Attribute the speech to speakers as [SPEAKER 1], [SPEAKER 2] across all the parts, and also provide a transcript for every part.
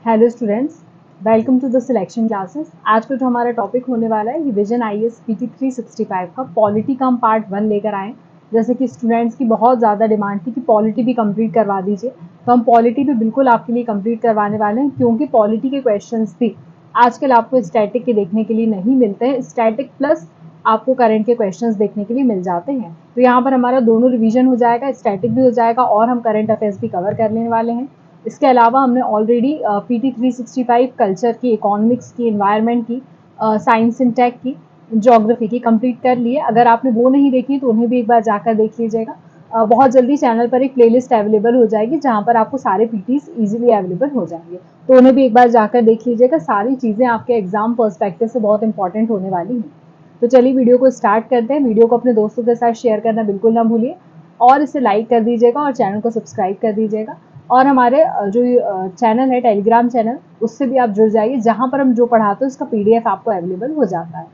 [SPEAKER 1] Hello students, welcome to the selection classes. आज का जो हमारा टॉपिक होने वाला है रिविजन IAS PT 365 का पॉलिटी का हम पार्ट 1 लेकर आए। जैसे कि स्टूडेंट्स की बहुत ज़्यादा डिमांड थी कि पॉलिटी भी कंप्लीट करवा दीजिए, तो हम पॉलिटी भी बिल्कुल आपके लिए कंप्लीट करवाने वाले हैं, क्योंकि पॉलिटी के क्वेश्चंस भी आजकल आपको स्टैटिक के देखने के लिए नहीं मिलते हैं। स्टैटिक प्लस आपको करंट के क्वेश्चंस देखने के लिए मिल जाते हैं। तो यहाँ पर हमारा दोनों रिवीजन हो जाएगा, स्टैटिक भी हो जाएगा और हम करंट अफेयर्स भी कवर कर लेने वाले हैं। इसके अलावा हमने ऑलरेडी PT 365 कल्चर की, इकोनॉमिक्स की, एनवायरनमेंट की, साइंस एंड टेक की, ज्योग्राफी की कंप्लीट कर लिए। अगर आपने वो नहीं देखी तो उन्हें भी एक बार जाकर देख लीजिएगा। बहुत जल्दी चैनल पर एक प्लेलिस्ट अवेलेबल हो जाएगी जहाँ पर आपको सारे PTs इजीली अवेलेबल हो जाएंगे, तो उन्हें भी एक बार जाकर देख लीजिएगा। सारी चीज़ें आपके एग्जाम पर्सपेक्टिव से बहुत इंपॉर्टेंट होने वाली हैं। तो चलिए वीडियो को स्टार्ट करते हैं। वीडियो को अपने दोस्तों के साथ शेयर करना बिल्कुल ना भूलिए और इसे लाइक कर दीजिएगा और चैनल को सब्सक्राइब कर दीजिएगा। और हमारे जो चैनल है टेलीग्राम चैनल, उससे भी आप जुड़ जाइए, जहाँ पर हम जो पढ़ाते हैं उसका PDF आपको अवेलेबल हो जाता है।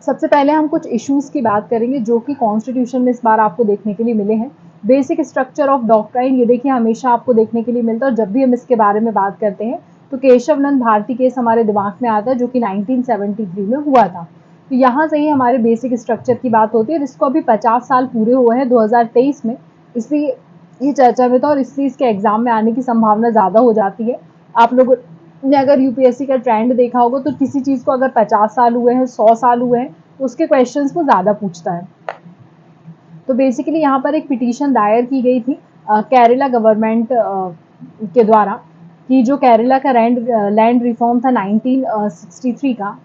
[SPEAKER 1] सबसे पहले हम कुछ इश्यूज की बात करेंगे जो कि कॉन्स्टिट्यूशन में इस बार आपको देखने के लिए मिले हैं। बेसिक स्ट्रक्चर ऑफ डॉक्ट्राइन, ये देखिए हमेशा आपको देखने के लिए मिलता है और जब भी हम इसके बारे में बात करते हैं तो केशव नंद भारती केस हमारे दिमाग में आता है, जो कि 1973 में हुआ था। तो यहाँ से ही हमारे बेसिक स्ट्रक्चर की बात होती है, जिसको अभी 50 साल पूरे हुए हैं 2023 में, इसलिए ये चर्चा में था और इसलिए इसके एग्जाम में आने की संभावना ज़्यादा हो जाती है। आप लोगों ने अगर UPSC का ट्रेंड देखा होगा तो किसी चीज़ को अगर 50 साल हुए हैं, 100 साल हुए हैं, तो उसके क्वेश्चंस को ज़्यादा पूछता है। तो बेसिकली यहाँ पर एक पिटीशन दायर की गई थी केरला गवर्नमेंट के द्वारा, कि जो केरला का लैंड रिफॉर्म था 1963 का,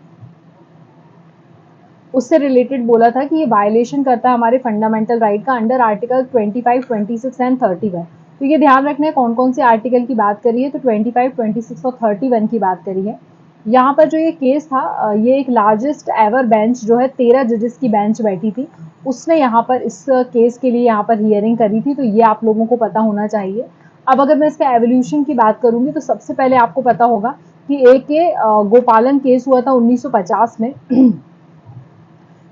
[SPEAKER 1] उससे रिलेटेड बोला था कि ये वायलेशन करता है हमारे फंडामेंटल राइट का अंडर आर्टिकल 25, 26 एंड 31। तो ये ध्यान रखना है कौन कौन से आर्टिकल की बात करी है। तो 25, 26 और 31 की बात करी है। यहाँ पर जो ये केस था, ये एक लार्जेस्ट एवर बेंच जो है 13 जजेस की बेंच बैठी थी, उसने यहाँ पर इस केस के लिए यहाँ पर हियरिंग करी थी। तो ये आप लोगों को पता होना चाहिए। अब अगर मैं इसका एवोल्यूशन की बात करूंगी तो सबसे पहले आपको पता होगा कि AK गोपालन केस हुआ था 1950 में।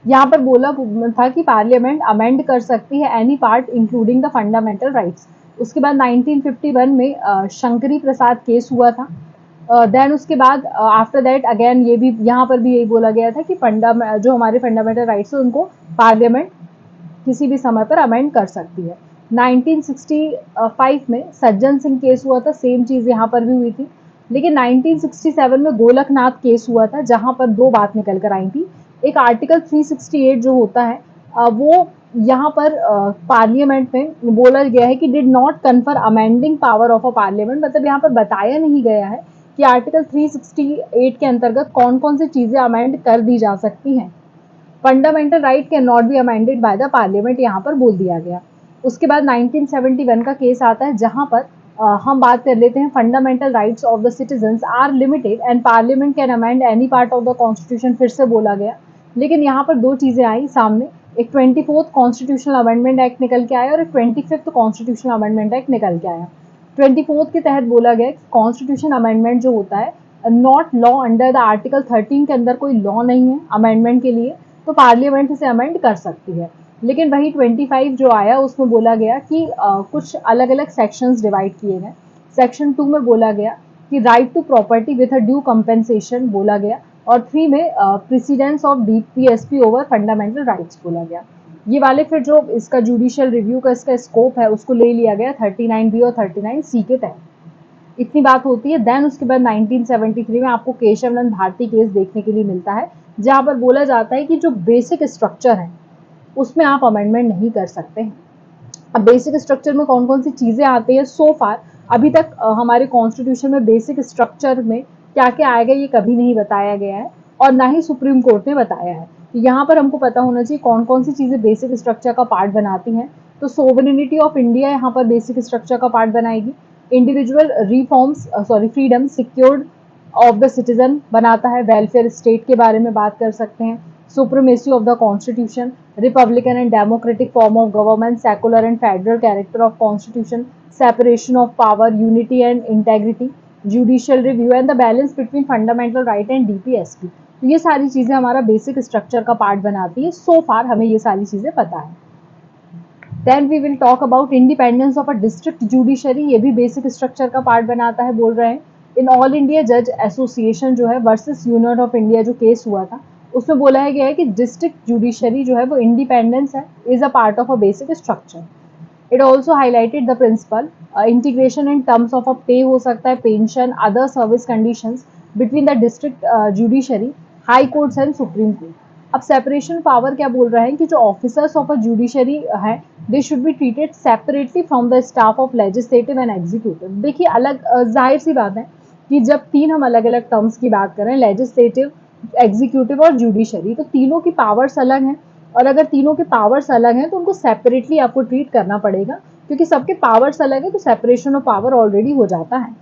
[SPEAKER 1] यहाँ पर बोला था कि पार्लियामेंट अमेंड कर सकती है any part including the fundamental rights. उसके बाद 1951 में शंकरी प्रसाद केस हुआ था। देन उसके बाद आफ्टर दैट अगेन ये भी यहाँ पर भी यही बोला गया था कि जो हमारे फंडामेंटल राइट्स है उनको पार्लियामेंट किसी भी समय पर अमेंड कर सकती है। 1965 में सज्जन सिंह केस हुआ था, सेम चीज़ यहाँ पर भी हुई थी। लेकिन 1967 में गोलकनाथ केस हुआ था, जहाँ पर दो बात निकल कर आई थी। एक आर्टिकल 368 जो होता है, वो यहाँ पर पार्लियामेंट में बोला गया है कि did not confer amending power of a parliament, मतलब यहाँ पर बताया नहीं गया है कि आर्टिकल 368 के अंतर्गत कौन कौन सी चीज़ें अमेंड कर दी जा सकती हैं। Fundamental right can not be amended by the parliament, यहाँ पर बोल दिया गया। उसके बाद 1971 का केस आता है, जहाँ पर हम बात कर लेते हैं fundamental rights of the citizens are limited and parliament can amend any part of the constitution, फिर से बोला गया। लेकिन यहाँ पर दो चीज़ें आई सामने, एक 24th कॉन्स्टिट्यूशनल अमेंडमेंट एक्ट निकल के आया और एक 25th कॉन्स्टिट्यूशनल अमेंडमेंट एक्ट निकल के आया। 24th के तहत बोला गया कॉन्स्टिट्यूशन अमेंडमेंट जो होता है not law under the article 13 के अंदर कोई लॉ नहीं है अमेंडमेंट के लिए, तो पार्लियामेंट इसे अमेंड कर सकती है। लेकिन वही 25 जो आया उसमें बोला गया कि कुछ अलग अलग सेक्शंस डिवाइड किए गए। सेक्शन 2 में बोला गया कि right to property with a due compensation बोला गया, और 3 में precedence of DPSP over fundamental rights बोला गया। ये वाले फिर जो इसका जुडिशियल रिव्यू का इसका स्कोप है उसको ले लिया गया 39B और 39C के तहत। इतनी बात होती है। देन उसके बाद 1973 में आपको केशव नंद भारती केस देखने के लिए मिलता है, जहाँ पर बोला जाता है कि जो बेसिक स्ट्रक्चर है उसमें आप अमेंडमेंट नहीं कर सकते हैं। अब बेसिक स्ट्रक्चर में कौन कौन सी चीज़ें आती है, सो फार अभी तक हमारे कॉन्स्टिट्यूशन में बेसिक स्ट्रक्चर में क्या क्या आएगा ये कभी नहीं बताया गया है और ना ही सुप्रीम कोर्ट ने बताया है। तो यहाँ पर हमको पता होना चाहिए कौन कौन सी चीज़ें बेसिक स्ट्रक्चर का पार्ट बनाती हैं। तो सोवरेनिटी ऑफ इंडिया यहाँ पर बेसिक स्ट्रक्चर का पार्ट बनाएगी। Individual freedom secured of the citizen बनाता है। वेलफेयर स्टेट के बारे में बात कर सकते हैं। Supremacy of the constitution, Republican and democratic form of government, secular and federal character of constitution, separation of power, unity and integrity, judicial review and the balance between fundamental right and DPSP। तो ये सारी चीज़ें हमारा basic structure का part बनाती है। सो फार हमें ये सारी चीज़ें पता है। Then we will talk about independence of a district judiciary, ये भी बेसिक स्ट्रक्चर का पार्ट बनाता है। बोल रहे हैं इन ऑल इंडिया जज एसोसिएशन जो है वर्सेस यूनियन ऑफ इंडिया जो केस हुआ था, उसमें बोला गया है कि डिस्ट्रिक्ट जुडिशरी जो है वो इंडिपेंडेंस है, is a part of a basic structure. It also highlighted the principle integration in terms of a pay हो सकता है, pension, other service conditions between the district judiciary, high courts and supreme court. अब separation power क्या बोल रहे हैं कि जो ऑफिसर्स ऑफ अ जुडिशरी है they should be treated separately from the staff of legislative and executive. देखिए अलग जाहिर सी बात है कि जब तीन हम अलग अलग टर्म्स की बात करें, लेजिस्लेटिव, एग्जीक्यूटिव और जुडिशरी, तो तीनों की पावर्स अलग हैं, और अगर तीनों के पावर्स अलग हैं तो उनको सेपरेटली आपको ट्रीट करना पड़ेगा, क्योंकि सबके पावर्स अलग है तो सेपरेशन ऑफ पावर ऑलरेडी हो जाता है।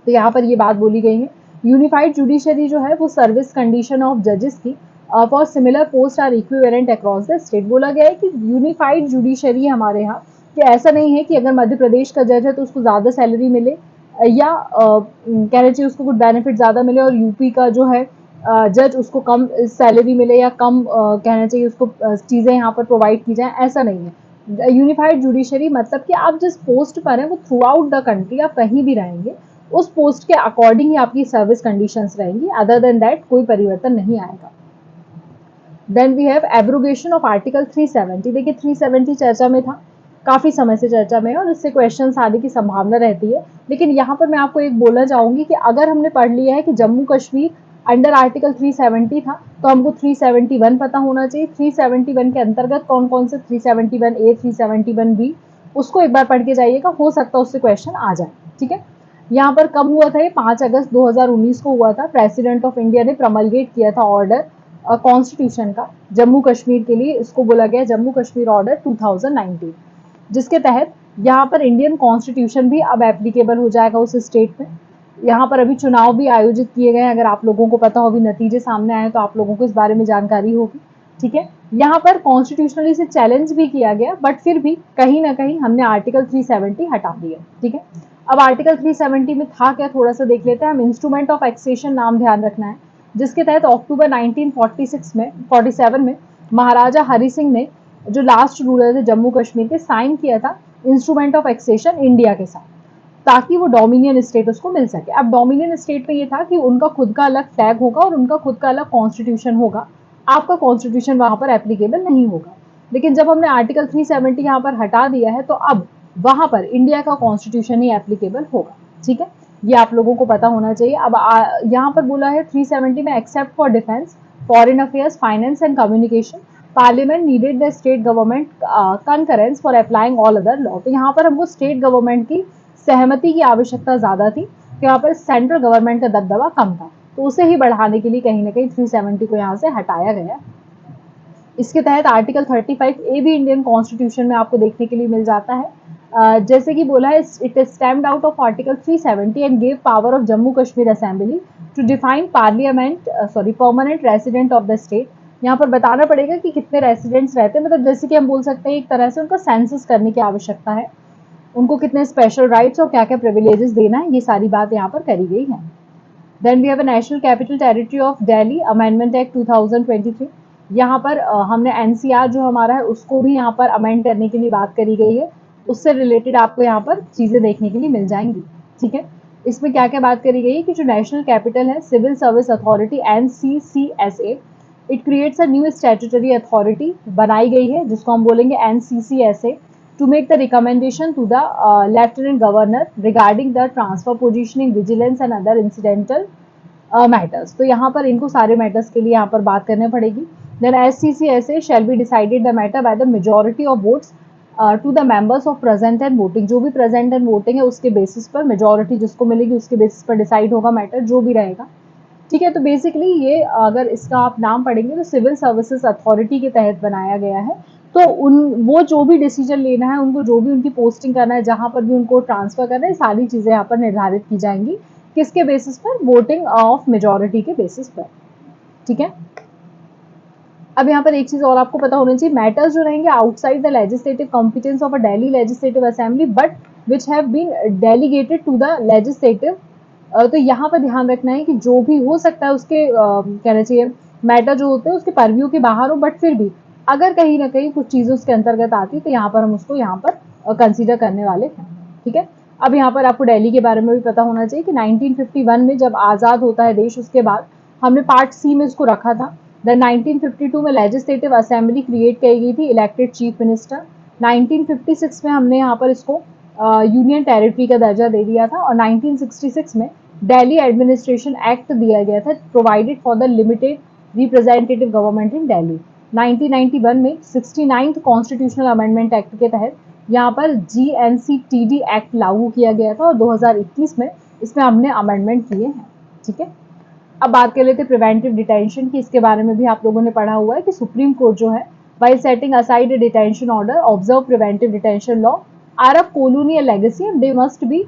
[SPEAKER 1] तो यहाँ पर ये बात बोली गई है। यूनिफाइड जुडिशरी जो है वो सर्विस कंडीशन ऑफ जजेस की for similar post are equivalent across the state. बोला गया है कि यूनिफाइड जुडिशरी हमारे यहाँ, कि ऐसा नहीं है कि अगर मध्य प्रदेश का जज है तो उसको ज़्यादा सैलरी मिले, या कहना चाहिए उसको कुछ बेनिफिट ज़्यादा मिले, और यूपी का जो है जज उसको कम सैलरी मिले, या कम कहना चाहिए उसको चीज़ें यहाँ पर प्रोवाइड की जाए, ऐसा नहीं है। यूनिफाइड जुडिशरी मतलब कि आप जिस पोस्ट पर हैं वो थ्रू आउट द कंट्री आप कहीं भी रहेंगे, उस पोस्ट के अकॉर्डिंग ही आपकी सर्विस कंडीशंस रहेंगी, अदर देन दैट कोई परिवर्तन नहीं आएगा। Then we have abrogation of article 370। देखिए 370 चर्चा में था, काफ़ी समय से चर्चा में है, और इससे क्वेश्चन आने की संभावना रहती है। लेकिन यहाँ पर मैं आपको एक बोलना चाहूँगी कि अगर हमने पढ़ लिया है कि जम्मू कश्मीर अंडर आर्टिकल 370 था, तो हमको 371 पता होना चाहिए। 371 के अंतर्गत कौन कौन से 371A, 371B, उसको एक बार पढ़ के जाइएगा, हो सकता है उससे क्वेश्चन आ जाए। ठीक है, यहाँ पर कब हुआ था ये? 5 अगस्त 2019 को हुआ था। प्रेसिडेंट ऑफ इंडिया ने प्रमलगेट किया था ऑर्डर कॉन्स्टिट्यूशन का जम्मू कश्मीर के लिए, इसको बोला गया जम्मू कश्मीर ऑर्डर 2019, जिसके तहत यहाँ पर इंडियन कॉन्स्टिट्यूशन भी अब एप्लीकेबल हो जाएगा उस स्टेट में। यहाँ पर अभी चुनाव भी आयोजित किए गए, अगर आप लोगों को पता हो, अभी नतीजे सामने आए तो आप लोगों को इस बारे में जानकारी होगी। ठीक है, यहाँ पर कॉन्स्टिट्यूशनली से चैलेंज भी किया गया, बट फिर भी कहीं ना कहीं हमने आर्टिकल 370 हटा दिया। ठीक है, अब आर्टिकल 370 में था क्या, थोड़ा सा देख लेते हैं हम। इंस्ट्रूमेंट ऑफ एक्सेशन नाम ध्यान रखना है, जिसके तहत अक्टूबर 1947 में महाराजा हरि सिंह ने, जो लास्ट रूलर थे जम्मू कश्मीर के, साइन किया था इंस्ट्रूमेंट ऑफ एक्सेशन इंडिया के साथ, ताकि वो डोमिनियन स्टेट उसको मिल सके। अब डोमिनियन स्टेट में ये था कि उनका खुद का अलग फ्लैग होगा और उनका खुद का अलग कॉन्स्टिट्यूशन होगा, आपका कॉन्स्टिट्यूशन वहां पर एप्लीकेबल नहीं होगा। लेकिन जब हमने आर्टिकल 370 यहाँ पर हटा दिया है, तो अब वहां पर इंडिया का कॉन्स्टिट्यूशन ही एप्लीकेबल होगा। ठीक है, ये आप लोगों को पता होना चाहिए। अब यहाँ पर बोला है 370 में, except for defence, foreign affairs, finance and communication, parliament needed the state government concurrence for applying all other law. तो यहाँ पर हमको स्टेट गवर्नमेंट की सहमति की आवश्यकता ज्यादा थी, तो यहाँ पर सेंट्रल गवर्नमेंट का दबदबा कम था, तो उसे ही बढ़ाने के लिए कहीं ना कहीं 370 को यहाँ से हटाया गया। इसके तहत आर्टिकल 35A भी इंडियन कॉन्स्टिट्यूशन में आपको देखने के लिए मिल जाता है। जैसे कि बोला है, it is stemmed out of article 370 and gave power of Jammu Kashmir assembly to define permanent resident of the state. यहाँ पर बताना पड़ेगा कि कितने रेसिडेंट्स रहते हैं, मतलब जैसे कि हम बोल सकते हैं एक तरह से उनका सेंसस करने की आवश्यकता है, उनको कितने स्पेशल राइट्स और क्या क्या प्रिविलेजेस देना है, ये सारी बात यहाँ पर करी गई है। Then we have a national capital territory of Delhi amendment act 2023। यहाँ पर हमने एनसीआर जो हमारा है उसको भी यहाँ पर अमेंड करने के लिए बात करी गई है, उससे रिलेटेड आपको यहाँ पर चीजें देखने के लिए मिल जाएंगी। ठीक है, इसमें क्या क्या बात करी गई है कि जो नेशनल कैपिटल है, civil service authority NCCSA, it creates a new statutory authority बनाई गई है, जिसको हम बोलेंगे NCCSA, to make the recommendation to the Lieutenant Governor regarding the transfer, positioning, vigilance and other incidental matters। तो यहाँ पर इनको सारे matters के लिए यहाँ पर बात करनी पड़ेगी। Then SCCSA shall be decided the matter by the majority of votes to the members of present and voting। जो भी present and voting है उसके basis पर majority जिसको मिलेगी उसके basis पर decide होगा matter जो भी रहेगा। ठीक है, तो बेसिकली ये अगर इसका आप नाम पढ़ेंगे तो सिविल सर्विसेज अथॉरिटी के तहत बनाया गया है। तो वो जो भी डिसीजन लेना है, उनको जो भी उनकी पोस्टिंग करना है, जहां पर भी उनको ट्रांसफर करना है, सारी चीजें यहाँ पर निर्धारित की जाएंगी, किसके बेसिस पर? वोटिंग ऑफ मेजोरिटी के बेसिस पर। ठीक है, अब यहाँ पर एक चीज और आपको पता होना चाहिए, मैटर्स जो रहेंगे outside the legislative competence of a Delhi legislative assembly but which have been delegated to the legislative. तो यहाँ पर ध्यान रखना है कि जो भी हो सकता है उसके कहना चाहिए मैटर जो होते हैं उसके परव्यू के बाहर हो, बट फिर भी अगर कहीं ना कहीं कुछ चीज़ें उसके अंतर्गत आती तो यहाँ पर हम उसको यहाँ पर कंसीडर करने वाले हैं। ठीक है, अब यहाँ पर आपको दिल्ली के बारे में भी पता होना चाहिए कि 1951 में जब आज़ाद होता है देश, उसके बाद हमने पार्ट सी में इसको रखा था। देन 1952 में लेजिस्लेटिव असेंबली क्रिएट की गई थी, इलेक्टेड चीफ मिनिस्टर। 1956 में हमने यहाँ पर इसको यूनियन टेरिटरी का दर्जा दे दिया था, और 1966 में दिल्ली एडमिनिस्ट्रेशन एक्ट दिया गया था, provided for the limited representative government in Delhi. 1991 में 69th कॉन्स्टिट्यूशनल अमेंडमेंट एक्ट के तहत यहाँ पर GNCTD एक्ट लागू किया गया था, और 2021 में इसमें हमने अमेंडमेंट किए हैं। ठीक है, अब बात कर लेते हैं प्रिवेंटिव डिटेंशन की। इसके बारे में भी आप लोगों ने पढ़ा हुआ है कि सुप्रीम कोर्ट जो है, while setting aside a detention order, observe preventive detention law are of colonial legacy and they must be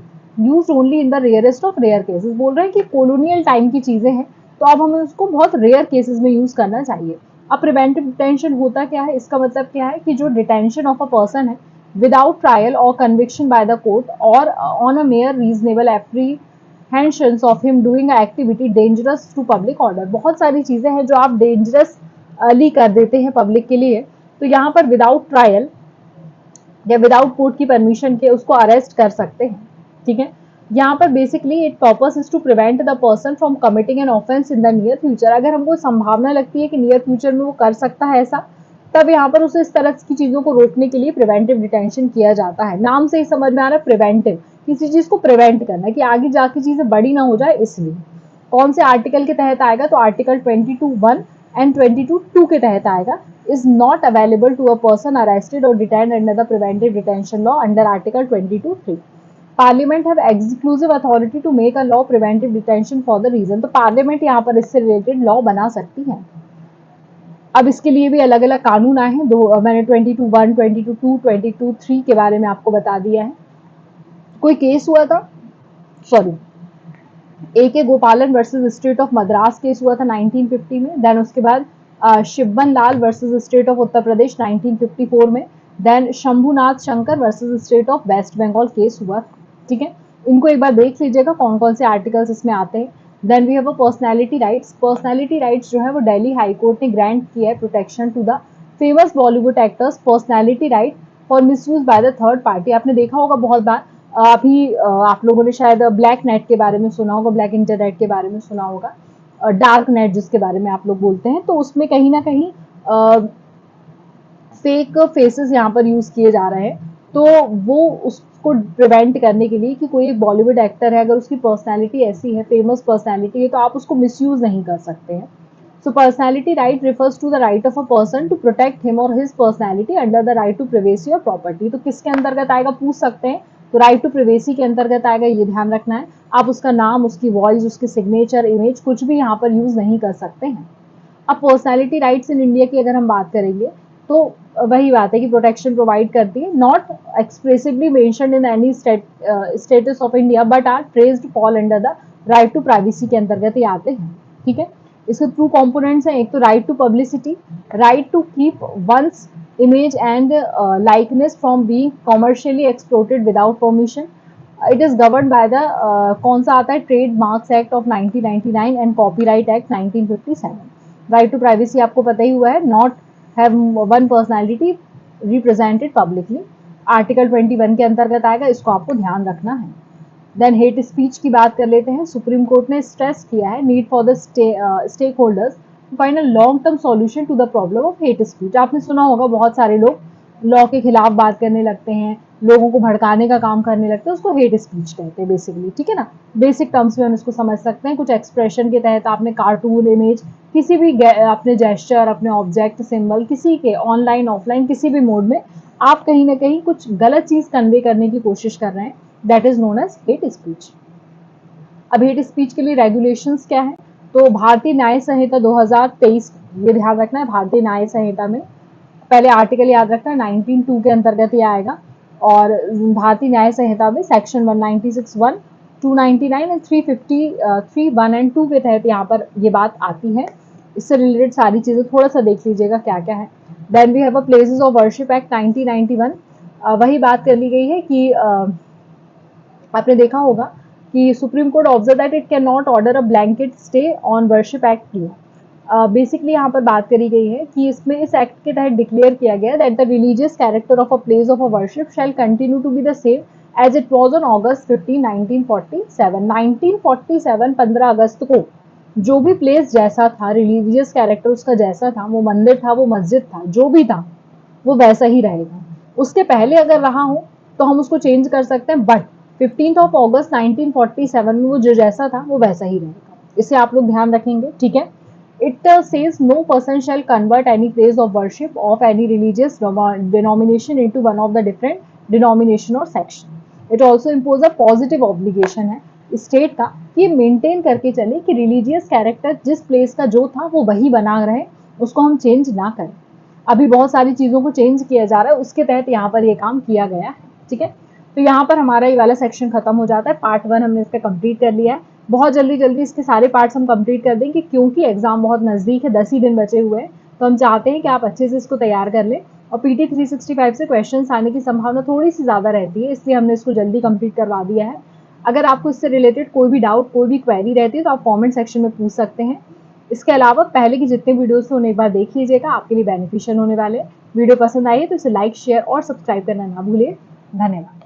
[SPEAKER 1] used only in the rarest of rare cases। बोल रहे हैं कि colonial time की चीजें हैं, तो अब हमें उसको बहुत रेयर केसेस में यूज करना चाहिए। अब प्रिवेंटिव डिटेंशन होता क्या है, इसका मतलब क्या है कि जो डिटेंशन ऑफ अ पर्सन है विदाउट ट्रायल और कन्विक्शन बाय द कोर्ट और on a mere reasonable apprehensions of him doing activity dangerous to public order. बहुत सारी चीजें हैं जो आप डेंजरस ली कर देते हैं पब्लिक के लिए, तो यहाँ पर विदाउट ट्रायल या विदाउट कोर्ट की परमिशन के उसको अरेस्ट कर सकते हैं। ठीक है, यहाँ पर basically it purpose is to prevent the person from committing an offence in the near future. अगर हमको संभावना लगती है कि नियर फ्यूचर में वो कर सकता है ऐसा, तब यहाँ पर उसे इस तरह की चीजों को रोकने के लिए प्रिवेंटिव डिटेंशन किया जाता है। नाम से ही समझ में आ रहा है प्रिवेंटिव, किसी चीज को प्रिवेंट करना कि आगे जाके चीजें बड़ी ना हो जाए, इसलिए। कौन से आर्टिकल के तहत आएगा, तो आर्टिकल 22(1) एंड 22(2) के तहत आएगा। is not available to a person arrested or detained under the preventive detention law under article 22(3). Parliament have exclusive authority to make a law preventive detention for the reason। तो parliament यहाँ पर इससे related law बना सकती है। अब इसके लिए भी अलग अलग कानून आए हैं, दो मैंने 22(1), 22(2), 22(3) के बारे में आपको बता दिया है। कोई केस हुआ था, sorry, AK Gopalan versus state of Madras case हुआ था 1950 में। देन उसके बाद Shivban Lal versus state of Uttar Pradesh 1954 में। Then Shambhunath Shankar versus state of West Bengal case हुआ। ठीक है, इनको एक बार देख लीजिएगा कौन कौन से आर्टिकल्स इसमें आते हैं। Then we have a personality rights. Personality rights जो है वो दिल्ली हाई कोर्ट ने ग्रांट किया है protection to the famous Bollywood actors personality right for misuse by the third party. आपने देखा होगा बहुत बार, अभी आप लोगों ने शायद ब्लैक नेट के बारे में सुना होगा, ब्लैक इंटरनेट के बारे में सुना होगा, डार्क नेट जिसके बारे में आप लोग बोलते हैं, तो उसमें कहीं ना कहीं फेक फेसेस यहाँ पर यूज किए जा रहे हैं। तो वो उसको प्रिवेंट करने के लिए कि कोई एक बॉलीवुड एक्टर है, अगर उसकी पर्सनैलिटी ऐसी है, फेमस पर्सनैलिटी है, तो आप उसको मिसयूज नहीं कर सकते हैं। So personality right refers to the right of a person to protect him or his personality under the right to privacy or property। तो किसके अंतर्गत आएगा पूछ सकते हैं, तो राइट टू प्रिवेसी के अंतर्गत आएगा, ये ध्यान रखना है। आप उसका नाम, उसकी वॉइस, उसकी सिग्नेचर, इमेज कुछ भी यहाँ पर यूज नहीं कर सकते हैं। अब पर्सनैलिटी राइट्स इन इंडिया की अगर हम बात करेंगे, तो वही बात है कि प्रोटेक्शन प्रोवाइड करती है, not expressively mentioned in any status of India but are traced fall under the right to privacy के अंतर्गत ही आते हैं। ठीक है, इसके टू कंपोनेंट्स हैं, एक तो right to publicity, right to keep one's image and likeness from being commercially exploited without permission. It is govern by the कौन सा आता है, trade marks act of 1999 and copyright act 1957। Right to privacy आपको पता ही हुआ है, not have one personality represented publicly, article 21 के अंतर्गत आएगा, इसको आपको ध्यान रखना है। देन हेट स्पीच की बात कर लेते हैं। सुप्रीम कोर्ट ने स्ट्रेस किया है need for the stakeholders to find a long term solution to the problem of hate speech. आपने सुना होगा बहुत सारे लोग लॉ के खिलाफ बात करने लगते हैं, लोगों को भड़काने का काम करने लगते हैं, उसको हेट स्पीच कहते हैं बेसिकली। ठीक है ना, बेसिक टर्म्स में हम इसको समझ सकते हैं। कुछ एक्सप्रेशन के तहत आपने कार्टून, इमेज, किसी भी अपने जेस्चर, अपने ऑब्जेक्ट, सिंबल, किसी के ऑनलाइन ऑफलाइन किसी भी मोड में आप कहीं ना कहीं कुछ गलत चीज कन्वे करने की कोशिश कर रहे हैं, that is known as hate speech. अब हेट स्पीच के लिए रेगुलेशंस क्या है, तो भारतीय न्याय संहिता 2023, ये ध्यान रखना है, भारतीय न्याय संहिता में पहले आर्टिकल याद रखना है, 19(2) के अंतर्गत ये आएगा। और भारतीय न्याय संहिता में सेक्शन 196(1), 299 एंड 353(1) एंड 2 के तहत यहाँ पर ये बात आती है। इससे रिलेटेड सारी चीजें थोड़ा सा देख लीजिएगा क्या क्या है। Then we have a places of worship act 1991। वही बात कर ली गई है कि आपने देखा होगा कि supreme court observe that it can not order a blanket stay on worship act किया। बेसिकली यहाँ पर बात करी गई है कि इसमें इस एक्ट के तहत डिक्लेयर किया गया that the religious character of a place of a worship shall continue to be the same as it was on August 15 1947 15 अगस्त को जो भी प्लेस जैसा था, रिलीजियस कैरेक्टर उसका जैसा था, वो मंदिर था, वो मस्जिद था, जो भी था वो वैसा ही रहेगा। उसके पहले अगर रहा हो तो हम उसको चेंज कर सकते हैं, बट 15 अगस्त 1947 में वो जो जैसा था वो वैसा ही रहेगा। इसे आप लोग ध्यान रखेंगे, ठीक है। It says no person shall convert any place of worship of any religious denomination into one of the different denomination or section. It also impose a positive obligation है स्टेट का कि मेंटेन करके चले कि रिलीजियस कैरेक्टर जिस place का जो था वो वही बना रहे, उसको हम चेंज ना करें। अभी बहुत सारी चीज़ों को चेंज किया जा रहा है, उसके तहत यहाँ पर ये काम किया गया है, ठीक है। तो यहाँ पर हमारा ये वाला सेक्शन खत्म हो जाता है। पार्ट 1 हमने इसका कंप्लीट कर लिया है। बहुत जल्दी जल्दी इसके सारे पार्ट्स हम कंप्लीट कर देंगे क्योंकि एग्जाम बहुत नज़दीक है, 10 ही दिन बचे हुए हैं। तो हम चाहते हैं कि आप अच्छे से इसको तैयार कर लें और PT 365 से क्वेश्चन आने की संभावना थोड़ी सी ज़्यादा रहती है, इसलिए हमने इसको जल्दी कंप्लीट करवा दिया है। अगर आपको इससे रिलेटेड कोई भी डाउट, कोई भी क्वेरी रहती है तो आप कॉमेंट सेक्शन में पूछ सकते हैं। इसके अलावा पहले की जितने वीडियोस थे उन्हें एक बार देख लीजिएगा, आपके लिए बेनिफिशियल होने वाले। वीडियो पसंद आई है तो इसे लाइक, शेयर और सब्सक्राइब करना ना भूलिए। धन्यवाद।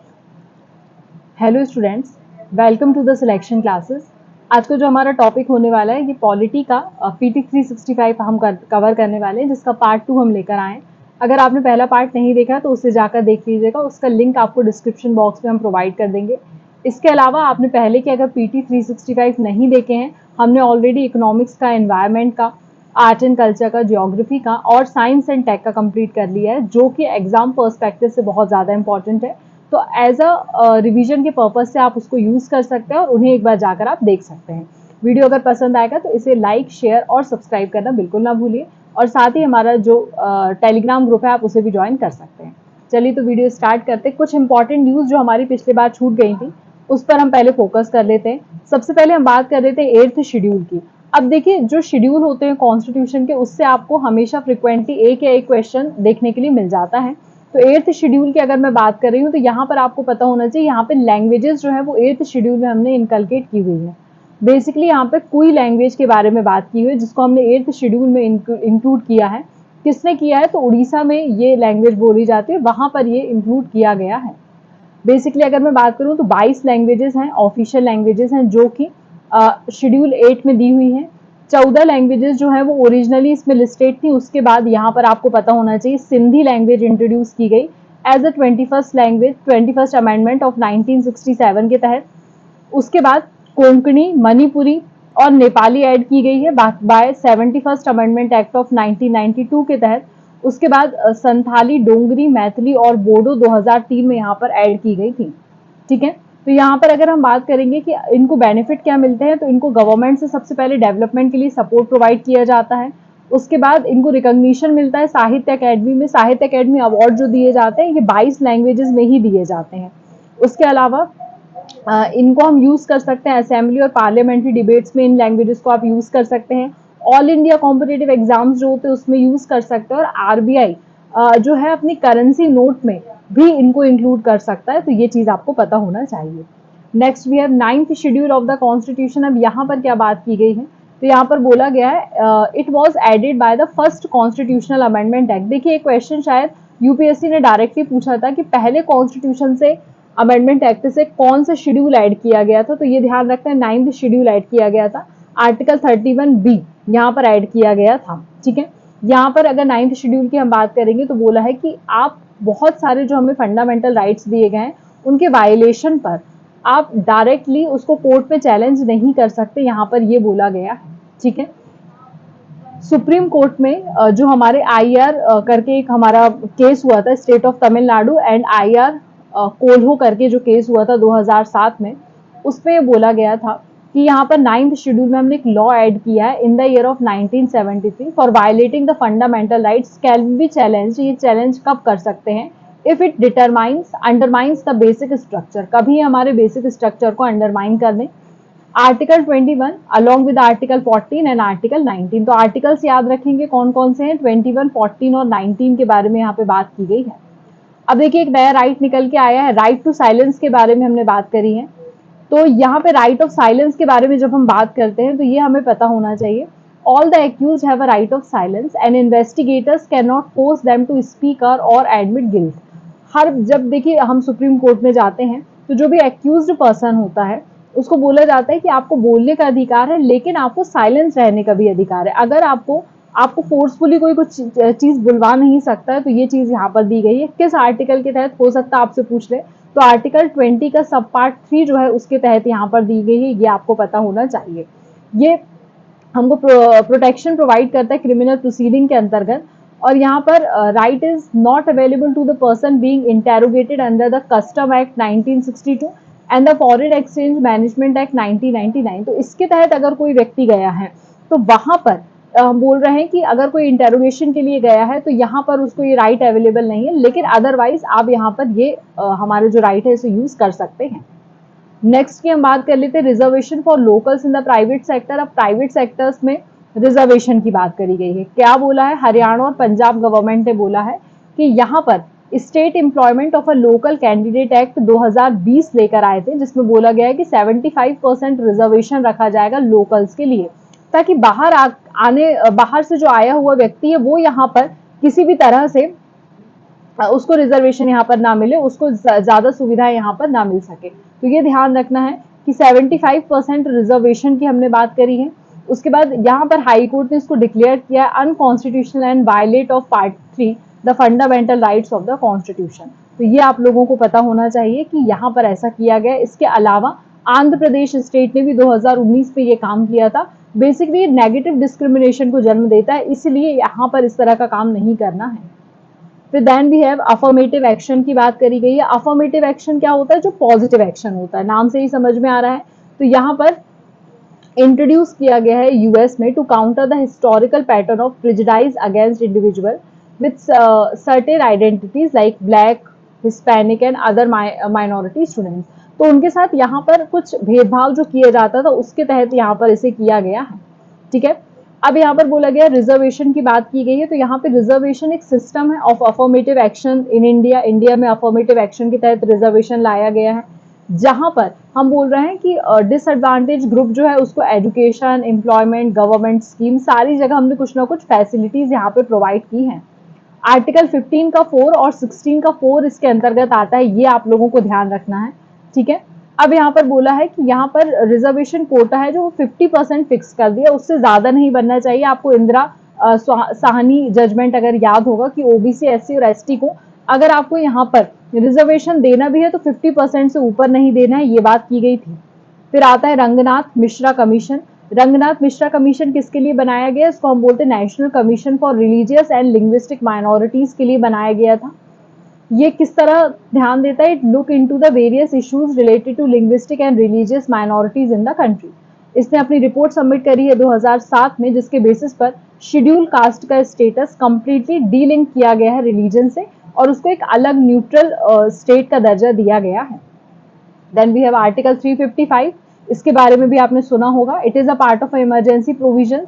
[SPEAKER 1] Hello students, welcome to the selection classes. आज का जो हमारा टॉपिक होने वाला है ये पॉलिटी का PT 365 हम कवर करने वाले हैं, जिसका पार्ट 2 हम लेकर आए। अगर आपने पहला पार्ट नहीं देखा तो उसे जाकर देख लीजिएगा, उसका लिंक आपको डिस्क्रिप्शन बॉक्स में हम प्रोवाइड कर देंगे। इसके अलावा आपने पहले के अगर PT 365 नहीं देखे हैं, हमने ऑलरेडी इकोनॉमिक्स का, एनवायरनमेंट का, आर्ट एंड कल्चर का, ज्योग्राफी का और साइंस एंड टेक का कंप्लीट कर लिया है, जो कि एग्जाम पर्सपेक्टिव से बहुत ज़्यादा इंपॉर्टेंट है। तो एज अ रिवीजन के पर्पज से आप उसको यूज़ कर सकते हैं और उन्हें एक बार जाकर आप देख सकते हैं। वीडियो अगर पसंद आएगा तो इसे लाइक, शेयर और सब्सक्राइब करना बिल्कुल ना भूलिए और साथ ही हमारा जो टेलीग्राम ग्रुप है आप उसे भी ज्वाइन कर सकते हैं। चलिए तो वीडियो स्टार्ट करते हैं। कुछ इंपॉर्टेंट न्यूज़ जो हमारी पिछले बार छूट गई थी उस पर हम पहले फोकस कर लेते हैं। सबसे पहले हम बात कर लेते हैं 8th शेड्यूल की। अब देखिए, जो शेड्यूल होते हैं कॉन्स्टिट्यूशन के, उससे आपको हमेशा फ्रिक्वेंटली एक या एक क्वेश्चन देखने के लिए मिल जाता है। तो 8th शेड्यूल की अगर मैं बात कर रही हूँ तो यहाँ पर आपको पता होना चाहिए, यहाँ पे लैंग्वेजेस जो है वो 8th शेड्यूल में हमने इनकलकेट की हुई है। बेसिकली यहाँ पे कोई लैंग्वेज के बारे में बात की हुई है जिसको हमने 8th शेड्यूल में इंक्लूड किया है। किसने किया है? तो उड़ीसा में ये लैंग्वेज बोली जाती है, वहाँ पर ये इंक्लूड किया गया है। बेसिकली अगर मैं बात करूँ तो 22 लैंग्वेजेस हैं, ऑफिशियल लैंग्वेजेस हैं, जो कि शेड्यूल 8 में दी हुई हैं। 14 लैंग्वेजेस जो है वो ओरिजिनली इसमें लिस्टेड थी, उसके बाद यहाँ पर आपको पता होना चाहिए सिंधी लैंग्वेज इंट्रोड्यूस की गई as a 21st language, 21st amendment of 1967 के तहत। उसके बाद कोंकणी, मणिपुरी और नेपाली ऐड की गई है bye 71st amendment act of 1992 के तहत। उसके बाद संथाली, डोंगरी, मैथिली और बोडो 2003 में यहाँ पर ऐड की गई थी, ठीक है। तो यहाँ पर अगर हम बात करेंगे कि इनको बेनिफिट क्या मिलते हैं, तो इनको गवर्नमेंट से सबसे पहले डेवलपमेंट के लिए सपोर्ट प्रोवाइड किया जाता है। उसके बाद इनको रिकॉग्निशन मिलता है साहित्य अकेडमी में। साहित्य अकेडमी अवार्ड जो दिए जाते हैं ये 22 लैंग्वेजेस में ही दिए जाते हैं। उसके अलावा इनको हम यूज़ कर सकते हैं असेंबली और पार्लियामेंट्री डिबेट्स में, इन लैंग्वेजेस को आप यूज़ कर सकते हैं। ऑल इंडिया कॉम्पिटिटिव एग्जाम्स जो होते हैं उसमें यूज़ कर सकते हैं, और RBI जो है अपनी करेंसी नोट में भी इनको इंक्लूड कर सकता है। तो ये चीज़ आपको पता होना चाहिए। Next we have 9th schedule of the constitution. अब यहाँ पर क्या बात की गई है, तो यहाँ पर बोला गया है it was added by the first constitutional amendment act. देखिए, एक क्वेश्चन शायद UPSC ने डायरेक्टली पूछा था कि पहले कॉन्स्टिट्यूशन से, अमेंडमेंट एक्ट से कौन सा शेड्यूल ऐड किया गया था, तो ये ध्यान रखना है 9th शेड्यूल ऐड किया गया था। आर्टिकल 31B यहाँ पर ऐड किया गया था, ठीक है। यहाँ पर अगर 9th शेड्यूल की हम बात करेंगे तो बोला है कि आप बहुत सारे जो हमें फंडामेंटल राइट्स दिए गए हैं उनके वायलेशन पर आप डायरेक्टली उसको कोर्ट में चैलेंज नहीं कर सकते, यहाँ पर ये बोला गया है, ठीक है। सुप्रीम कोर्ट में जो हमारे IR करके एक हमारा केस हुआ था, state of Tamil Nadu and IR कोल्हो करके जो केस हुआ था 2007 में, उसमें ये बोला गया था कि यहाँ पर 9th शेड्यूल में हमने एक लॉ ऐड किया है in the year of 1973 for violating the fundamental rights can be challenge. ये चैलेंज कब कर सकते हैं? If it determines undermines the basic structure, कभी हमारे बेसिक स्ट्रक्चर को अंडरमाइन कर दें। Article 21 along with article 14 and article 19। तो आर्टिकल्स याद रखेंगे कौन कौन से हैं, 21, 14 और 19 के बारे में यहाँ पे बात की गई है। अब देखिए, एक नया राइट निकल के आया है, राइट टू साइलेंस के बारे में हमने बात करी है। तो यहाँ पे राइट ऑफ साइलेंस के बारे में जब हम बात करते हैं तो ये हमें पता होना चाहिए All the accused have a right of silence and investigators cannot force them to speak or admit guilt. हर जब देखिए हम सुप्रीम कोर्ट में जाते हैं तो जो भी एक्यूज्ड पर्सन होता है उसको बोला जाता है कि आपको बोलने का अधिकार है, लेकिन आपको साइलेंस रहने का भी अधिकार है। अगर आपको आपको फोर्सफुली कोई कुछ चीज बुलवा नहीं सकता है, तो ये चीज यहाँ पर दी गई है। किस आर्टिकल के तहत हो सकता है आपसे पूछ रहे, तो आर्टिकल 20 का सब पार्ट 3 जो है उसके तहत यहाँ पर दी गई है, ये आपको पता होना चाहिए। ये हमको प्रोटेक्शन प्रोवाइड करता है क्रिमिनल प्रोसीडिंग के अंतर्गत। और यहाँ पर right is not available to the person being interrogated under the custom act 1962 and the foreign exchange management act 1999। तो इसके तहत अगर कोई व्यक्ति गया है तो वहां पर हम बोल रहे हैं कि अगर कोई इंटेरोगेशन के लिए गया है तो यहाँ पर उसको ये राइट अवेलेबल नहीं है, लेकिन अदरवाइज आप यहाँ पर ये हमारे जो राइट है इसे यूज कर सकते हैं। नेक्स्ट की हम बात कर लेते हैं reservation for locals in the private sector. अब प्राइवेट सेक्टर्स में रिजर्वेशन की बात करी गई है। क्या बोला है, हरियाणा और पंजाब गवर्नमेंट ने बोला है कि यहाँ पर state employment of a local candidate act 2020 लेकर आए थे, जिसमें बोला गया है कि 75% रिजर्वेशन रखा जाएगा लोकल्स के लिए, ताकि बाहर से जो आया हुआ व्यक्ति है वो यहाँ पर किसी भी तरह से उसको रिजर्वेशन यहाँ पर ना मिले, उसको ज्यादा सुविधाएं यहाँ पर ना मिल सके। तो ये ध्यान रखना है कि 75% रिजर्वेशन की हमने बात करी है। उसके बाद यहाँ पर हाई कोर्ट ने इसको डिक्लेयर किया unconstitutional and violate of part 3 the fundamental rights of the constitution. तो ये आप लोगों को पता होना चाहिए कि यहाँ पर ऐसा किया गया। इसके अलावा आंध्र प्रदेश स्टेट ने भी 2019 में ये काम किया था। बेसिकली नेगेटिव डिस्क्रिमिनेशन को जन्म देता है, इसलिए यहाँ पर इस तरह का काम नहीं करना है। फिर then we have affirmative action की बात करी गई है। अफर्मेटिव एक्शन क्या होता है, जो पॉजिटिव एक्शन होता है, नाम से ही समझ में आ रहा है। तो यहाँ पर इंट्रोड्यूस किया गया है यूएस में to counter the historical pattern of prejudice against individual with certain identities like black, Hispanic and other minority students. तो उनके साथ यहाँ पर कुछ भेदभाव जो किया जाता था उसके तहत यहाँ पर इसे किया गया है। ठीक है, अब यहाँ पर बोला गया रिजर्वेशन की बात की गई है। तो यहाँ पे रिजर्वेशन एक सिस्टम है of affirmative action in India. India में अफर्मेटिव एक्शन के तहत रिजर्वेशन लाया गया है, जहां पर हम बोल रहे हैं कि डिसएडवांटेज ग्रुप जो है उसको एजुकेशन, एम्प्लॉयमेंट, गवर्नमेंट स्कीम, सारी जगह हमने कुछ ना कुछ फैसिलिटीज यहाँ पे प्रोवाइड की हैं। आर्टिकल 15 का 4 और 16 का 4 इसके अंतर्गत आता है, ये आप लोगों को ध्यान रखना है। ठीक है, अब यहाँ पर बोला है कि यहाँ पर रिजर्वेशन कोटा है जो 50% फिक्स कर दिया, उससे ज्यादा नहीं बनना चाहिए। आपको इंदिरा साहनी जजमेंट अगर याद होगा कि ओबीसी, एससी और एसटी को अगर आपको यहाँ पर रिजर्वेशन देना भी है तो 50% से ऊपर नहीं देना है, ये बात की गई थी। फिर आता है रंगनाथ मिश्रा कमीशन। रंगनाथ मिश्रा कमीशन किसके लिए बनाया गया, इसको हम बोलते हैं national commission for religious and linguistic minorities के लिए बनाया गया था। ये किस तरह ध्यान देता है, look into the various issues related to linguistic and religious minorities in the country. इसने अपनी रिपोर्ट सबमिट करी है 2007 में, जिसके बेसिस पर शेड्यूल कास्ट का स्टेटस कंप्लीटली डीलिंक किया गया है रिलीजन से और उसको एक अलग न्यूट्रल स्टेट का दर्जा दिया गया है। देन वी हैव आर्टिकल 355, इसके बारे में भी आपने सुना होगा। It is a part of emergency provision.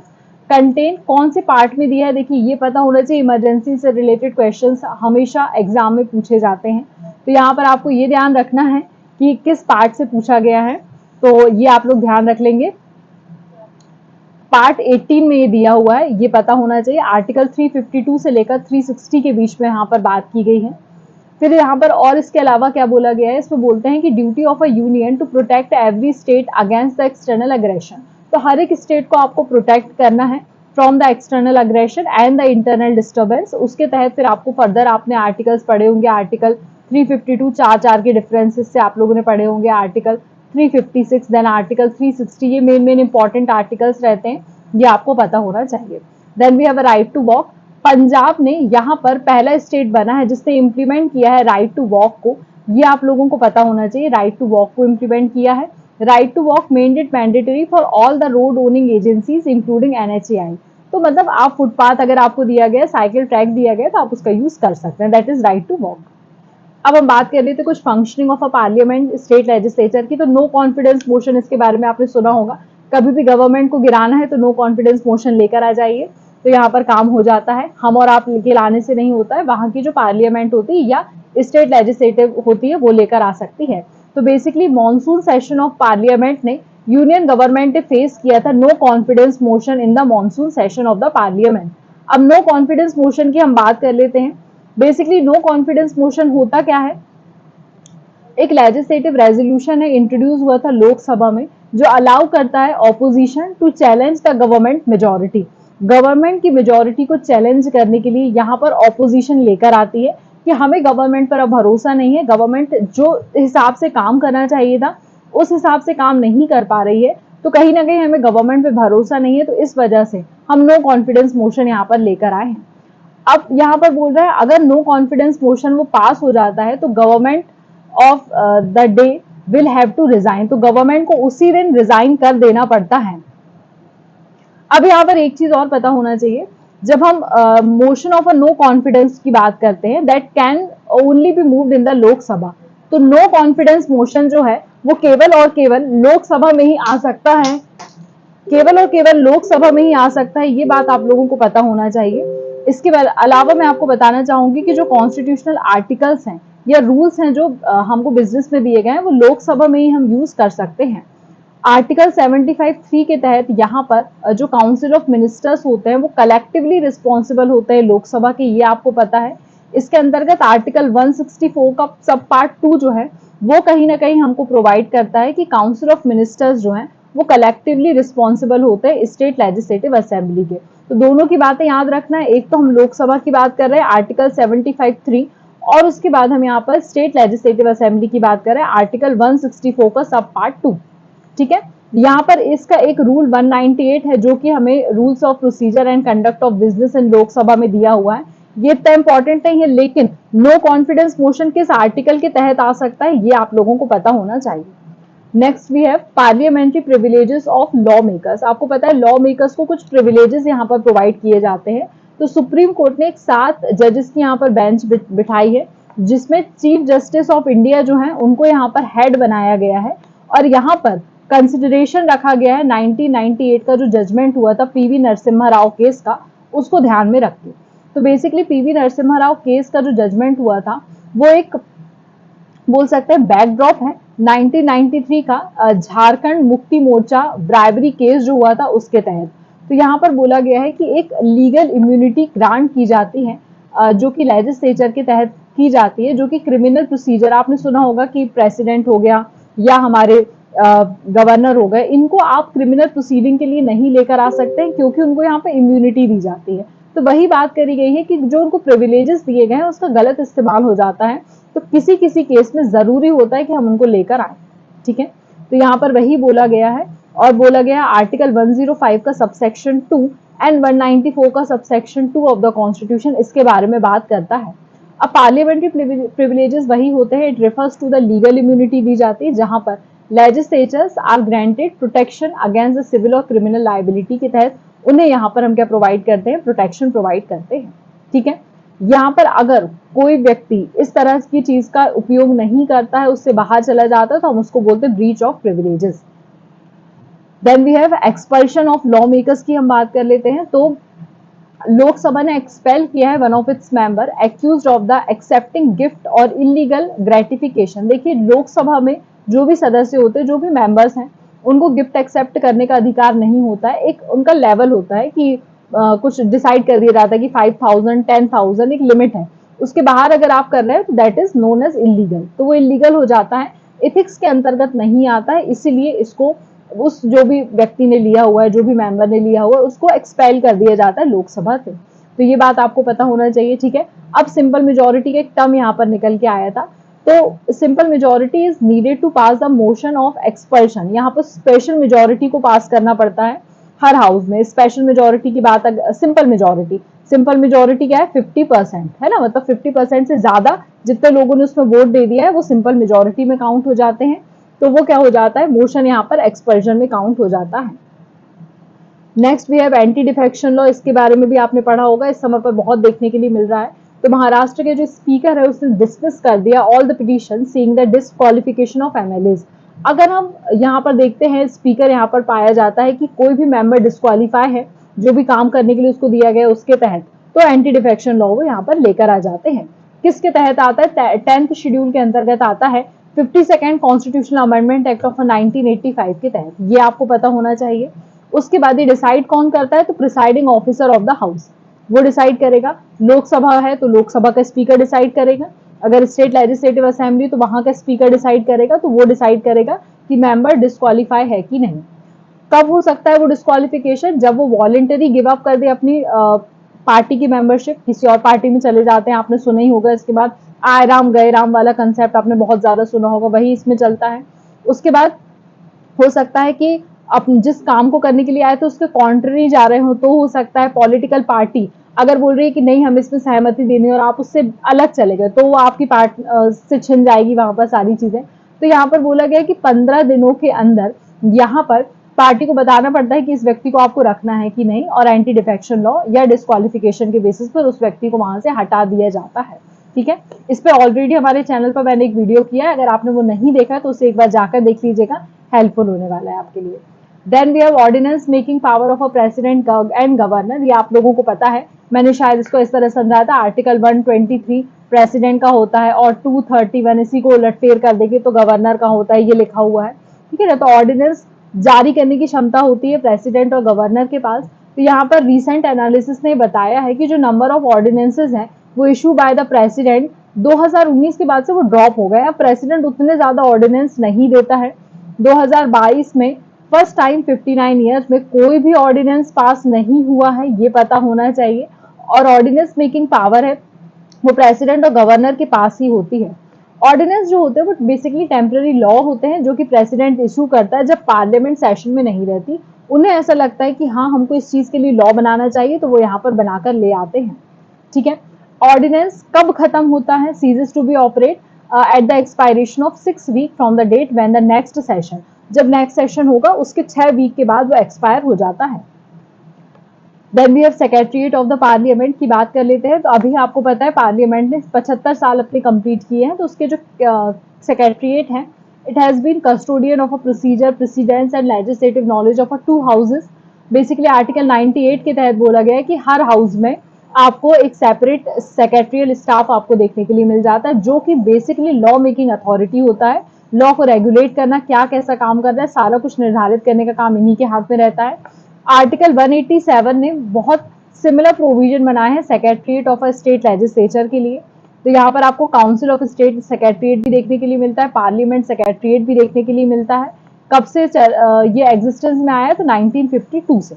[SPEAKER 1] Contain कौन से पार्ट में दिया है, देखिए ये पता होना चाहिए। इमरजेंसी से रिलेटेड क्वेश्चंस हमेशा एग्जाम में पूछे जाते हैं, तो यहाँ पर आपको ये ध्यान रखना है कि किस पार्ट से पूछा गया है, तो ये आप लोग ध्यान रख लेंगे। पार्ट 18 में ये दिया हुआ है, ये पता होना चाहिए। आर्टिकल 352 से लेकर 360 के बीच में यहाँ पर बात की गई है। फिर यहाँ पर और इसके अलावा क्या बोला गया है, इसमें बोलते हैं कि duty of a union to protect every state against the external aggression. तो हर एक स्टेट को आपको प्रोटेक्ट करना है from the external aggression and the internal disturbance. उसके तहत फिर आपको फर्दर आपने आर्टिकल्स पढ़े होंगे। आर्टिकल 352 चार के डिफरेंसेस से आप लोगों ने पढ़े होंगे। आर्टिकल 356 देन आर्टिकल 360, ये मेन इंपॉर्टेंट आर्टिकल्स रहते हैं, ये आपको पता होना चाहिए। Then we have a right to walk. Punjab ने यहाँ पर पहला स्टेट बना है जिसने इम्प्लीमेंट किया है राइट टू वॉक को, ये आप लोगों को पता होना चाहिए। राइट टू वॉक को इम्प्लीमेंट किया है। Right to walk made it mandatory for all the road owning agencies including NHAI। तो मतलब आप फुटपाथ अगर आपको दिया गया, साइकिल ट्रैक दिया गया, तो आप उसका यूज कर सकते हैं। That is right to walk. अब हम बात कर रहे थे कुछ functioning of a parliament, state legislature की। तो नो कॉन्फिडेंस मोशन, इसके बारे में आपने सुना होगा। कभी भी गवर्नमेंट को गिराना है तो नो कॉन्फिडेंस मोशन लेकर आ जाइए, तो यहाँ पर काम हो जाता है। हम और आप के लाने से नहीं होता है, वहां की जो पार्लियामेंट होती है या स्टेट लेजिस्लेटिव होती है वो लेकर आ सकती है। तो basically monsoon session of parliament ने यूनियन गवर्नमेंट ने फेस किया था no confidence motion in the monsoon session of the parliament. अब नो कॉन्फिडेंस मोशन की हम बात कर लेते हैं। बेसिकली नो कॉन्फिडेंस मोशन होता क्या है, एक लेजिस्लेटिव रेजोल्यूशन है, इंट्रोड्यूस हुआ था लोकसभा में, जो अलाउ करता है opposition to challenge the government majority. Government की मेजोरिटी को चैलेंज करने के लिए यहाँ पर ऑपोजिशन लेकर आती है कि हमें गवर्नमेंट पर अब भरोसा नहीं है, गवर्नमेंट जो हिसाब से काम करना चाहिए था उस हिसाब से काम नहीं कर पा रही है, तो कहीं ना कहीं हमें गवर्नमेंट पे भरोसा नहीं है, तो इस वजह से हम नो कॉन्फिडेंस मोशन यहाँ पर लेकर आए हैं। अब यहाँ पर बोल रहा है अगर नो कॉन्फिडेंस मोशन वो पास हो जाता है तो government of the day will have to resign, तो गवर्नमेंट को उसी दिन रिजाइन कर देना पड़ता है। अब यहाँ पर एक चीज और पता होना चाहिए, जब हम motion of a no confidence की बात करते हैं that can only be moved in the Lok Sabha, तो नो कॉन्फिडेंस मोशन जो है वो केवल और केवल लोकसभा में ही आ सकता है, केवल और केवल लोकसभा में ही आ सकता है, ये बात आप लोगों को पता होना चाहिए। इसके अलावा मैं आपको बताना चाहूंगी कि जो कॉन्स्टिट्यूशनल आर्टिकल्स हैं या रूल्स हैं जो हमको बिजनेस में दिए गए हैं वो लोकसभा में ही हम यूज कर सकते हैं। आर्टिकल 75(3) के तहत यहाँ पर जो काउंसिल ऑफ मिनिस्टर्स होते हैं वो कलेक्टिवली रिस्पॉन्सिबल होते हैं लोकसभा के, ये आपको पता है। इसके अंतर्गत आर्टिकल 164 का सब पार्ट 2 जो है वो कहीं ना कहीं हमको प्रोवाइड करता है कि काउंसिल ऑफ मिनिस्टर्स जो हैं वो कलेक्टिवली रिस्पॉन्सिबल होते हैं स्टेट लेजिस्लेटिव असेंबली के। तो दोनों की बातें याद रखना है, एक तो हम लोकसभा की बात कर रहे हैं आर्टिकल 75(3) और उसके बाद हम यहाँ पर स्टेट लेजिस्लेटिव असेंबली की बात कर रहे हैं आर्टिकल 164 का सब पार्ट 2। ठीक है, यहाँ पर इसका एक रूल 198 है जो कि हमें rules of procedure and conduct of business in Lok Sabha में दिया हुआ है। ये इतना इंपॉर्टेंट नहीं है, लेकिन नो कॉन्फिडेंस मोशन किस आर्टिकल के तहत आ सकता है ये आप लोगों को पता होना चाहिए। Next we have parliamentary privileges of lawmakers. आपको पता है लॉ मेकर्स को कुछ प्रिविलेजेस यहाँ पर प्रोवाइड किए जाते हैं। तो सुप्रीम कोर्ट ने एक 7 जजेस की यहाँ पर बेंच बिठाई है, जिसमें चीफ जस्टिस ऑफ इंडिया जो है उनको यहाँ पर हेड बनाया गया है, और यहाँ पर कंसिडरेशन रखा गया है 1998 का जो जजमेंट हुआ था पीवी नरसिम्हा राव केस का, उसको ध्यान में रख के। तो basically PV Narasimha Rao case का जो जजमेंट हुआ था वो एक बोल सकते हैं बैकड्रॉप है 1993 का झारखंड मुक्ति मोर्चा ब्राइबरी केस जो हुआ था उसके तहत। तो यहाँ पर बोला गया है कि एक लीगल इम्यूनिटी ग्रांट की जाती है जो कि लेजिस्लेचर के तहत की जाती है, जो कि क्रिमिनल प्रोसीजर, आपने सुना होगा कि प्रेसिडेंट हो गया या हमारे गवर्नर हो गए, इनको आप क्रिमिनल प्रोसीडिंग के लिए नहीं लेकर आ सकते हैं क्योंकि उनको यहाँ पे इम्यूनिटी दी जाती है। तो वही बात करी गई है कि जो उनको प्रिविलेजेस दिए गए हैं उसका गलत इस्तेमाल हो जाता है, तो किसी किसी केस में जरूरी होता है कि हम उनको लेकर आए। ठीक है, तो यहाँ पर वही बोला गया है, और बोला गया आर्टिकल 105 का सबसेक्शन 2 एंड 194 का सबसेक्शन 2 ऑफ द कॉन्स्टिट्यूशन इसके बारे में बात करता है। अब पार्लियामेंट्री प्रिविलेजेस वही होते हैं, it refers to the legal immunity दी जाती है जहां पर legislatures are granted protection against the civil और क्रिमिनल लायबिलिटी के तहत उन्हें यहाँ पर हम क्या प्रोवाइड करते हैं, प्रोटेक्शन प्रोवाइड करते हैं। ठीक है, यहाँ पर अगर कोई व्यक्ति इस तरह की चीज का उपयोग नहीं करता है, उससे बाहर चला जाता है, तो हम उसको बोलते हैं breach of privileges. Then we have expulsion of lawmakers की हम बात कर लेते हैं। तो लोकसभा ने एक्सपेल किया है one of its member accused of the accepting gift और इलीगल ग्रेटिफिकेशन। देखिए लोकसभा में जो भी सदस्य होते हैं, जो भी मेंबर्स हैं, उनको गिफ्ट एक्सेप्ट करने का अधिकार नहीं होता है। एक उनका लेवल होता है कि कुछ डिसाइड कर दिया जाता है कि 5000 10,000 एक लिमिट है, उसके बाहर अगर आप कर रहे हैं तो that is known as illegal, तो वो इलीगल हो जाता है, एथिक्स के अंतर्गत नहीं आता है। इसीलिए इसको उस जो भी व्यक्ति ने लिया हुआ है, जो भी मेंबर ने लिया हुआ है, उसको एक्सपेल कर दिया जाता है लोकसभा से। तो ये बात आपको पता होना चाहिए। ठीक है, अब सिंपल मेजोरिटी का एक टर्म यहाँ पर निकल के आया था। तो simple majority is needed to pass the motion of expulsion. यहाँ पर स्पेशल मेजोरिटी को पास करना पड़ता है हर हाउस में। स्पेशल मेजोरिटी की बात, सिंपल मेजोरिटी क्या है, 50% है ना, मतलब 50% से ज्यादा जितने लोगों ने उसमें वोट दे दिया है वो सिंपल मेजोरिटी में काउंट हो जाते हैं। तो वो क्या हो जाता है, मोशन यहाँ पर एक्सपल्शन में काउंट हो जाता है। Next we have anti defection law. इसके बारे में भी आपने पढ़ा होगा, इस समय पर बहुत देखने के लिए मिल रहा है। तो महाराष्ट्र के जो स्पीकर है उसने डिसमिस कर दिया all the petition seeing the disqualification of MLAs. अगर हम यहाँ पर देखते हैं, स्पीकर यहाँ पर पाया जाता है कि कोई भी मेंबर डिस्क्वालीफाई है जो भी काम करने के लिए उसको दिया गया उसके तहत, तो एंटी डिफेक्शन लॉ वो यहाँ पर लेकर आ जाते हैं। किसके तहत आता है, 10th शेड्यूल के अंतर्गत आता है 52nd constitutional amendment act of 1985 के तहत, ये आपको पता होना चाहिए। उसके बाद ये डिसाइड कौन करता है, तो presiding officer of the house वो डिसाइड करेगा। लोकसभा है तो लोकसभा का स्पीकर डिसाइड करेगा, अगर स्टेट लेजिस्लेटिव असेंबली तो वहां का स्पीकर डिसाइड करेगा, तो वो डिसाइड करेगा कि मेंबर डिस्क्वालीफाई है कि नहीं। कब हो सकता है वो डिस्क्वालिफिकेशन, जब वो वॉलेंटरी गिव अप कर दे अपनी पार्टी की मेंबरशिप, किसी और पार्टी में चले जाते हैं, आपने सुना ही होगा। इसके बाद आए राम गए राम वाला कंसेप्ट आपने बहुत ज्यादा सुना होगा, वही इसमें चलता है। उसके बाद हो सकता है कि आप जिस काम को करने के लिए आए थे उसके कॉन्ट्ररी जा रहे हो, तो हो सकता है पॉलिटिकल पार्टी अगर बोल रही है कि नहीं हम इसमें सहमति देनी और आप उससे अलग चले गए, तो वो आपकी पार्ट से छिन जाएगी वहां पर सारी चीजें। तो यहाँ पर बोला गया कि 15 दिनों के अंदर यहाँ पर पार्टी को बताना पड़ता है कि इस व्यक्ति को आपको रखना है कि नहीं, और एंटी डिफेक्शन लॉ या डिस्क्वालिफिकेशन के बेसिस पर उस व्यक्ति को वहां से हटा दिया जाता है। ठीक है, इस पे ऑलरेडी हमारे चैनल पर मैंने एक वीडियो किया है, अगर आपने वो नहीं देखा तो उसे एक बार जाकर देख लीजिएगा, हेल्पफुल होने वाला है आपके लिए। Then we have ordinance making power of a president and governor, ये आप लोगों को पता है, मैंने शायद इसको इस तरह समझाया था। आर्टिकल 123 प्रेसिडेंट का होता है और 231 इसी को उलटफेर कर देंगे तो गवर्नर का होता है, ये लिखा हुआ है। ठीक है ना, तो ऑर्डिनेंस जारी करने की क्षमता होती है प्रेसिडेंट और गवर्नर के पास। तो यहाँ पर रिसेंट एनालिसिस ने बताया है कि जो नंबर ऑफ ऑर्डिनेंसेस हैं वो इशू बाय द प्रेसिडेंट 2019 के बाद से वो ड्रॉप हो गया। प्रेसिडेंट उतने ज्यादा ऑर्डिनेंस नहीं देता है। 2022 में फर्स्ट टाइम 59 ईयर्स में कोई भी ऑर्डिनेंस पास नहीं हुआ है, ये पता होना चाहिए। और ऑर्डिनेंस मेकिंग पावर है वो प्रेसिडेंट और गवर्नर के पास ही होती है। ऑर्डिनेंस जो होते हैं वो बेसिकली टेम्पररी लॉ होते हैं जो कि प्रेसिडेंट इशू करता है जब पार्लियामेंट सेशन में नहीं रहती। उन्हें ऐसा लगता है कि हाँ हमको इस चीज के लिए लॉ बनाना चाहिए, तो वो यहाँ पर बनाकर ले आते हैं। ठीक है, ऑर्डिनेंस कब खत्म होता है, ceases to be operate at the expiration of 6 week from the date when the next session, जब नेक्स्ट सेशन होगा उसके 6 वीक के बाद वो एक्सपायर हो जाता है। Then we have secretariat of the parliament की बात कर लेते हैं। तो अभी आपको पता है पार्लियामेंट ने 75 साल अपने कंप्लीट किए हैं, तो उसके जो सेक्रेटरीट है, it has been custodian of a procedure precedence and legislative knowledge of a 2 houses. Basically article 98 के तहत बोला गया है कि हर हाउस में आपको एक सेपरेट सेक्रेटरियल स्टाफ आपको देखने के लिए मिल जाता है, जो कि बेसिकली लॉ मेकिंग अथॉरिटी होता है। लॉ को रेगुलेट करना, क्या कैसा काम कर रहा है, सारा कुछ निर्धारित करने का काम इन्हीं के हाथ में रहता है। आर्टिकल 187 ने बहुत सिमिलर प्रोविजन बनाए हैं secretariat of a state legislature के लिए। तो यहाँ पर आपको काउंसिल ऑफ स्टेट सेक्रेटरीट भी देखने के लिए मिलता है, पार्लियामेंट सेक्रेटरीट भी देखने के लिए मिलता है। कब से ये एग्जिस्टेंस में आया है, तो 1952 से।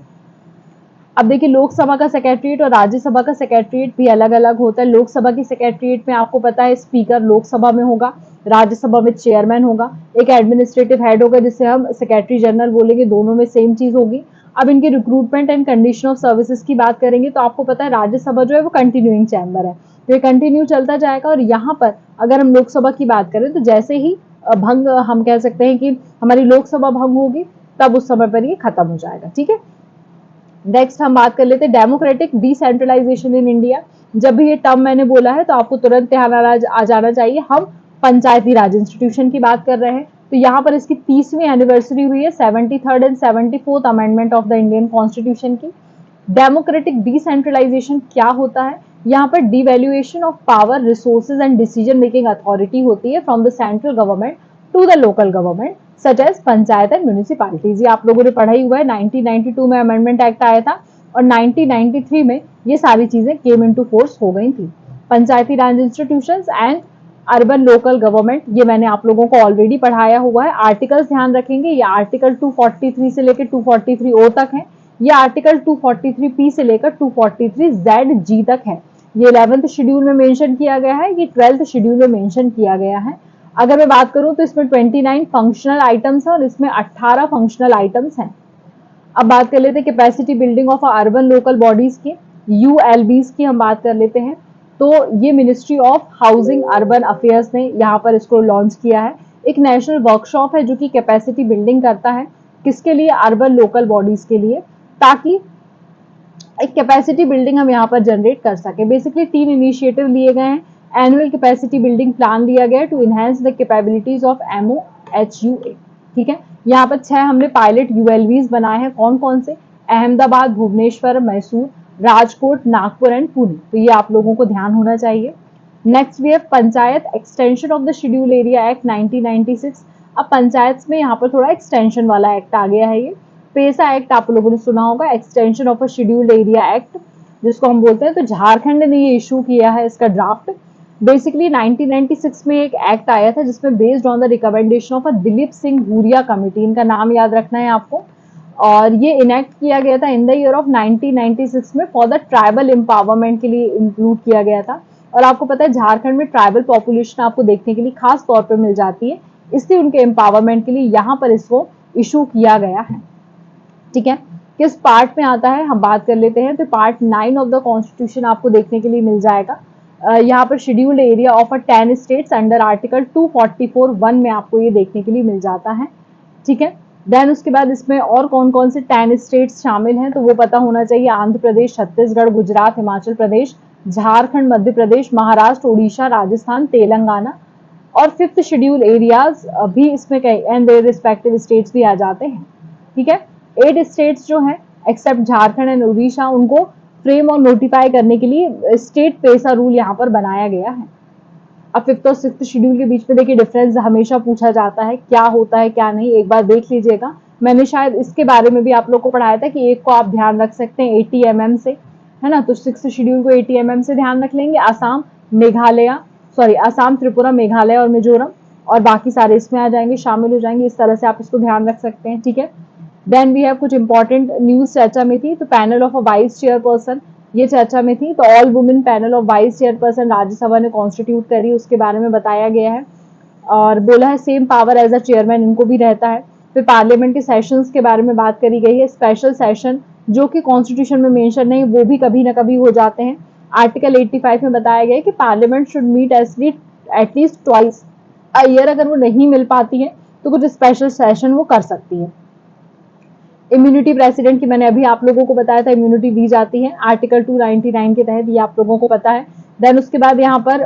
[SPEAKER 1] अब देखिए लोकसभा का सेक्रेटरीट और राज्यसभा का सेक्रेटरीट भी अलग अलग होता है। लोकसभा की सेक्रेटरीट में आपको पता है स्पीकर लोकसभा में होगा, राज्यसभा में चेयरमैन होगा, एक एडमिनिस्ट्रेटिव हेड होगा जिसे हम सेक्रेटरी जनरल बोलेंगे, दोनों में सेम चीज होगी। अब इनकी recruitment and condition of services की बात करेंगे तो आपको पता है राज्यसभा जो है वो कंटिन्यूइंग चैम्बर है, तो ये कंटिन्यू चलता जाएगा। और यहाँ पर अगर हम लोकसभा की बात करें तो जैसे ही भंग हम कह सकते हैं कि हमारी लोकसभा भंग होगी तब उस समय पर ये खत्म हो जाएगा। ठीक है, नेक्स्ट हम बात कर लेते हैं डेमोक्रेटिक डिसेंट्रलाइजेशन इन इंडिया। जब भी ये टर्म मैंने बोला है तो आपको तुरंत ध्यान आ जाना चाहिए, हम पंचायती राज इंस्टीट्यूशन की बात कर रहे हैं। तो यहाँ पर इसकी 30वीं एनिवर्सरी हुई है, 73rd and 74th amendment of the Indian constitution की। डेमोक्रेटिक डिसेंट्रलाइजेशन क्या होता है, यहाँ पर devaluation of power, resources and decision making authority होती है from the central government to the local government such as panchayat and municipalities. ये आप लोगों ने पढ़ा ही हुआ है, 1992 में अमेंडमेंट एक्ट आया था और 1993 में ये सारी चीजें केम इनटू फोर्स हो गई थी। Panchayati Raj institutions and urban local government, ये मैंने आप लोगों को ऑलरेडी पढ़ाया हुआ है। आर्टिकल्स ध्यान रखेंगे, ये आर्टिकल 243 से लेकर 243 ओ तक है, ये आर्टिकल 243 से लेकर 243 तक है। ये 11th शेड्यूल में मेंशन किया गया है, ये 12th शेड्यूल में मेंशन किया गया है। अगर मैं बात करूं तो इसमें 29 फंक्शनल आइटम्स हैं और इसमें 18 फंक्शनल आइटम्स हैं। अब बात कर लेते हैं capacity building of urban local bodies की, यूएलबीज की हम बात कर लेते हैं। तो ये ministry of housing urban affairs ने यहाँ पर इसको लॉन्च किया है। एक नेशनल वर्कशॉप है जो कि कैपेसिटी बिल्डिंग करता है, किसके लिए, अर्बन लोकल बॉडीज के लिए, ताकि एक कैपेसिटी बिल्डिंग हम यहाँ पर जनरेट कर सके। बेसिकली 3 इनिशिएटिव लिए गए हैं। एनुअल कैपेसिटी बिल्डिंग प्लान दिया गया to enhance the capabilities of MOHUA। ठीक है, यहाँ पर 6 हमने पायलट यूएलवीज बनाए हैं। कौन कौन से, अहमदाबाद, भुवनेश्वर, मैसूर, राजकोट, नागपुर एंड पुणे। तो ये आप लोगों को ध्यान होना चाहिए। Next we have panchayat extension of the schedule area act 1996। अब पंचायत में यहाँ पर थोड़ा एक्सटेंशन वाला एक्ट आ गया है। ये पेसा एक्ट आप लोगों ने सुना होगा, extension of a scheduled area act जिसको हम बोलते हैं। तो झारखंड ने ये इशू किया है इसका ड्राफ्ट। बेसिकली 1996 में एक एक्ट आया था जिसमें based on the recommendation of a Dilip Singh Bhuria committee, इनका नाम याद रखना है आपको, और ये इनेक्ट किया गया था इन द ईयर ऑफ 1996 में फॉर द ट्राइबल एम्पावरमेंट के लिए इंक्लूड किया गया था। और आपको पता है झारखंड में ट्राइबल पॉपुलेशन आपको देखने के लिए खास तौर पे मिल जाती है, इसलिए उनके एम्पावरमेंट के लिए यहाँ पर इसको इशू किया गया है। ठीक है, किस पार्ट में आता है हम बात कर लेते हैं। तो पार्ट 9 ऑफ द कॉन्स्टिट्यूशन आपको देखने के लिए मिल जाएगा। यहाँ पर scheduled area of a 10 states under article 244(1) में आपको ये देखने के लिए मिल जाता है। ठीक है, देन उसके बाद इसमें और कौन कौन से 10 स्टेट्स शामिल हैं तो वो पता होना चाहिए। आंध्र प्रदेश, छत्तीसगढ़, गुजरात, हिमाचल प्रदेश, झारखंड, मध्य प्रदेश, महाराष्ट्र, उड़ीसा, राजस्थान, तेलंगाना और 5th शेड्यूल एरियाज भी इसमें एंड देयर रिस्पेक्टिव स्टेट्स भी आ जाते हैं। ठीक है, 8 स्टेट्स जो हैं एक्सेप्ट झारखंड एंड उड़ीसा, उनको फ्रेम और नोटिफाई करने के लिए स्टेट पेसा रूल यहाँ पर बनाया गया है। अब 5th और 6th शेड्यूल के बीच में देखिए डिफरेंस हमेशा पूछा जाता है, क्या होता है क्या नहीं, एक बार देख लीजिएगा। मैंने शायद इसके बारे में भी आप लोग को पढ़ाया था कि एक को आप ध्यान रख सकते हैं 80 mm से, है ना। तो 6th शेड्यूल को 80 mm से ध्यान रख लेंगे। असम, त्रिपुरा, मेघालय और मिजोरम, और बाकी सारे इसमें आ जाएंगे, शामिल हो जाएंगे। इस तरह से आप इसको ध्यान रख सकते हैं। ठीक है, देन वी हैव कुछ इंपॉर्टेंट न्यूज चर्चा में थी। तो panel of a vice chairperson ये चर्चा में थी। तो all women panel of vice chairperson Rajya Sabha ने कॉन्स्टिट्यूट करी, उसके बारे में बताया गया है और बोला है same power as a chairman इनको भी रहता है। फिर पार्लियामेंट के सेशंस के बारे में बात करी गई है। स्पेशल सेशन जो कि कॉन्स्टिट्यूशन में मेंशन नहीं, वो भी कभी ना कभी हो जाते हैं। आर्टिकल 85 में बताया गया है कि parliament should meet at least twice a year. अगर वो नहीं मिल पाती है तो कुछ स्पेशल सेशन वो कर सकती है। इम्यूनिटी प्रेसिडेंट की मैंने अभी आप लोगों को बताया था, इम्यूनिटी दी जाती है आर्टिकल 299 के तहत, ये आप लोगों को पता है। देन उसके बाद यहाँ पर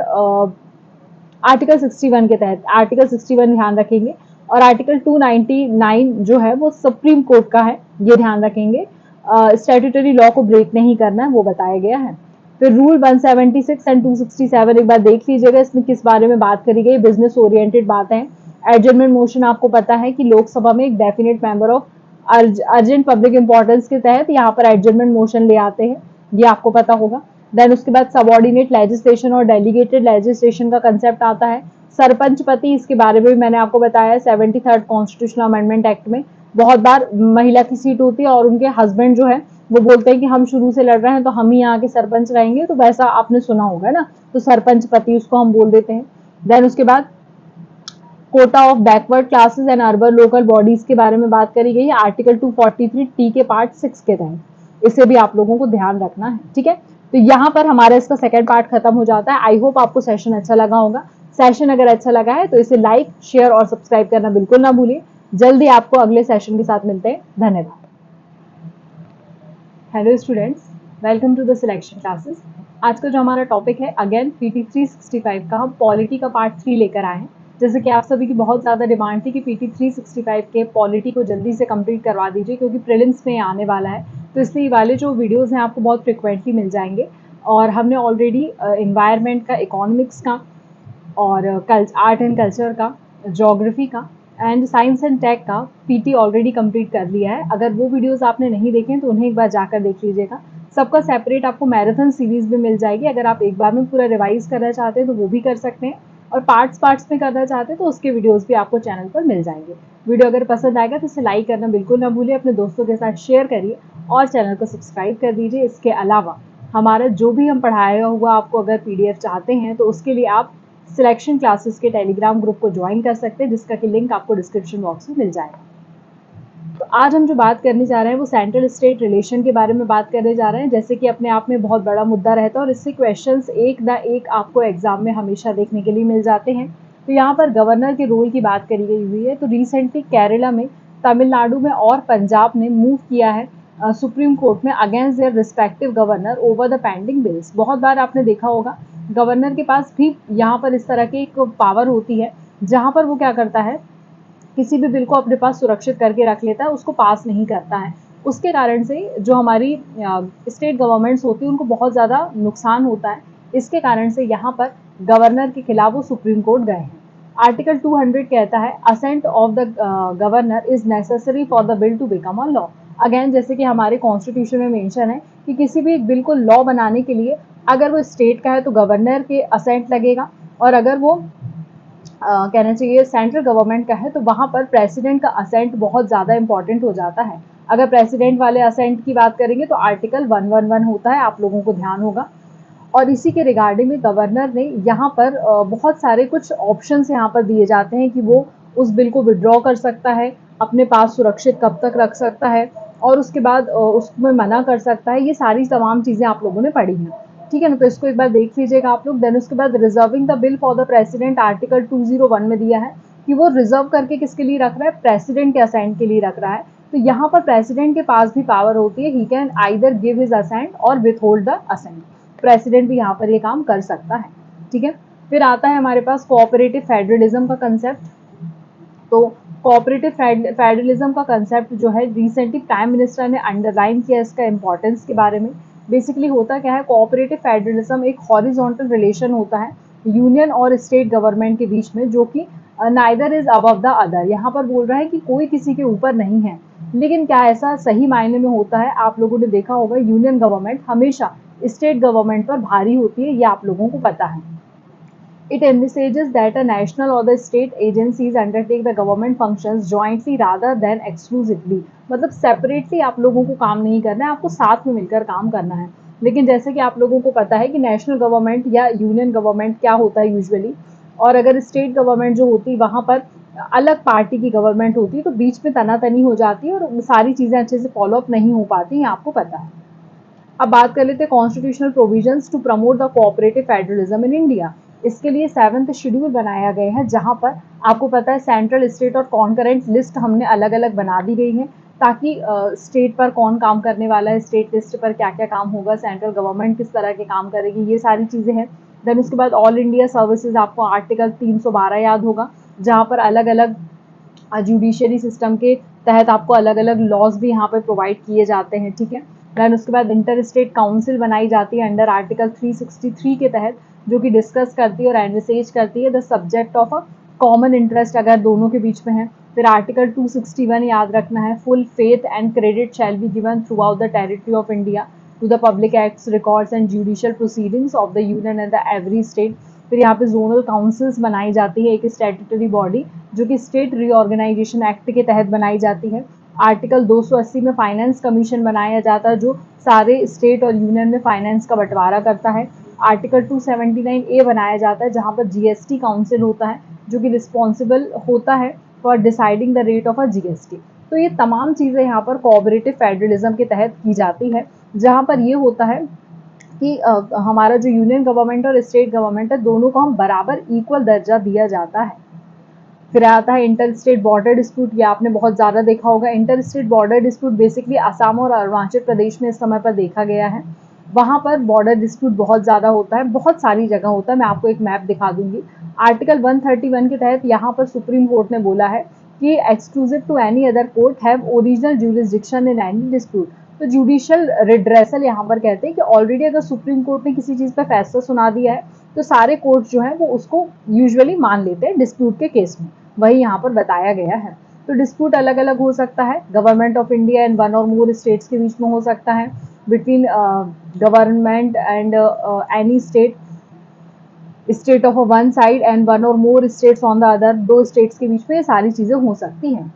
[SPEAKER 1] आर्टिकल 61 के तहत, आर्टिकल 61 ध्यान रखेंगे, और आर्टिकल 299 जो है वो सुप्रीम कोर्ट का है, ये ध्यान रखेंगे। स्टैट्यूटरी लॉ को ब्रेक नहीं करना है, वो बताया गया है। फिर रूल 176 एंड 267 एक बार देख लीजिएगा, इसमें किस बारे में बात करी गई, बिजनेस ओरिएंटेड बात है। एडजर्नमेंट मोशन आपको पता है कि लोकसभा में एक definite member of urgent public importance के तहत यहाँ पर एडजर्नमेंट मोशन ले आते हैं, ये आपको पता होगा। देन उसके बाद सबऑर्डिनेट लेजिस्लेशन और डेलीगेटेड लेजिस्लेशन का कंसेप्ट आता है। सरपंच पति, इसके बारे में भी मैंने आपको बताया 73rd कॉन्स्टिट्यूशनल अमेंडमेंट एक्ट में बहुत बार महिला की सीट होती है और उनके हस्बैंड जो है वो बोलते हैं कि हम शुरू से लड़ रहे हैं तो हम ही यहाँ के सरपंच रहेंगे, तो वैसा आपने सुना होगा ना, तो सरपंच पति उसको हम बोल देते हैं। देन उसके बाद Kota of backward classes and urban local bodies के बारे में बात करी गई है आर्टिकल 243 के पार्ट 6 के तहत, इसे भी आप लोगों को ध्यान रखना है। ठीक है, तो यहाँ पर हमारा इसका सेकंड पार्ट खत्म हो जाता है। आई होप आपको सेशन अच्छा लगा होगा। सेशन अगर अच्छा लगा है तो इसे लाइक, शेयर और सब्सक्राइब करना बिल्कुल ना भूलिए। जल्दी आपको अगले सेशन के साथ मिलते हैं। धन्यवाद। Hello students, welcome to the selection classes. आज का जो हमारा टॉपिक है अगेन PT 365 का, हम पॉलिटी का पार्ट 3 लेकर आए हैं। जैसे कि आप सभी की बहुत ज़्यादा डिमांड थी कि PT 365 के पॉलिटी को जल्दी से कंप्लीट करवा दीजिए क्योंकि प्रीलिम्स में आने वाला है, तो इसलिए वाले जो वीडियोज़ हैं आपको बहुत फ्रिक्वेंटली मिल जाएंगे। और हमने ऑलरेडी इन्वायरमेंट का, इकोनॉमिक्स का और आर्ट एंड कल्चर का, ज्योग्राफी का एंड साइंस एंड टेक का PT ऑलरेडी कंप्लीट कर लिया है। अगर वो वीडियोस आपने नहीं देखे तो उन्हें एक बार जाकर देख लीजिएगा। सबका सेपरेट आपको मैराथन सीरीज भी मिल जाएगी। अगर आप एक बार में पूरा रिवाइज करना चाहते हैं तो वो भी कर सकते हैं, और पार्ट्स में करना चाहते हैं तो उसके वीडियोस भी आपको चैनल पर मिल जाएंगे। वीडियो अगर पसंद आएगा तो इसे लाइक करना बिल्कुल ना भूलिए, अपने दोस्तों के साथ शेयर करिए और चैनल को सब्सक्राइब कर दीजिए। इसके अलावा हमारा जो भी हम पढ़ाया हुआ आपको अगर PDF चाहते हैं तो उसके लिए आप सिलेक्शन क्लासेस के टेलीग्राम ग्रुप को ज्वाइन कर सकते हैं, जिसका कि लिंक आपको डिस्क्रिप्शन बॉक्स में मिल जाएगा। तो आज हम जो बात करने जा रहे हैं वो सेंट्रल स्टेट रिलेशन के बारे में बात करने जा रहे हैं। जैसे कि अपने आप में बहुत बड़ा मुद्दा रहता है और इससे क्वेश्चंस एक ना एक आपको एग्जाम में हमेशा देखने के लिए मिल जाते हैं। तो यहाँ पर गवर्नर के रोल की बात करी गई हुई है। तो रिसेंटली केरला में, तमिलनाडु में और पंजाब ने मूव किया है सुप्रीम कोर्ट में against their respective governor over the pending bills. बहुत बार आपने देखा होगा गवर्नर के पास भी यहाँ पर इस तरह की एक पावर होती है जहाँ पर वो क्या करता है, किसी भी बिल को अपने पास सुरक्षित करके रख लेता है, उसको पास नहीं करता है। उसके कारण से जो हमारी स्टेट गवर्नमेंट्स होती है उनको बहुत ज़्यादा नुकसान होता है। इसके कारण से यहाँ पर गवर्नर के खिलाफ वो सुप्रीम कोर्ट गए हैं। आर्टिकल 200 कहता है assent of the governor is necessary for the bill to become a law. Again जैसे कि हमारे कॉन्स्टिट्यूशन में मेंशन है कि किसी भी एक बिल को लॉ बनाने के लिए अगर वो स्टेट का है तो गवर्नर के असेंट लगेगा, और अगर वो कहना चाहिए सेंट्रल गवर्नमेंट का है तो वहां पर प्रेसिडेंट का असेंट बहुत ज़्यादा इंपॉर्टेंट हो जाता है। अगर प्रेसिडेंट वाले असेंट की बात करेंगे तो आर्टिकल 111 होता है, आप लोगों को ध्यान होगा। और इसी के रिगार्डिंग में गवर्नर ने यहाँ पर बहुत सारे कुछ ऑप्शंस यहाँ पर दिए जाते हैं कि वो उस बिल को विड्रॉ कर सकता है, अपने पास सुरक्षित कब तक रख सकता है, और उसके बाद उसमें मना कर सकता है। ये सारी तमाम चीज़ें आप लोगों ने पढ़ी हैं, ठीक है ना। तो इसको एक बार देख लीजिएगा आप लोग। देन उसके बाद reserving the bill for the president article 201 में दिया है कि वो रिजर्व करके किसके लिए रख रहा है, प्रेसिडेंट के असेंट के लिए रख रहा है। तो यहाँ पर प्रेसिडेंट के पास भी पावर होती है, he can either give his assent और विथहोल्ड द असेंट। प्रेसिडेंट भी यहाँ पर ये काम कर सकता है, ठीक है। फिर आता है हमारे पास कोऑपरेटिव फेडरलिज्म का कंसेप्ट। तो कोऑपरेटिव फेडरलिज्म का कंसेप्ट जो है रिसेंटली प्राइम मिनिस्टर ने अंडरलाइन किया इसका इंपॉर्टेंस के बारे में। बेसिकली होता क्या है, कोऑपरेटिव फेडरलिज्म एक हॉरिजॉन्टल रिलेशन होता है यूनियन और स्टेट गवर्नमेंट के बीच में, जो कि neither is above the other. यहाँ पर बोल रहा है कि कोई किसी के ऊपर नहीं है, लेकिन क्या ऐसा सही मायने में होता है? आप लोगों ने देखा होगा यूनियन गवर्नमेंट हमेशा स्टेट गवर्नमेंट पर भारी होती है, ये आप लोगों को पता है। It envisages that a national or the state agencies undertake the government functions jointly rather than exclusively। मतलब सेपरेटली आप लोगों को काम नहीं करना है, आपको साथ में मिलकर काम करना है। लेकिन जैसे कि आप लोगों को पता है कि नेशनल गवर्नमेंट या यूनियन गवर्नमेंट क्या होता है यूजुअली, और अगर स्टेट गवर्नमेंट जो होती है वहाँ पर अलग पार्टी की गवर्नमेंट होती है, तो बीच में तनातनी हो जाती है और सारी चीज़ें अच्छे से फॉलो अप नहीं हो पाती हैं, आपको पता है। अब बात कर लेते हैं constitutional provisions to promote the cooperative federalism in India. इसके लिए 7th शेड्यूल बनाया गया है, जहां पर आपको पता है सेंट्रल, स्टेट और कॉन्करेंट लिस्ट हमने अलग अलग बना दी गई है, ताकि स्टेट पर कौन काम करने वाला है, स्टेट लिस्ट पर क्या क्या काम होगा, सेंट्रल गवर्नमेंट किस तरह के काम करेगी, ये सारी चीज़ें हैं। देन उसके बाद ऑल इंडिया सर्विसेज, आपको आर्टिकल 312 याद होगा, जहाँ पर अलग अलग जुडिशियरी सिस्टम के तहत आपको अलग अलग लॉज भी यहाँ पे प्रोवाइड किए जाते हैं, ठीक है। दैन उसके बाद इंटर स्टेट काउंसिल बनाई जाती है अंडर आर्टिकल 363 के तहत, जो कि डिस्कस करती है और एडवाइज करती है the subject of a common interest अगर दोनों के बीच में है। फिर आर्टिकल 261 याद रखना है, full faith and credit shall be given throughout the territory of India to the public acts, records and judicial proceedings of the union and the every state. फिर यहाँ पे जोनल काउंसिल्स बनाई जाती है, एक स्टैट्यूटरी बॉडी जो कि state reorganisation act के तहत बनाई जाती है। आर्टिकल 280 में फाइनेंस कमीशन बनाया जाता है, जो सारे स्टेट और यूनियन में फाइनेंस का बंटवारा करता है। आर्टिकल 279 ए बनाया जाता है, जहाँ पर जीएसटी काउंसिल होता है, जो कि रिस्पॉन्सिबल होता है for deciding the rate of a GST. तो ये तमाम चीज़ें यहाँ पर कोऑपरेटिव फेडरलिज्म के तहत की जाती है, जहाँ पर ये होता है कि हमारा जो यूनियन गवर्नमेंट और स्टेट गवर्नमेंट है, दोनों को हम बराबर इक्वल दर्जा दिया जाता है। फिर आता है इंटर स्टेट बॉर्डर डिस्प्यूट, ये आपने बहुत ज़्यादा देखा होगा। Inter state border dispute basically Assam और अरुणाचल प्रदेश में इस समय पर देखा गया है। वहाँ पर बॉर्डर डिस्प्यूट बहुत ज़्यादा होता है, बहुत सारी जगह होता है। मैं आपको एक मैप दिखा दूंगी। आर्टिकल 131 के तहत यहाँ पर सुप्रीम कोर्ट ने बोला है कि exclusive to any other court have original jurisdiction in any dispute. तो जुडिशियल रिड्रेसल यहाँ पर कहते हैं कि ऑलरेडी अगर सुप्रीम कोर्ट ने किसी चीज़ पर फैसला सुना दिया है, तो सारे कोर्ट जो है वो उसको यूजुअली मान लेते हैं डिस्प्यूट के केस में, वही यहाँ पर बताया गया है। तो डिस्प्यूट अलग अलग हो सकता है, government of India and one और मोर स्टेट्स के बीच में हो सकता है, between government and any state, state of one side and one और more states on the other, दो स्टेट्स के बीच में ये सारी चीज़ें हो सकती हैं।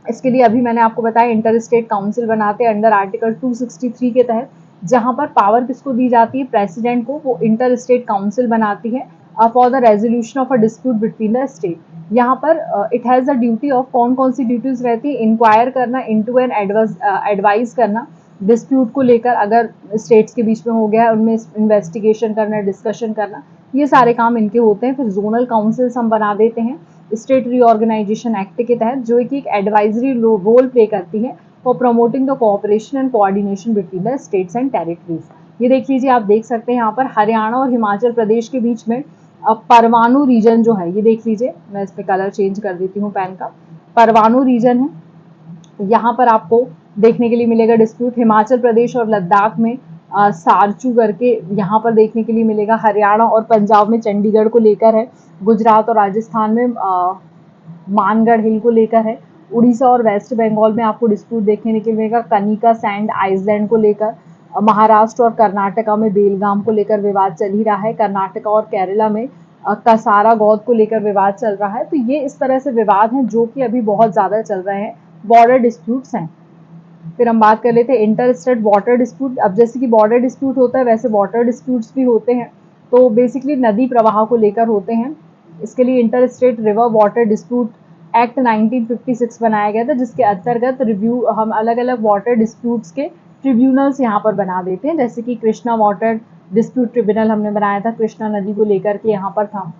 [SPEAKER 1] इसके लिए अभी मैंने आपको बताया इंटर स्टेट काउंसिल बनाते हैं अंडर आर्टिकल 263 के तहत, जहां पर पावर किसको दी जाती है, प्रेसिडेंट को। वो इंटर स्टेट काउंसिल बनाती है for the resolution of a dispute between the state. यहाँ पर it has the duty of, कौन कौन सी ड्यूटीज रहती है, इंक्वायर करना, इनटू एंड एडवाइज करना डिस्प्यूट को लेकर, अगर स्टेट्स के बीच में हो गया है उनमें इन्वेस्टिगेशन करना, डिस्कशन करना, ये सारे काम इनके होते हैं। फिर जोनल काउंसिल्स हम बना देते हैं स्टेट रीऑर्गेनाइजेशन एक्ट के तहत, जो कि एक एडवाइजरी रोल प्ले करती है for promoting the cooperation and coordination between the states and territories. ये देख लीजिए, आप देख सकते हैं यहाँ पर हरियाणा और हिमाचल प्रदेश के बीच में परवाणु रीजन जो है, ये देख लीजिए, मैं इसमें कलर चेंज कर देती हूँ पेन का, परवाणु रीजन है। यहाँ पर आपको देखने के लिए मिलेगा डिस्प्यूट। हिमाचल प्रदेश और लद्दाख में सारचू करके यहाँ पर देखने के लिए मिलेगा। हरियाणा और पंजाब में चंडीगढ़ को लेकर है। गुजरात और राजस्थान में मानगढ़ हिल को लेकर है। उड़ीसा और वेस्ट बंगाल में आपको डिस्प्यूट देखने के मिलेगा कनिका सैंड आइसलैंड को लेकर। महाराष्ट्र और कर्नाटका में बेलगाम को लेकर विवाद चल ही रहा है। कर्नाटका और केरला में कसारा गौद को लेकर विवाद चल रहा है। तो ये इस तरह से विवाद हैं जो कि अभी बहुत ज़्यादा चल रहे हैं, बॉर्डर डिस्प्यूट्स हैं। फिर हम बात कर लेते हैं इंटर स्टेट वाटर डिस्प्यूट। अब जैसे कि बॉर्डर डिस्प्यूट होता है वैसे वाटर डिस्प्यूट्स भी होते हैं, तो बेसिकली नदी प्रवाह को लेकर होते हैं। इसके लिए inter state river water dispute act 1956 बनाया गया था, जिसके अंतर्गत रिव्यू हम अलग अलग वाटर डिस्प्यूट्स के ट्रिब्यूनल्स यहाँ पर बना देते हैं। जैसे कि कृष्णा वाटर डिस्प्यूट ट्रिब्यूनल हमने बनाया था, कृष्णा नदी को लेकर के यहाँ पर था।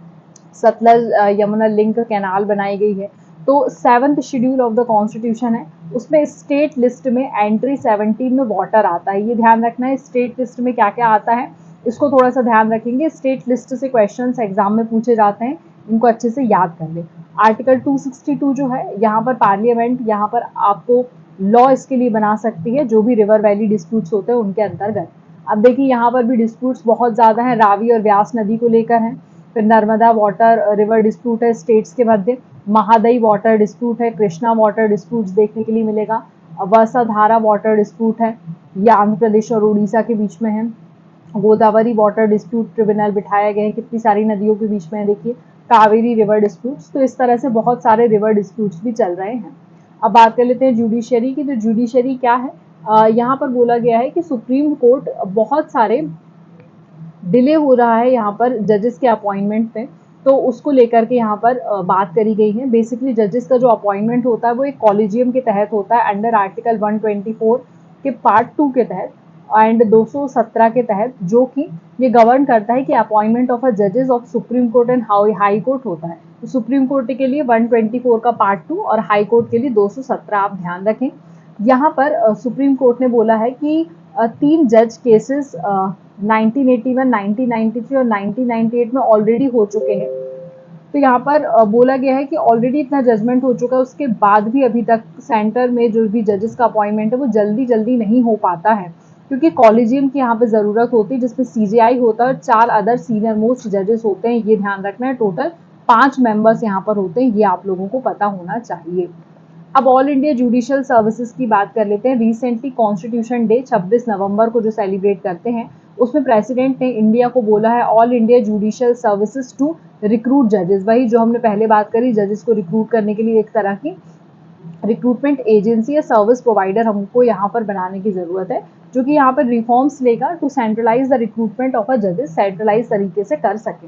[SPEAKER 1] सतलज यमुना लिंक कैनाल बनाई गई है। तो 7th schedule of the constitution है, उसमें स्टेट लिस्ट में एंट्री 17 में वाटर आता है। ये ध्यान रखना है स्टेट लिस्ट में क्या क्या आता है, इसको थोड़ा सा ध्यान रखेंगे। स्टेट लिस्ट से क्वेश्चंस एग्जाम में पूछे जाते हैं, इनको अच्छे से याद कर ले। आर्टिकल 262 जो है, यहाँ पर पार्लियामेंट यहाँ पर आपको लॉ इसके लिए बना सकती है जो भी रिवर वैली डिस्प्यूट्स होते हैं उनके अंतर्गत। अब देखिए यहाँ पर भी डिस्प्यूट्स बहुत ज़्यादा हैं, रावी और व्यास नदी को लेकर हैं। फिर नर्मदा वाटर रिवर डिस्प्यूट है स्टेट्स के मध्य। महादई वाटर डिस्प्यूट है। कृष्णा वाटर डिस्प्यूट्स देखने के लिए मिलेगा। वर्षाधारा वाटर डिस्प्यूट है, ये आंध्र प्रदेश और उड़ीसा के बीच में है। गोदावरी वाटर डिस्प्यूट ट्रिब्यूनल बिठाया गया है, कितनी सारी नदियों के बीच में है देखिए। कावेरी रिवर डिस्प्यूट्स, तो इस तरह से बहुत सारे रिवर डिस्प्यूट्स भी चल रहे हैं। अब बात कर लेते हैं जुडिशरी की। तो जुडिशरी क्या है, यहाँ पर बोला गया है कि सुप्रीम कोर्ट बहुत सारे डिले हो रहा है यहाँ पर जजेस के अपॉइंटमेंट पे, तो उसको लेकर के यहाँ पर बात करी गई है। बेसिकली जजेस का जो अपॉइंटमेंट होता है वो एक कॉलेजियम के तहत होता है, अंडर आर्टिकल 124 के पार्ट 2 के तहत एंड 217 के तहत, जो कि ये गवर्न करता है कि अपॉइंटमेंट ऑफ अ जजेस of supreme court and high court होता है। तो सुप्रीम कोर्ट के लिए 124 का पार्ट 2 और हाई कोर्ट के लिए 217, आप ध्यान रखें। यहाँ पर सुप्रीम कोर्ट ने बोला है कि 3 जज केसेस 1981, 1993 और 1998 में ऑलरेडी हो चुके हैं। तो यहाँ पर बोला गया है कि ऑलरेडी इतना जजमेंट हो चुका है, उसके बाद भी अभी तक सेंटर में जो भी जजेस का अपॉइंटमेंट है वो जल्दी जल्दी नहीं हो पाता है, क्योंकि कॉलेजियम की यहाँ पे ज़रूरत होती है जिसमें CJI होता है और 4 अदर सीनियर मोस्ट जजेस होते हैं। ये ध्यान रखना है, टोटल 5 मेंबर्स यहाँ पर होते हैं, ये आप लोगों को पता होना चाहिए। अब ऑल इंडिया जुडिशियल सर्विसेज की बात कर लेते हैं। रिसेंटली कॉन्स्टिट्यूशन डे 26 नवंबर को जो सेलिब्रेट करते हैं, उसमें प्रेसिडेंट ने इंडिया को बोला है all India judicial services to recruit जजेस। वही जो हमने पहले बात करी, जजेस को रिक्रूट करने के लिए एक तरह की रिक्रूटमेंट एजेंसी या सर्विस प्रोवाइडर हमको यहाँ पर बनाने की ज़रूरत है, जो कि यहाँ पर रिफॉर्म्स लेगा to centralise the recruitment of a जजेस, सेंट्रलाइज तरीके से कर सके।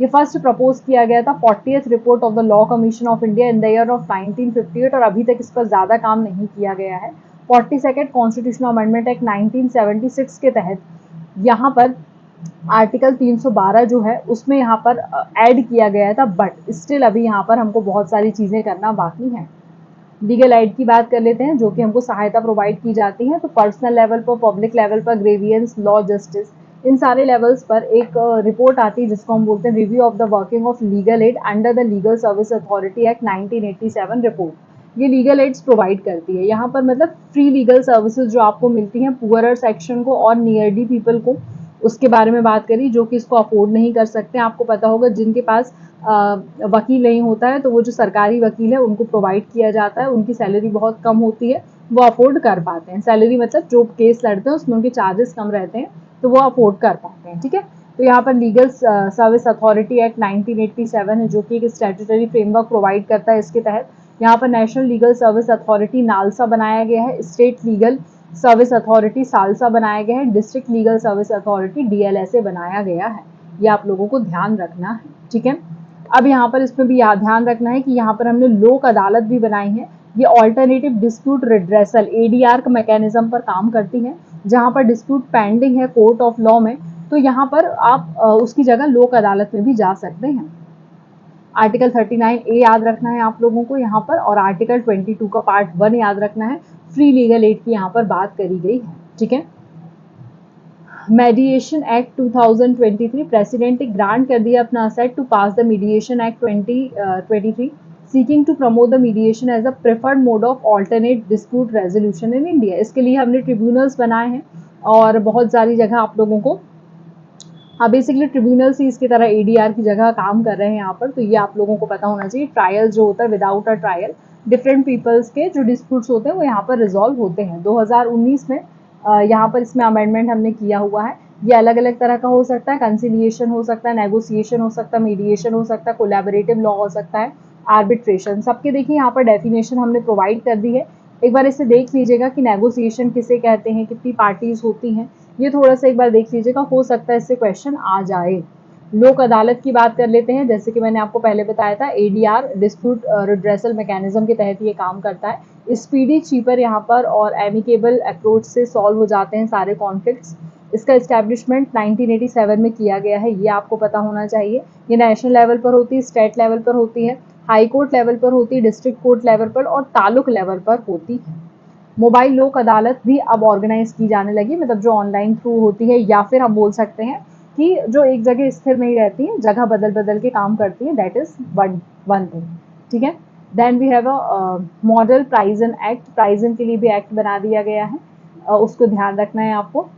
[SPEAKER 1] ये फर्स्ट प्रपोज किया गया था 40th report of the law commission of India in the year of 1958 और अभी तक इस पर ज़्यादा काम नहीं किया गया है। 42nd कॉन्स्टिट्यूशनल अमेंडमेंट एक्ट 1976 के तहत यहाँ पर आर्टिकल 312 जो है उसमें यहाँ पर ऐड किया गया था, बट स्टिल अभी यहाँ पर हमको बहुत सारी चीज़ें करना बाकी हैं। लीगल एड की बात कर लेते हैं, जो कि हमको सहायता प्रोवाइड की जाती है। तो पर्सनल लेवल पर, पब्लिक लेवल पर, ग्रेवियंस, लॉ, जस्टिस, इन सारे लेवल्स पर एक रिपोर्ट आती है जिसको हम बोलते हैं review of the working of legal aid under the legal service authority act 1987 report. ये लीगल एड्स प्रोवाइड करती है। यहाँ पर मतलब फ्री लीगल सर्विसेज जो आपको मिलती हैं पुअरर सेक्शन को और नियरली पीपल को, उसके बारे में बात करी, जो कि इसको अफोर्ड नहीं कर सकते। आपको पता होगा जिनके पास वकील नहीं होता है तो वो जो सरकारी वकील है उनको प्रोवाइड किया जाता है, उनकी सैलरी बहुत कम होती है, वो अफोर्ड कर पाते हैं। सैलरी मतलब जो केस लड़ते हैं उसमें उनके चार्जेस कम रहते हैं तो वो अफोर्ड कर पाते हैं, ठीक है। तो यहाँ पर लीगल सर्विस अथॉरिटी एक्ट 1987 है जो कि एक स्टैट्यूटरी फ्रेमवर्क प्रोवाइड करता है। इसके तहत यहाँ पर national legal service authority NALSA बनाया गया है, state legal service authority salsa बनाया गया है, district legal service authority DLSA बनाया गया है। ये आप लोगों को ध्यान रखना है, ठीक है। अब यहाँ पर इसमें भी ध्यान रखना है कि यहाँ पर हमने लोक अदालत भी बनाई है। ये ऑल्टरनेटिव डिस्प्यूट रिड्रेसल ADR का मैकेनिज्म पर काम करती है। जहाँ पर डिस्प्यूट पेंडिंग है कोर्ट ऑफ लॉ में, तो यहाँ पर आप उसकी जगह लोक अदालत में भी जा सकते हैं। आर्टिकल 39A याद रखना है आप लोगों को यहाँ पर, और आर्टिकल 22 का पार्ट 1 याद रखना है। फ्री लीगल एड की यहाँ पर बात करी गई है, ठीक है। मेडिएशन एक्ट 2023 प्रेसिडेंट ने ग्रांट कर दिया अपना assent to pass the mediation act 2023 seeking to promote the mediation as a preferred mode of alternate dispute resolution in India. इसके लिए हमने ट्रिब्यूनल्स बनाए हैं और बहुत सारी जगह आप लोगों को, हाँ बेसिकली ट्रिब्यूनल से इसकी तरह एडीआर की जगह काम कर रहे हैं यहाँ पर, तो ये आप लोगों को पता होना चाहिए। ट्रायल जो होता है without a trial, different peoples के जो डिस्प्यूट्स होते हैं वो यहाँ पर रिजॉल्व होते हैं। 2019 में यहाँ पर इसमें अमेंडमेंट हमने किया हुआ है। ये अलग अलग तरह का हो सकता है, कंसिलिएशन हो सकता है, नेगोशिएशन हो सकता है, मीडिएशन हो सकता है, कोलैबोरेटिव लॉ हो सकता है, आर्बिट्रेशन। सबके देखिए यहाँ पर डेफिनेशन हमने प्रोवाइड कर दी है। एक बार इसे देख लीजिएगा कि नेगोशिएशन किसे कहते हैं, कितनी पार्टीज होती हैं, ये थोड़ा सा एक बार देख लीजिएगा, हो सकता है इससे क्वेश्चन आ जाए। लोक अदालत की बात कर लेते हैं। जैसे कि मैंने आपको पहले बताया था, एडीआर डिस्प्यूट रिड्रेसल मैकेनिज्म के तहत ये काम करता है। स्पीडी, चीपर यहाँ पर और एमिकेबल अप्रोच से सॉल्व हो जाते हैं सारे कॉन्फ्लिक्ट्स। इसका इस्टेब्लिशमेंट 1987 में किया गया है, ये आपको पता होना चाहिए। ये नेशनल लेवल पर होती है, स्टेट लेवल पर होती है, हाई कोर्ट लेवल पर होती है, डिस्ट्रिक्ट कोर्ट लेवल पर और तालुक लेवल पर होती है। मोबाइल लोक अदालत भी अब ऑर्गेनाइज की जाने लगी, मतलब जो ऑनलाइन थ्रू होती है, या फिर हम बोल सकते हैं कि जो एक जगह स्थिर नहीं रहती है, जगह बदल बदल के काम करती है। दैट इज वन थिंग, ठीक है। Then we have a model prison act. Prison के लिए भी एक्ट बना दिया गया है, उसको ध्यान रखना है आपको।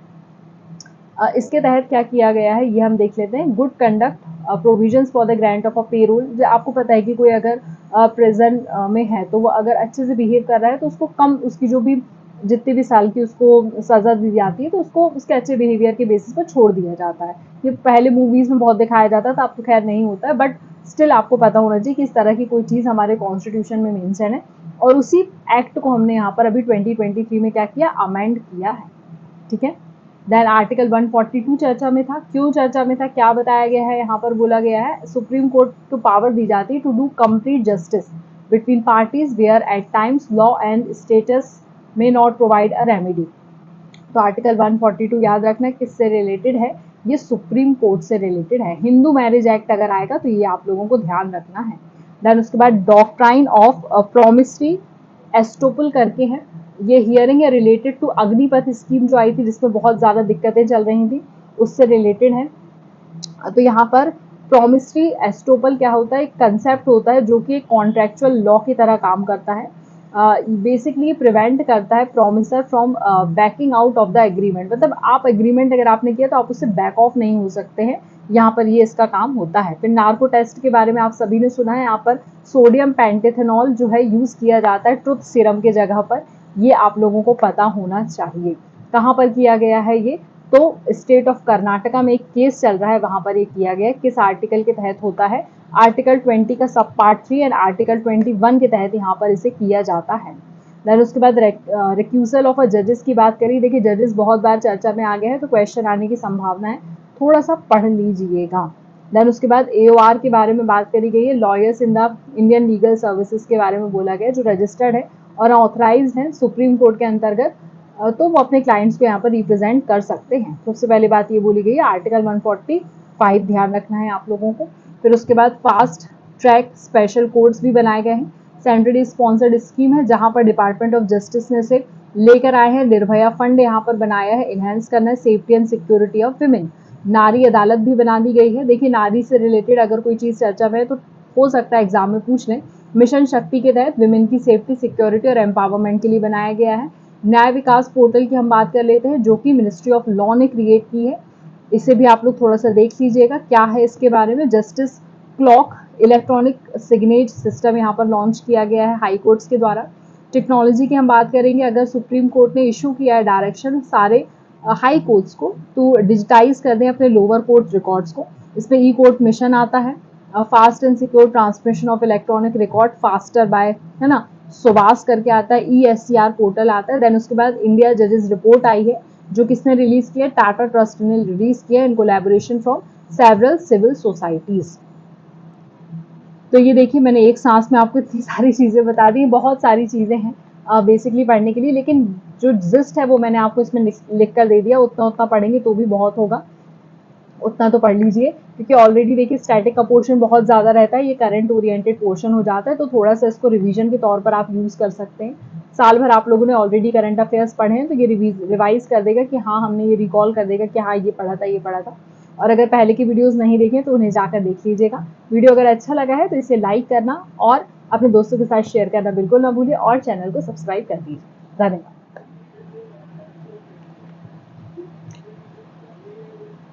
[SPEAKER 1] इसके तहत क्या किया गया है ये हम देख लेते हैं। Good conduct provisions for the grant of a payroll. आपको पता है कि कोई अगर प्रेजेंट में है तो वो अगर अच्छे से बिहेव कर रहा है तो उसको कम, उसकी जो भी जितने भी साल की उसको सजा दी जाती है तो उसको उसके अच्छे बिहेवियर के बेसिस पर छोड़ दिया जाता है। ये पहले मूवीज में बहुत दिखाया जाता था, अब तो खैर नहीं होता है, बट स्टिल आपको पता होना चाहिए कि इस तरह की कोई चीज़ हमारे कॉन्स्टिट्यूशन में मेंशन है। और उसी एक्ट को हमने यहाँ पर अभी 2023 में क्या किया, अमेंड किया है, ठीक है। देन आर्टिकल 142 चर्चा में था। क्यों चर्चा में था, क्या बताया गया है, यहाँ पर बोला गया है सुप्रीम कोर्ट को पावर दी जाती है to do complete justice between parties where at times law and statutes may not provide a remedy. तो आर्टिकल 142 याद रखना किससे रिलेटेड है, ये सुप्रीम कोर्ट से रिलेटेड है। हिंदू मैरिज एक्ट अगर आएगा तो ये आप लोगों को ध्यान रखना है। देन उसके बाद डॉक्ट्राइन ऑफ प्रोमिसरी एस्टोपल करके है, ये हियरिंग है रिलेटेड टू अग्निपथ स्कीम जो आई थी जिसमें बहुत ज़्यादा दिक्कतें चल रही थी, उससे रिलेटेड है। तो यहाँ पर प्रोमिसरी एस्टोपल क्या होता है, एक कंसेप्ट होता है जो कि एक कॉन्ट्रेक्चुअल लॉ की तरह काम करता है। बेसिकली प्रिवेंट करता है promisor from banking out of the agreement. मतलब आप एग्रीमेंट अगर आपने किया तो आप उससे बैक ऑफ नहीं हो सकते हैं, यहाँ पर ये इसका काम होता है। फिर नार्को टेस्ट के बारे में आप सभी ने सुना है, यहाँ पर सोडियम पेंटेथेनॉल जो है यूज किया जाता है ट्रुथ सीरम के जगह पर, ये आप लोगों को पता होना चाहिए। कहाँ पर किया गया है ये, तो स्टेट ऑफ कर्नाटका में एक केस चल रहा है, वहां पर ये किया गया है। किस आर्टिकल के तहत होता है, आर्टिकल 20 का सब पार्ट 3 एंड आर्टिकल 21 के तहत यहाँ पर इसे किया जाता है। देन उसके बाद रिक्यूजल ऑफ अ जजेस की बात करी। देखिए जजेस बहुत बार चर्चा में आ गए हैं तो क्वेश्चन आने की संभावना है, थोड़ा सा पढ़ लीजिएगा। देन उसके बाद AOR के बारे में बात करी गई है, lawyers in the Indian legal services के बारे में बोला गया, जो रजिस्टर्ड है और ऑथराइज है सुप्रीम कोर्ट के अंतर्गत, तो वो अपने क्लाइंट्स को यहाँ पर रिप्रेजेंट कर सकते हैं। सबसे पहली बात ये बोली गई है, आर्टिकल 145 ध्यान रखना है आप लोगों को। फिर उसके बाद फास्ट ट्रैक स्पेशल कोर्ट्स भी बनाए गए हैं। सेंट्रली स्पॉन्सर्ड स्कीम है जहाँ पर डिपार्टमेंट ऑफ जस्टिस ने से लेकर आए हैं। निर्भया फंड यहाँ पर बनाया है, इनहेंस करना है safety and security of women. नारी अदालत भी बना दी गई है। देखिए नारी से रिलेटेड अगर कोई चीज़ चर्चा में है तो हो सकता है एग्जाम में पूछ लें। मिशन शक्ति के तहत विमेन की सेफ्टी, सिक्योरिटी और एम्पावरमेंट के लिए बनाया गया है। न्याय विकास पोर्टल की हम बात कर लेते हैं जो कि मिनिस्ट्री ऑफ लॉ ने क्रिएट की है, इसे भी आप लोग थोड़ा सा देख लीजिएगा क्या है इसके बारे में। Justice clock electronic signage system यहाँ पर लॉन्च किया गया है हाई कोर्ट्स के द्वारा। टेक्नोलॉजी की हम बात करेंगे, अगर सुप्रीम कोर्ट ने इशू किया है डायरेक्शन सारे हाई कोर्ट्स को तो डिजिटाइज कर दें अपने लोअर कोर्ट रिकॉर्ड्स को, इसमें ई कोर्ट मिशन आता है। Fast and secure transmission of electronic record faster by, है ना, सुवास करके आता है। ESCR पोर्टल आता है। देन उसके बाद इंडिया जजेस रिपोर्ट आई है जो किसने रिलीज किया, टाटा ट्रस्ट ने रिलीज किया in collaboration from several civil societies. तो ये देखिए मैंने एक सांस में आपको इतनी सारी चीज़ें बता दी, बहुत सारी चीज़ें हैं बेसिकली पढ़ने के लिए, लेकिन जो जिस्ट है वो मैंने आपको इसमें लिख कर दे दिया। उतना उतना पढ़ेंगे तो भी बहुत होगा, उतना तो पढ़ लीजिए, क्योंकि ऑलरेडी देखिए स्टैटिक का पोर्शन बहुत ज़्यादा रहता है, ये करंट ओरिएंटेड पोर्शन हो जाता है, तो थोड़ा सा इसको रिवीजन के तौर पर आप यूज़ कर सकते हैं। साल भर आप लोगों ने ऑलरेडी करंट अफेयर्स पढ़े हैं तो ये रिवाइज कर देगा कि हाँ हमने ये रिकॉल कर देगा कि हाँ ये पढ़ा था ये पढ़ा था। और अगर पहले की वीडियोस नहीं देखें तो उन्हें जाकर देख लीजिएगा। वीडियो अगर अच्छा लगा है तो इसे लाइक करना और अपने दोस्तों के साथ शेयर करना बिल्कुल ना भूलिए और चैनल को सब्सक्राइब कर दीजिए। धन्यवाद।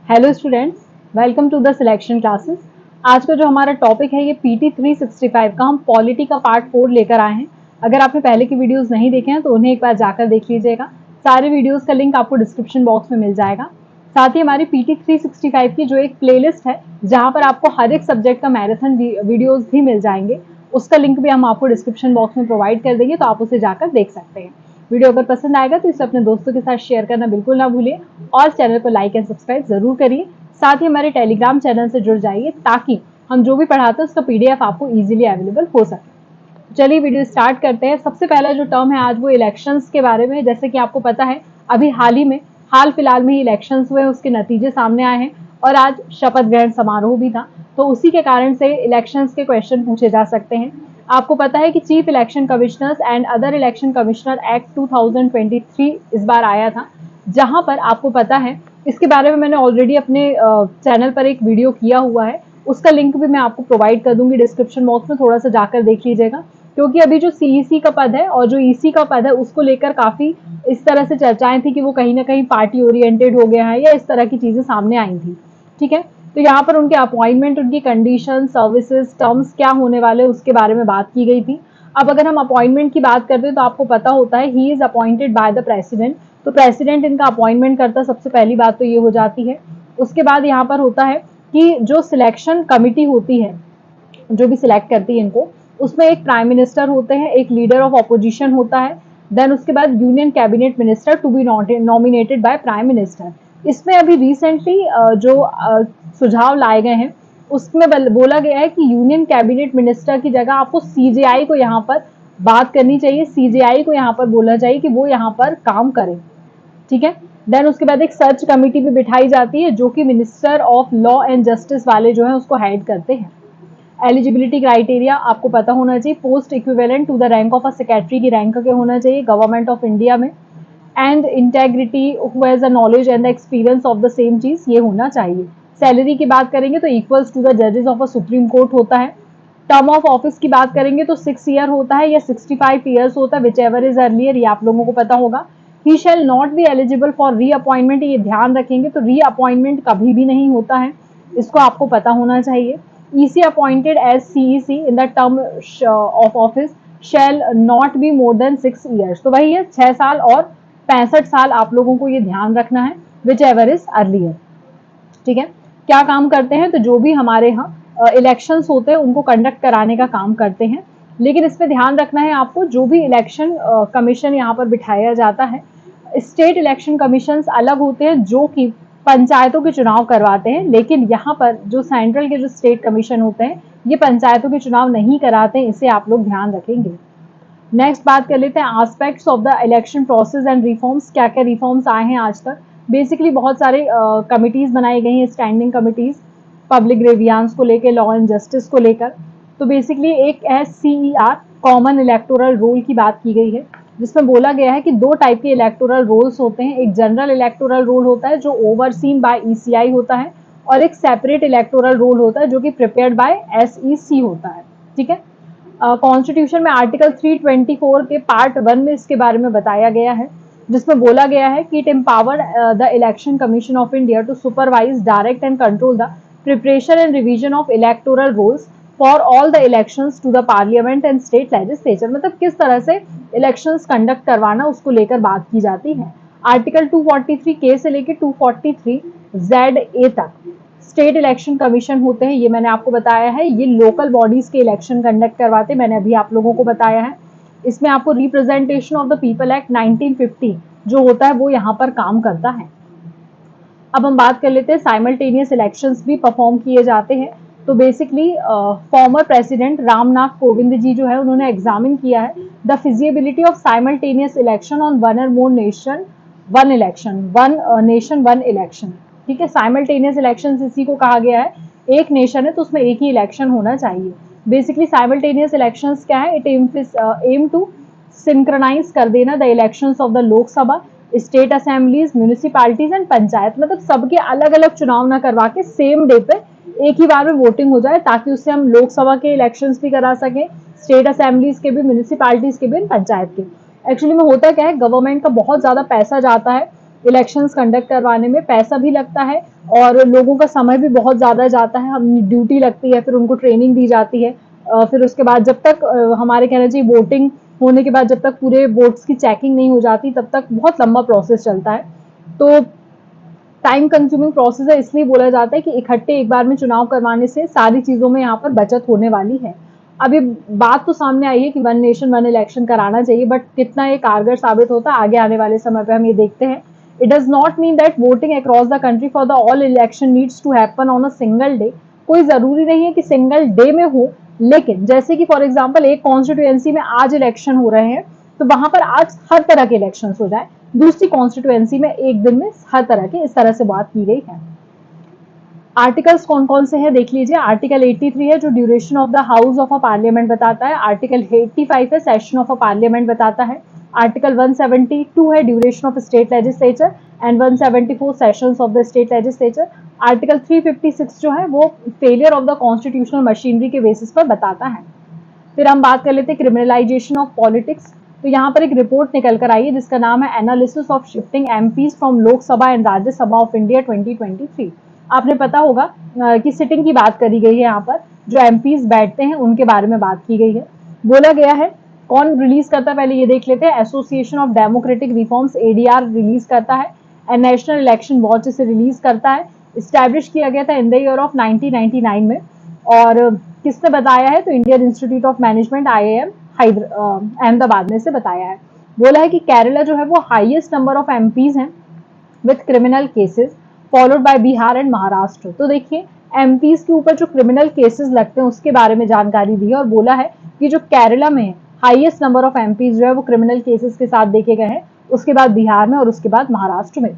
[SPEAKER 1] Hello students, welcome to the selection classes. आज का जो हमारा टॉपिक है ये पीटी 365 का हम पॉलिटी का पार्ट 4 लेकर आए हैं। अगर आपने पहले की वीडियोस नहीं देखे हैं तो उन्हें एक बार जाकर देख लीजिएगा। सारे वीडियोस का लिंक आपको डिस्क्रिप्शन बॉक्स में मिल जाएगा। साथ ही हमारी पीटी 365 की जो एक प्लेलिस्ट है जहाँ पर आपको हर एक सब्जेक्ट का मैराथन वीडियोज भी मिल जाएंगे, उसका लिंक भी हम आपको डिस्क्रिप्शन बॉक्स में प्रोवाइड कर देंगे, तो आप उसे जाकर देख सकते हैं। वीडियो अगर पसंद आएगा तो इसे अपने दोस्तों के साथ शेयर करना बिल्कुल ना भूलिए और चैनल को लाइक एंड सब्सक्राइब जरूर करिए। साथ ही हमारे टेलीग्राम चैनल से जुड़ जाइए ताकि हम जो भी पढ़ाते हैं उसका पीडीएफ आपको इजीली अवेलेबल हो सके। चलिए वीडियो स्टार्ट करते हैं। सबसे पहला जो टर्म है आज वो इलेक्शंस के बारे में। जैसे कि आपको पता है अभी हाल फिलहाल में ही इलेक्शंस हुए, उसके नतीजे सामने आए हैं और आज शपथ ग्रहण समारोह भी था, तो उसी के कारण से इलेक्शंस के क्वेश्चन पूछे जा सकते हैं। आपको पता है कि chief election commissioners and other election commissioner act 2023 इस बार आया था, जहां पर आपको पता है इसके बारे में मैंने ऑलरेडी अपने चैनल पर एक वीडियो किया हुआ है, उसका लिंक भी मैं आपको प्रोवाइड कर दूंगी डिस्क्रिप्शन बॉक्स में, थोड़ा सा जाकर देख लीजिएगा। क्योंकि अभी जो सीईसी का पद है और जो ईसी का पद है उसको लेकर काफी इस तरह से चर्चाएं थी कि वो कहीं ना कहीं पार्टी ओरिएंटेड हो गया है या इस तरह की चीजें सामने आई थी। ठीक है, तो यहाँ पर उनके अपॉइंटमेंट, उनकी कंडीशन, सर्विसेज, टर्म्स क्या होने वाले उसके बारे में बात की गई थी। अब अगर हम अपॉइंटमेंट की बात करते हैं तो आपको पता होता है he is appointed by the president, तो प्रेसिडेंट इनका अपॉइंटमेंट करता है। सबसे पहली बात तो ये हो जाती है। उसके बाद यहाँ पर होता है कि जो सिलेक्शन कमिटी होती है जो भी सिलेक्ट करती है इनको, उसमें एक प्राइम मिनिस्टर होते हैं, एक लीडर ऑफ ऑपोजिशन होता है, देन उसके बाद union cabinet minister to be nominated by prime minister. इसमें अभी रिसेंटली जो सुझाव लाए गए हैं उसमें बोला गया है कि यूनियन कैबिनेट मिनिस्टर की जगह आपको सीजेआई को यहाँ पर बात करनी चाहिए, सीजेआई को यहाँ पर बोलना चाहिए कि वो यहाँ पर काम करे। ठीक है, देन उसके बाद एक सर्च कमेटी भी बिठाई जाती है जो कि minister of law and justice वाले जो है उसको हेड करते हैं। एलिजिबिलिटी क्राइटेरिया आपको पता होना चाहिए, post equivalent to the rank of a secretary की रैंक के होना चाहिए गवर्नमेंट ऑफ इंडिया में, and integrity who has a knowledge and the experience of the same चीज ये होना चाहिए। सैलरी की बात करेंगे तो इक्वल्स टू द जजेस ऑफ अ सुप्रीम कोर्ट होता है। टर्म ऑफ ऑफिस की बात करेंगे तो 6 ईयर होता है या 65 ईयर्स होता है, विच एवर इज अर्लियर, ये आप लोगों को पता होगा। He shall not be eligible for reappointment, ये ध्यान रखेंगे, तो री अपॉइंटमेंट कभी भी नहीं होता है, इसको आपको पता होना चाहिए। EC appointed as CEC in the term of office shall not be more than 6 years, तो वही है 6 साल और 65 साल, आप लोगों को ये ध्यान रखना है, विच एवर इज अर्लियर। ठीक है, क्या काम करते हैं, तो जो भी हमारे यहाँ इलेक्शंस होते हैं उनको कंडक्ट कराने का काम करते हैं। लेकिन इसमें ध्यान रखना है आपको, जो भी इलेक्शन कमीशन यहाँ पर बिठाया जाता है, स्टेट इलेक्शन कमीशन अलग होते हैं जो कि पंचायतों के चुनाव करवाते हैं, लेकिन यहाँ पर जो सेंट्रल के जो स्टेट कमीशन होते हैं ये पंचायतों के चुनाव नहीं कराते हैं, इसे आप लोग ध्यान रखेंगे। नेक्स्ट बात कर लेते हैं aspects of the election process and reforms, क्या क्या रिफॉर्म्स आए हैं आज तक। बेसिकली बहुत सारे कमिटीज बनाई गई हैं, स्टैंडिंग कमिटीज, पब्लिक ग्रेवियांस को लेकर, लॉ एंड जस्टिस को लेकर। तो बेसिकली एक है CER, कॉमन इलेक्टोरल रोल की बात की गई है, जिसमें बोला गया है कि 2 टाइप के इलेक्टोरल रोल्स होते हैं। एक जनरल इलेक्टोरल रोल होता है जो ओवरसीन बाय ECI होता है, और एक सेपरेट इलेक्टोरल रोल होता है जो कि प्रिपेयर्ड बाय SEC होता है। ठीक है, कॉन्स्टिट्यूशन में आर्टिकल 324 के पार्ट 1 में इसके बारे में बताया गया है, जिसमें बोला गया है कि it empower the election commission of India to supervise, direct and control the preparation and revision of electoral rolls for all the elections to the parliament and state legislature, मतलब किस तरह से इलेक्शंस कंडक्ट करवाना उसको लेकर बात की जाती है। आर्टिकल 243 के से लेकर 243 ZA तक स्टेट इलेक्शन कमीशन होते हैं, ये मैंने आपको बताया है, ये लोकल बॉडीज के इलेक्शन कंडक्ट करवाते हैं, मैंने अभी आप लोगों को बताया है। इसमें आपको representation of the people act 1950 जो होता है वो यहाँ पर काम करता है। अब हम बात कर लेते हैं साइमल्टेनियस इलेक्शंस भी परफॉर्म किए जाते हैं। तो basically former president Ramnath Kovind ji जो है उन्होंने एग्जामिन किया है the feasibility of simultaneous election on one और more nation one election, one nation one election. ठीक है, साइमल्टेनियस इलेक्शन इसी को कहा गया है, एक नेशन है तो उसमें एक ही इलेक्शन होना चाहिए। बेसिकली साइमल्टेनियस इलेक्शंस क्या है, इट एम टू सिंक्रोनाइज कर देना the elections of the Lok Sabha, state assemblies, municipalities and panchayat, मतलब सबके अलग अलग चुनाव ना करवा के सेम डे पे एक ही बार में वोटिंग हो जाए, ताकि उससे हम लोकसभा के इलेक्शंस भी करा सकें, स्टेट असेंबलीज के भी, म्यूनिसिपैलिटीज के भी, पंचायत के। एक्चुअली में होता क्या है, गवर्नमेंट का बहुत ज्यादा पैसा जाता है इलेक्शंस कंडक्ट करवाने में पैसा भी लगता है और लोगों का समय भी बहुत ज़्यादा जाता है। हम ड्यूटी लगती है, फिर उनको ट्रेनिंग दी जाती है, फिर उसके बाद जब तक हमारे कहना चाहिए वोटिंग होने के बाद जब तक पूरे वोट्स की चेकिंग नहीं हो जाती तब तक बहुत लंबा प्रोसेस चलता है। तो टाइम कंज्यूमिंग प्रोसेस है, इसलिए बोला जाता है कि इकट्ठे एक बार में चुनाव करवाने से सारी चीज़ों में यहाँ पर बचत होने वाली है। अब ये बात तो सामने आई है कि वन नेशन वन इलेक्शन कराना चाहिए, बट कितना ये कारगर साबित होता है आगे आने वाले समय पे हम ये देखते हैं। It does not mean that voting across the country for the all election needs to happen on a single day. कोई ज़रूरी नहीं है कि सिंगल डे में हो, लेकिन जैसे कि फॉर एग्जाम्पल एक कॉन्स्टिट्यूएंसी में आज इलेक्शन हो रहे हैं तो वहां पर आज हर तरह के इलेक्शन हो जाए, दूसरी कॉन्स्टिट्यूएंसी में एक दिन में हर तरह के, इस तरह से बात की गई है। आर्टिकल्स कौन कौन से हैं देख लीजिए। आर्टिकल 83 है जो duration of the house of a parliament बताता है। आर्टिकल 85 है सेशन ऑफ अ पार्लियामेंट बताता है। आर्टिकल 172 है duration of state legislature and 174 sessions of the state legislature. Article 356 जो है वो failure of the constitutional machinery के बेसिस पर बताता है। फिर हम बात कर लेते हैं क्रिमिनलाइजेशन ऑफ पॉलिटिक्स। तो यहाँ पर एक रिपोर्ट निकल कर आई है जिसका नाम है analysis of shifting MPs from Lok Sabha and Rajya Sabha of India 2023। आपने पता होगा कि सिटिंग की बात करी गई है, यहाँ पर जो एमपीज बैठते हैं उनके बारे में बात की गई है। बोला गया है कौन रिलीज करता है पहले ये देख लेते हैं। Association of democratic reforms ADR release करता है एंड नेशनल इलेक्शन वॉच इसे रिलीज करता है। स्टैब्लिश किया गया था इन द ईयर ऑफ 1999 में। और किसने बताया है तो Indian institute of management IIM Ahmedabad ने इसे बताया है। बोला है कि केरला जो है वो हाईएस्ट नंबर ऑफ एमपीज हैं with criminal cases followed by Bihar and Maharashtra. तो देखिए एमपीज के ऊपर जो क्रिमिनल केसेस लगते हैं उसके बारे में जानकारी दी है और बोला है कि जो केरला में हाईएस्ट नंबर ऑफ एमपीज जो है वो क्रिमिनल केसेस के साथ देखे गए हैं, उसके बाद बिहार में और उसके बाद महाराष्ट्र में।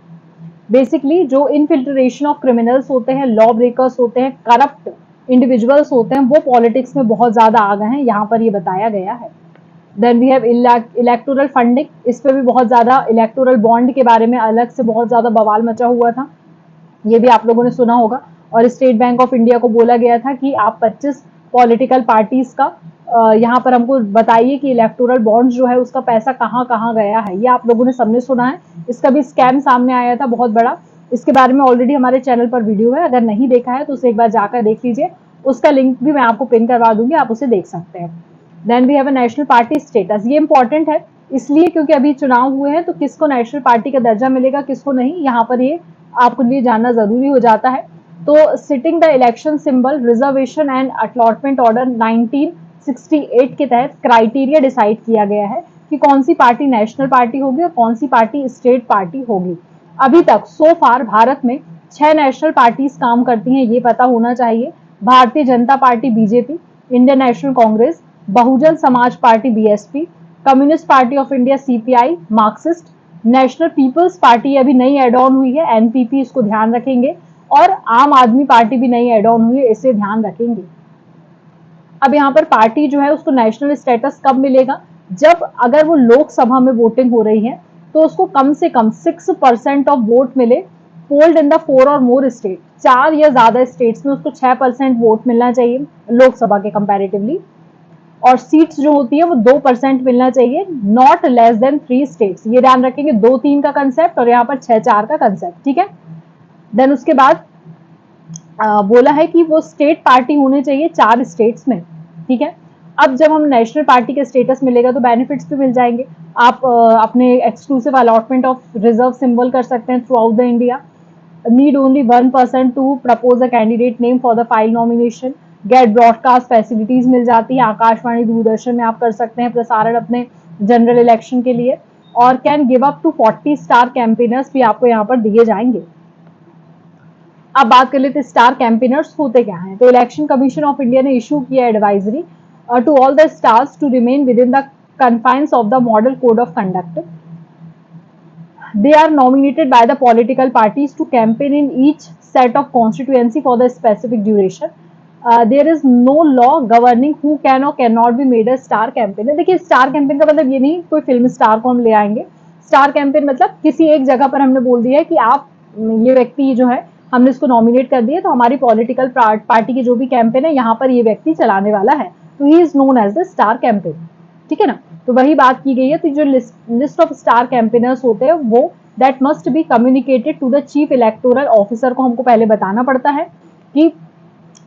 [SPEAKER 1] बेसिकली जो इनफिल्ट्रेशन ऑफ क्रिमिनल्स होते हैं, लॉ ब्रेकर्स होते हैं, करप्ट इंडिविजुअल्स होते हैं, वो पॉलिटिक्स में बहुत ज्यादा आ गए हैं, यहाँ पर ये बताया गया है। Then we have electoral funding, इस पे भी बहुत ज्यादा, इलेक्टोरल बॉन्ड के बारे में अलग से बहुत ज्यादा बवाल मचा हुआ था, ये भी आप लोगों ने सुना होगा। और स्टेट बैंक ऑफ इंडिया को बोला गया था कि आप 25 पॉलिटिकल पार्टीज का यहाँ पर हमको बताइए कि इलेक्टोरल बॉन्ड जो है उसका पैसा कहाँ कहाँ गया है। ये आप लोगों ने सबने सुना है। इसका भी स्कैम सामने आया था बहुत बड़ा, इसके बारे में ऑलरेडी हमारे चैनल पर वीडियो है, अगर नहीं देखा है तो उसे एक बार जाकर देख लीजिए, उसका लिंक भी मैं आपको पिन करवा दूंगी, आप उसे देख सकते हैं। Then we have a national party status, ये इंपॉर्टेंट है इसलिए क्योंकि अभी चुनाव हुए हैं तो किसको नेशनल पार्टी का दर्जा मिलेगा किसको नहीं, यहाँ पर ये आपके लिए जानना जरूरी हो जाता है। तो sitting the election symbol reservation and allotment order 1968 के तहत क्राइटेरिया डिसाइड किया गया है कि कौन सी पार्टी नेशनल पार्टी होगी और कौन सी पार्टी स्टेट पार्टी होगी। अभी तक सो फार भारत में 6 नेशनल पार्टीज काम करती हैं, ये पता होना चाहिए। Bharatiya Janata Party BJP, Indian National Congress, Bahujan Samaj Party BSP, Communist Party of India CPI, Marxist, National People's Party अभी नई एड ऑन हुई है एनपीपी, इसको ध्यान रखेंगे, और आम आदमी पार्टी भी नई एड ऑन हुई है, इसे ध्यान रखेंगे। अब यहाँ पर पार्टी जो है उसको नेशनल स्टेटस कब मिलेगा, जब अगर वो लोकसभा में वोटिंग हो रही है तो उसको कम से कम 6% ऑफ वोट मिले पोल्ड इन द 4 और मोर स्टेट, 4 या ज्यादा स्टेट्स में उसको 6% वोट मिलना चाहिए लोकसभा के कंपैरेटिवली, और सीट्स जो होती है वो 2% मिलना चाहिए, नॉट लेस देन 3 स्टेट्स। ये ध्यान रखेंगे, 2-3 का कंसेप्ट और यहाँ पर 6-4 का कंसेप्ट, ठीक है। देन उसके बाद बोला है कि वो स्टेट पार्टी होने चाहिए 4 स्टेट्स में, ठीक है। अब जब हम नेशनल पार्टी का स्टेटस मिलेगा तो बेनिफिट्स भी मिल जाएंगे। आप अपने exclusive allotment of reserve symbol कर सकते हैं throughout the India, need only 1% to propose a candidate name for the file nomination, get broadcast facilities मिल जाती है, आकाशवाणी दूरदर्शन में आप कर सकते हैं प्रसारण अपने जनरल इलेक्शन के लिए, और can give up to 40 star campaigners भी आपको यहाँ पर दिए जाएंगे। अब बात कर लेते हैं स्टार कैंपेनर्स होते क्या हैं। तो इलेक्शन कमीशन ऑफ इंडिया ने इशू किया advisory to all the stars to remain within the confines of the model code of conduct. They are nominated by the political parties to campaign in each set of constituency for the specific duration. There is no law governing who can or cannot be made a star campaigner. देखिए star campaign का मतलब ये नहीं कोई film star को हम ले आएंगे। स्टार कैंपेन मतलब किसी एक जगह पर हमने बोल दिया है कि आप ये व्यक्ति जो है हमने इसको नॉमिनेट कर दिया, तो हमारी पॉलिटिकल पार्टी की जो भी कैंपेन है यहाँ पर ये व्यक्ति चलाने वाला है, तो he is known as the star campaign, ठीक है ना। तो वही बात की गई है। तो जो लिस्ट ऑफ स्टार कैंपेनर्स होते हैं वो that must be communicated to the chief electoral officer को हमको पहले बताना पड़ता है कि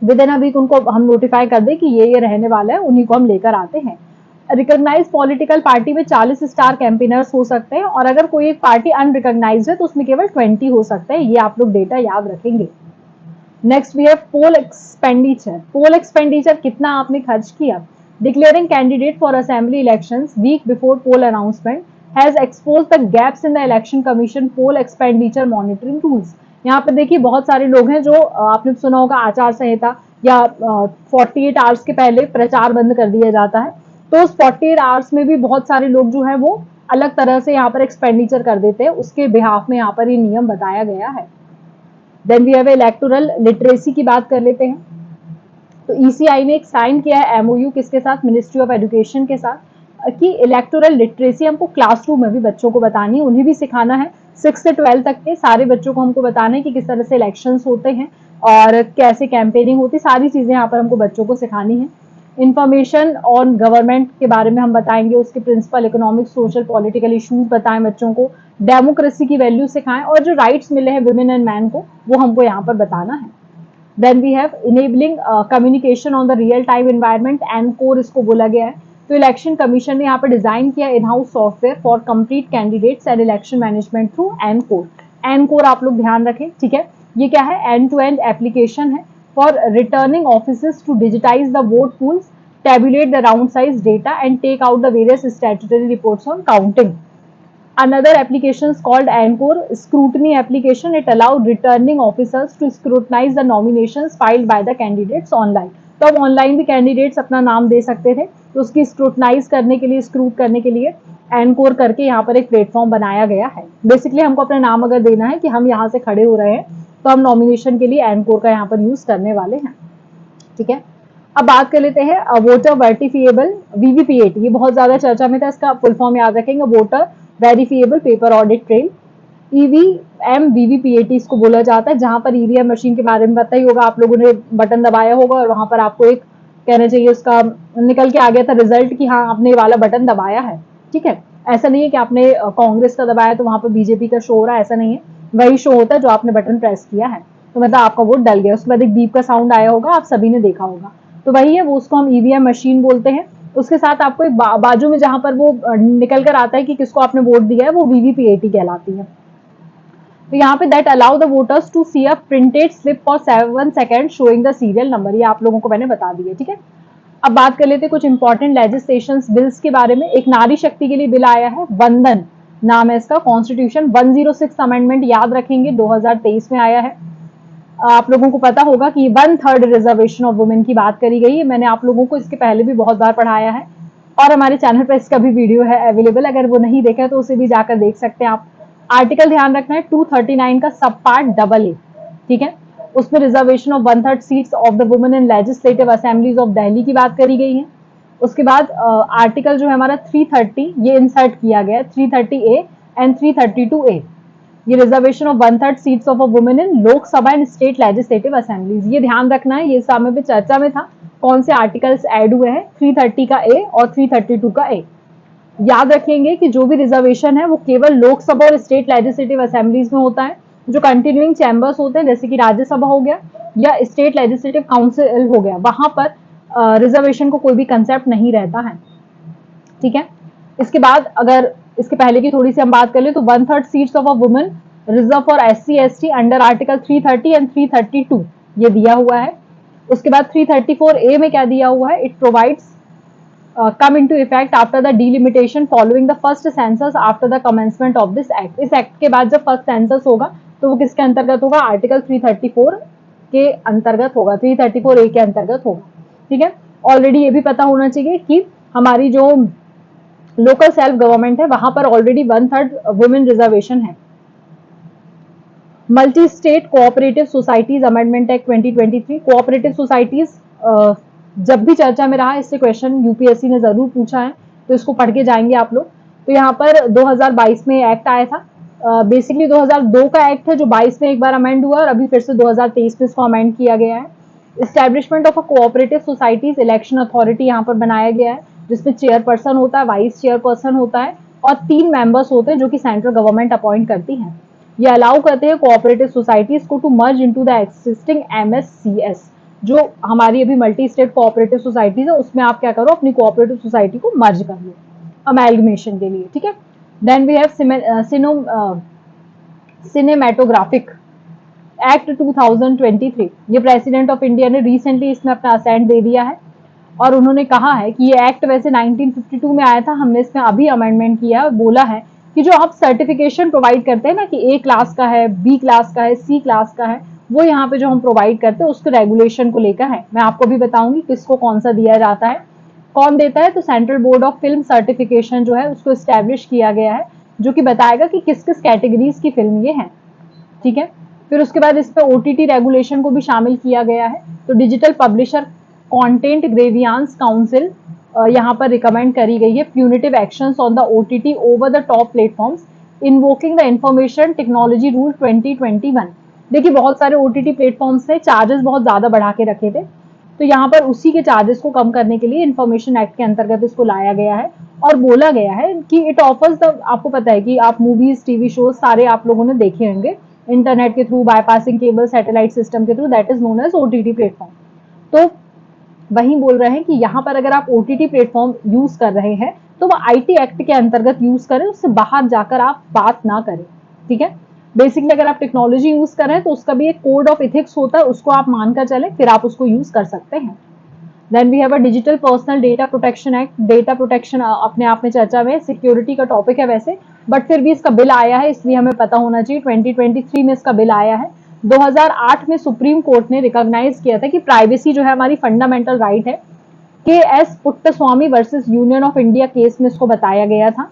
[SPEAKER 1] विद इन अ वीक उनको हम नोटिफाई कर दें कि ये रहने वाला है, उन्हीं को हम लेकर आते हैं। रिकॉग्नाइज पॉलिटिकल पार्टी में 40 स्टार कैंपेनर्स हो सकते हैं और अगर कोई एक पार्टी अनरिकॉग्नाइज है तो उसमें केवल 20 हो सकते हैं। ये आप लोग डेटा याद रखेंगे। Next we have poll expenditure. Poll expenditure कितना आपने खर्च किया। Declaring candidate for assembly elections week before poll announcement has expose the gaps in the election commission poll expenditure monitoring tools. यहाँ पे देखिए बहुत सारे लोग हैं जो आपने सुना होगा आचार संहिता या 48 आवर्स के पहले प्रचार बंद कर दिया जाता है, तो उस 48 आवर्स में भी बहुत सारे लोग जो है वो अलग तरह से यहाँ पर एक्सपेंडिचर कर देते हैं, उसके बिहाफ में यहाँ पर ये नियम बताया गया है। Then we have electoral literacy की बात कर लेते हैं। तो ईसीआई ने एक साइन किया है एमओयू किसके साथ, मिनिस्ट्री ऑफ एजुकेशन के साथ, कि इलेक्टोरल लिटरेसी हमको क्लासरूम में भी बच्चों को बतानी है, उन्हें भी सिखाना है। 6 से 12 तक के सारे बच्चों को हमको बताना है कि किस तरह से इलेक्शंस होते हैं और कैसे कैंपेनिंग होती है, सारी चीजें यहाँ पर हमको बच्चों को सिखानी है। इन्फॉर्मेशन ऑन गवर्नमेंट के बारे में हम बताएंगे, उसके principle, economic, social, political issues बताएं बच्चों को, डेमोक्रेसी की वैल्यू सिखाएं और जो राइट्स मिले हैं वुमेन एंड मैन को वो हमको यहाँ पर बताना है। Then we have enabling communication on the real time environment, encore इसको बोला गया है। तो इलेक्शन कमीशन ने यहाँ पर डिजाइन किया in house software for complete candidates and election management through encore. Encore आप लोग ध्यान रखें, ठीक है। ये क्या है, एंड टू एंड एप्लीकेशन है for returning officers to digitise the vote pools, tabulate the round size data and take out the various statutory reports on counting. Another application is called ANCOR scrutiny application. It allowed returning officers to scrutinize the nominations filed by the candidates online. तो अब online भी candidates अपना नाम दे सकते थे, तो उसकी scrutinise करने के लिए, स्क्रूट करने के लिए एनकोर करके यहाँ पर एक प्लेटफॉर्म बनाया गया है। बेसिकली हमको अपना नाम अगर देना है कि हम यहाँ से खड़े हो रहे हैं तो हम नॉमिनेशन के लिए एनकोर का यहाँ पर यूज करने वाले हैं, ठीक है। अब बात कर लेते हैं वोटर वर्टिफिएबल वीवीपीएटी। ये बहुत ज्यादा चर्चा में था, इसका फुल फॉर्म याद रखेंगे, voter verifiable paper audit trail. EVM VVPAT इसको बोला जाता है, जहां पर ईवीएम मशीन के बारे में पता ही होगा, आप लोगों ने बटन दबाया होगा और वहां पर आपको एक कहना चाहिए उसका निकल के आ गया था रिजल्ट कि हाँ आपने वाला बटन दबाया है, ठीक है। ऐसा नहीं है कि आपने कांग्रेस का दबाया तो वहां पर बीजेपी का शो हो रहा है, ऐसा नहीं है, वही शो होता है जो आपने बटन प्रेस किया है, तो मतलब आपका वोट डल गया। उसके बाद एक बीप का साउंड आया होगा, आप सभी ने देखा होगा, तो वही है, वो उसको हम ईवीएम मशीन बोलते हैं। उसके साथ आपको एक बाजू में जहां पर वो निकल कर आता है कि किसको आपने वोट दिया है, वो वीवीपीएटी कहलाती है। तो यहाँ पे that allow the voters to see a printed slip for 7 second showing the serial number. ये आप लोगों को मैंने बता दिया, ठीक है। अब बात कर लेते हैं कुछ इंपॉर्टेंट लेजिस्लेशन बिल्स के बारे में। एक नारी शक्ति के लिए बिल आया है, वंदन नाम है इसका, कॉन्स्टिट्यूशन 106 अमेंडमेंट याद रखेंगे, 2023 में आया है। आप लोगों को पता होगा कि 1/3 रिजर्वेशन ऑफ वुमेन की बात करी गई है। मैंने आप लोगों को इसके पहले भी बहुत बार पढ़ाया है और हमारे चैनल पर इसका भी वीडियो है अवेलेबल, अगर वो नहीं देखा तो उसे भी जाकर देख सकते हैं आप। आर्टिकल ध्यान रखना है 239 का सब पार्ट AA, ठीक है। उसमें reservation of 1/3 seats of the women in legislative assemblies of Delhi की बात करी गई है। उसके बाद आर्टिकल जो है हमारा 330 ये इंसर्ट किया गया है, 330A एंड 332A। ये reservation of 1/3 seats of a women in Lok Sabha and state legislative assemblies. ये ध्यान रखना है, ये सामने पे चर्चा में था कौन से आर्टिकल्स ऐड हुए हैं, 330 का A और 332 का A। याद रखेंगे कि जो भी रिजर्वेशन है वो केवल लोकसभा और स्टेट लेजिस्लेटिव असेंबलीज में होता है। जो कंटिन्यूइंग चैम्बर्स होते हैं जैसे कि राज्यसभा हो गया या स्टेट लेजिस्लेटिव काउंसिल हो गया, वहां पर रिजर्वेशन को कोई भी कंसेप्ट नहीं रहता है, ठीक है। इसके बाद अगर इसके पहले की थोड़ी सी हम बात कर ले तो 1/3 seats of a women reserve for SC ST under article 330 and 332 ये दिया हुआ है। उसके बाद 334A में क्या दिया हुआ है, it provides come into effect after the delimitation following the first census after the commencement of this act। इस एक्ट के बाद जब फर्स्ट सेंसस होगा तो वो किसके अंतर्गत होगा, आर्टिकल 334 के अंतर्गत होगा, 334A के अंतर्गत होगा, ठीक है। ऑलरेडी ये भी पता होना चाहिए कि हमारी जो लोकल सेल्फ गवर्नमेंट है वहां पर ऑलरेडी 1/3 वुमेन रिजर्वेशन है। Multi state cooperative societies amendment act 2023। Cooperative societies जब भी चर्चा में रहा, इससे क्वेश्चन यूपीएससी ने जरूर पूछा है, तो इसको पढ़ के जाएंगे आप लोग। तो यहाँ पर 2022 में एक्ट आया था, बेसिकली 2002 का एक्ट है जो 22 में एक बार अमेंड हुआ और अभी फिर से 2023 में इसको अमेंड किया गया है। Establishment of a cooperative societies election authority यहाँ पर बनाया गया है, जिसमें चेयरपर्सन होता है, वाइस चेयरपर्सन होता है, और 3 मेंबर्स होते हैं जो कि सेंट्रल गवर्नमेंट अपॉइंट करती है। ये अलाउ करते हैं कोऑपरेटिव सोसाइटीज को to merge into the existing MSCS. जो हमारी अभी मल्टी स्टेट कोऑपरेटिव सोसाइटीज है उसमें आप क्या करो, अपनी कोऑपरेटिव सोसाइटी को मर्ज कर लो अमेलगमेशन के लिए, ठीक है। Then we have cinematographic act 2023। ये प्रेसिडेंट ऑफ इंडिया ने रिसेंटली इसमें अपना असेंट दे दिया है और उन्होंने कहा है कि ये एक्ट वैसे 1952 में आया था, हमने इसमें अभी अमेंडमेंट किया और बोला है कि जो आप सर्टिफिकेशन प्रोवाइड करते हैं ना कि ए क्लास का है, बी क्लास का है, सी क्लास का है, वो यहाँ पे जो हम प्रोवाइड करते हैं उसके रेगुलेशन को लेकर है। मैं आपको भी बताऊंगी किसको कौन सा दिया जाता है, कौन देता है। तो central board of film certification जो है उसको स्टैब्लिश किया गया है, जो कि बताएगा कि किस किस कैटेगरीज की फिल्म ये है, ठीक है। फिर उसके बाद इसमें ओटीटी रेगुलेशन को भी शामिल किया गया है। तो digital publisher content grievance council यहाँ पर रिकमेंड करी गई है punitive actions on the OTT over the top platforms invoking the information technology rule 2021। देखिए बहुत सारे ओटीटी प्लेटफॉर्म्स ने चार्जेस बहुत ज्यादा बढ़ा के रखे थे, तो यहाँ पर उसी के चार्जेस को कम करने के लिए इंफॉर्मेशन एक्ट के अंतर्गत इसको लाया गया है और बोला गया है कि इट ऑफर्स द, आपको पता है कि आप मूवीज टीवी शोज सारे आप लोगों ने देखे होंगे इंटरनेट के through, bypassing cable, satellite system के through, that is known as OTT platform. तो वही बोल रहे हैं कि यहाँ पर अगर आप ओटीटी प्लेटफॉर्म यूज कर रहे हैं तो वो आईटी एक्ट के अंतर्गत यूज करें, उससे बाहर जाकर आप बात ना करें, ठीक है। बेसिकली अगर आप टेक्नोलॉजी यूज कर रहे हैं तो उसका भी एक कोड ऑफ इथिक्स होता है, उसको आप मानकर चले फिर आप उसको यूज कर सकते हैं। Then we have a digital personal data protection act. Data protection अपने आप में चर्चा में सिक्योरिटी का टॉपिक है वैसे, बट फिर भी इसका बिल आया है इसलिए हमें पता होना चाहिए। 2023 में इसका बिल आया है। 2008 में सुप्रीम कोर्ट ने रिकॉग्नाइज किया था कि प्राइवेसी जो है हमारी फंडामेंटल राइट है। के S Puttaswamy versus union of India case में इसको बताया गया था।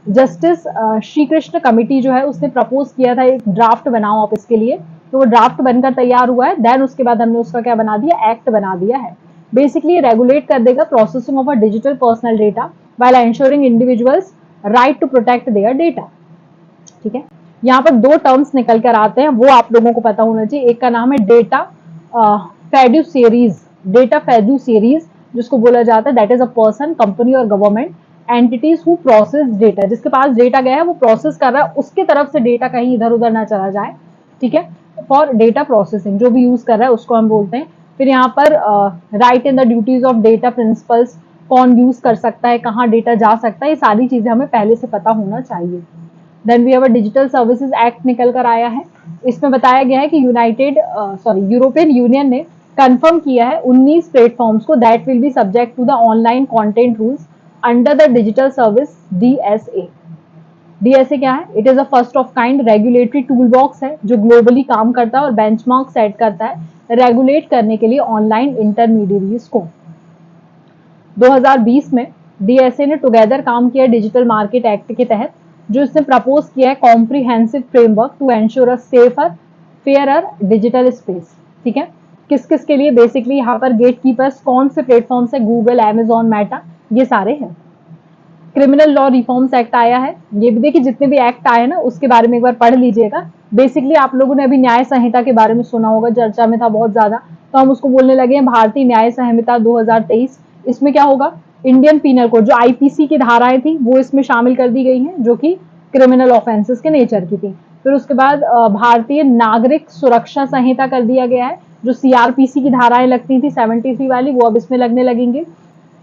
[SPEAKER 1] जस्टिस श्री कृष्ण कमिटी जो है उसने प्रपोज किया था एक ड्राफ्ट बनाओ आप इसके लिए, तो वो ड्राफ्ट बनकर तैयार हुआ है। देन उसके बाद हमने उसका क्या बना दिया, एक्ट बना दिया है। बेसिकली रेगुलेट कर देगा processing of a digital personal data while ensuring individuals right to protect their data, ठीक है। यहाँ पर 2 टर्म्स निकल कर आते हैं, वो आप लोगों को पता होना चाहिए। एक का नाम है डेटा फेड्यूसेरीज। डेटा फेड्यूसेरीज जिसको बोला जाता है that is a person, company और government entities who process data. जिसके पास डेटा गया है वो प्रोसेस कर रहा है, उसके तरफ से डेटा कहीं इधर उधर ना चला जाए, ठीक है। फॉर डेटा प्रोसेसिंग जो भी यूज कर रहा है उसको हम बोलते हैं। फिर यहाँ पर right in the duties of data principles, कौन यूज कर सकता है, कहाँ डेटा जा सकता है, ये सारी चीजें हमें पहले से पता होना चाहिए। Then we have a digital services act निकल कर आया है। इसमें बताया गया है कि यूरोपियन यूनियन ने कंफर्म किया है 19 प्लेटफॉर्म्स को that will be subject to the online content rules under the digital service DSA. DSA क्या है? It is a first of kind regulatory toolbox है जो ग्लोबली काम करता है और बेंचमार्क सेट करता है रेगुलेट करने के लिए ऑनलाइन इंटरमीडियरीज को। 2020 में डीएसए ने टुगेदर काम किया डिजिटल मार्केट एक्ट के तहत, जो इसने प्रपोज किया है comprehensive framework to ensure a safer fairer digital space, ठीक है। किस किस के लिए? बेसिकली यहाँ पर गेट कीपर्स कौन से प्लेटफॉर्म है? गूगल, अमेजॉन, मेटा, ये सारे हैं। क्रिमिनल लॉ रिफॉर्म्स एक्ट आया है। ये भी देखिए जितने भी एक्ट आए ना उसके बारे में एक बार पढ़ लीजिएगा। बेसिकली आप लोगों ने अभी न्याय संहिता के बारे में सुना होगा, चर्चा में था बहुत ज्यादा, तो हम उसको बोलने लगे हैं भारतीय न्याय संहिता 2023। इसमें क्या होगा, इंडियन पीनल कोड जो आईपीसी की धाराएं थी वो इसमें शामिल कर दी गई हैं जो कि क्रिमिनल ऑफेंसेस के नेचर की थी। फिर उसके बाद भारतीय नागरिक सुरक्षा संहिता कर दिया गया है, जो सीआरपीसी की धाराएं लगती थी 73 वाली, वो अब इसमें लगने लगेंगे।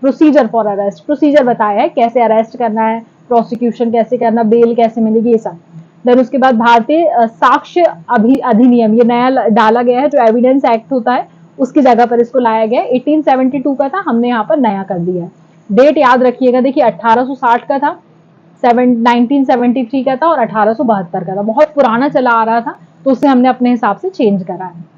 [SPEAKER 1] प्रोसीजर फॉर अरेस्ट, प्रोसीजर बताया है कैसे अरेस्ट करना है, प्रोसिक्यूशन कैसे करना, बेल कैसे मिलेगी, ये सब। देन उसके बाद भारतीय साक्ष्य अधिनियम, ये नया डाला गया है, जो एविडेंस एक्ट होता है उसकी जगह पर इसको लाया गया है। 1872 का था, हमने यहाँ पर नया कर दिया है। डेट याद रखिएगा, देखिए 1860 का था, 1973 का था और 1872 का था। बहुत पुराना चला आ रहा था तो उसे हमने अपने हिसाब से चेंज करा है।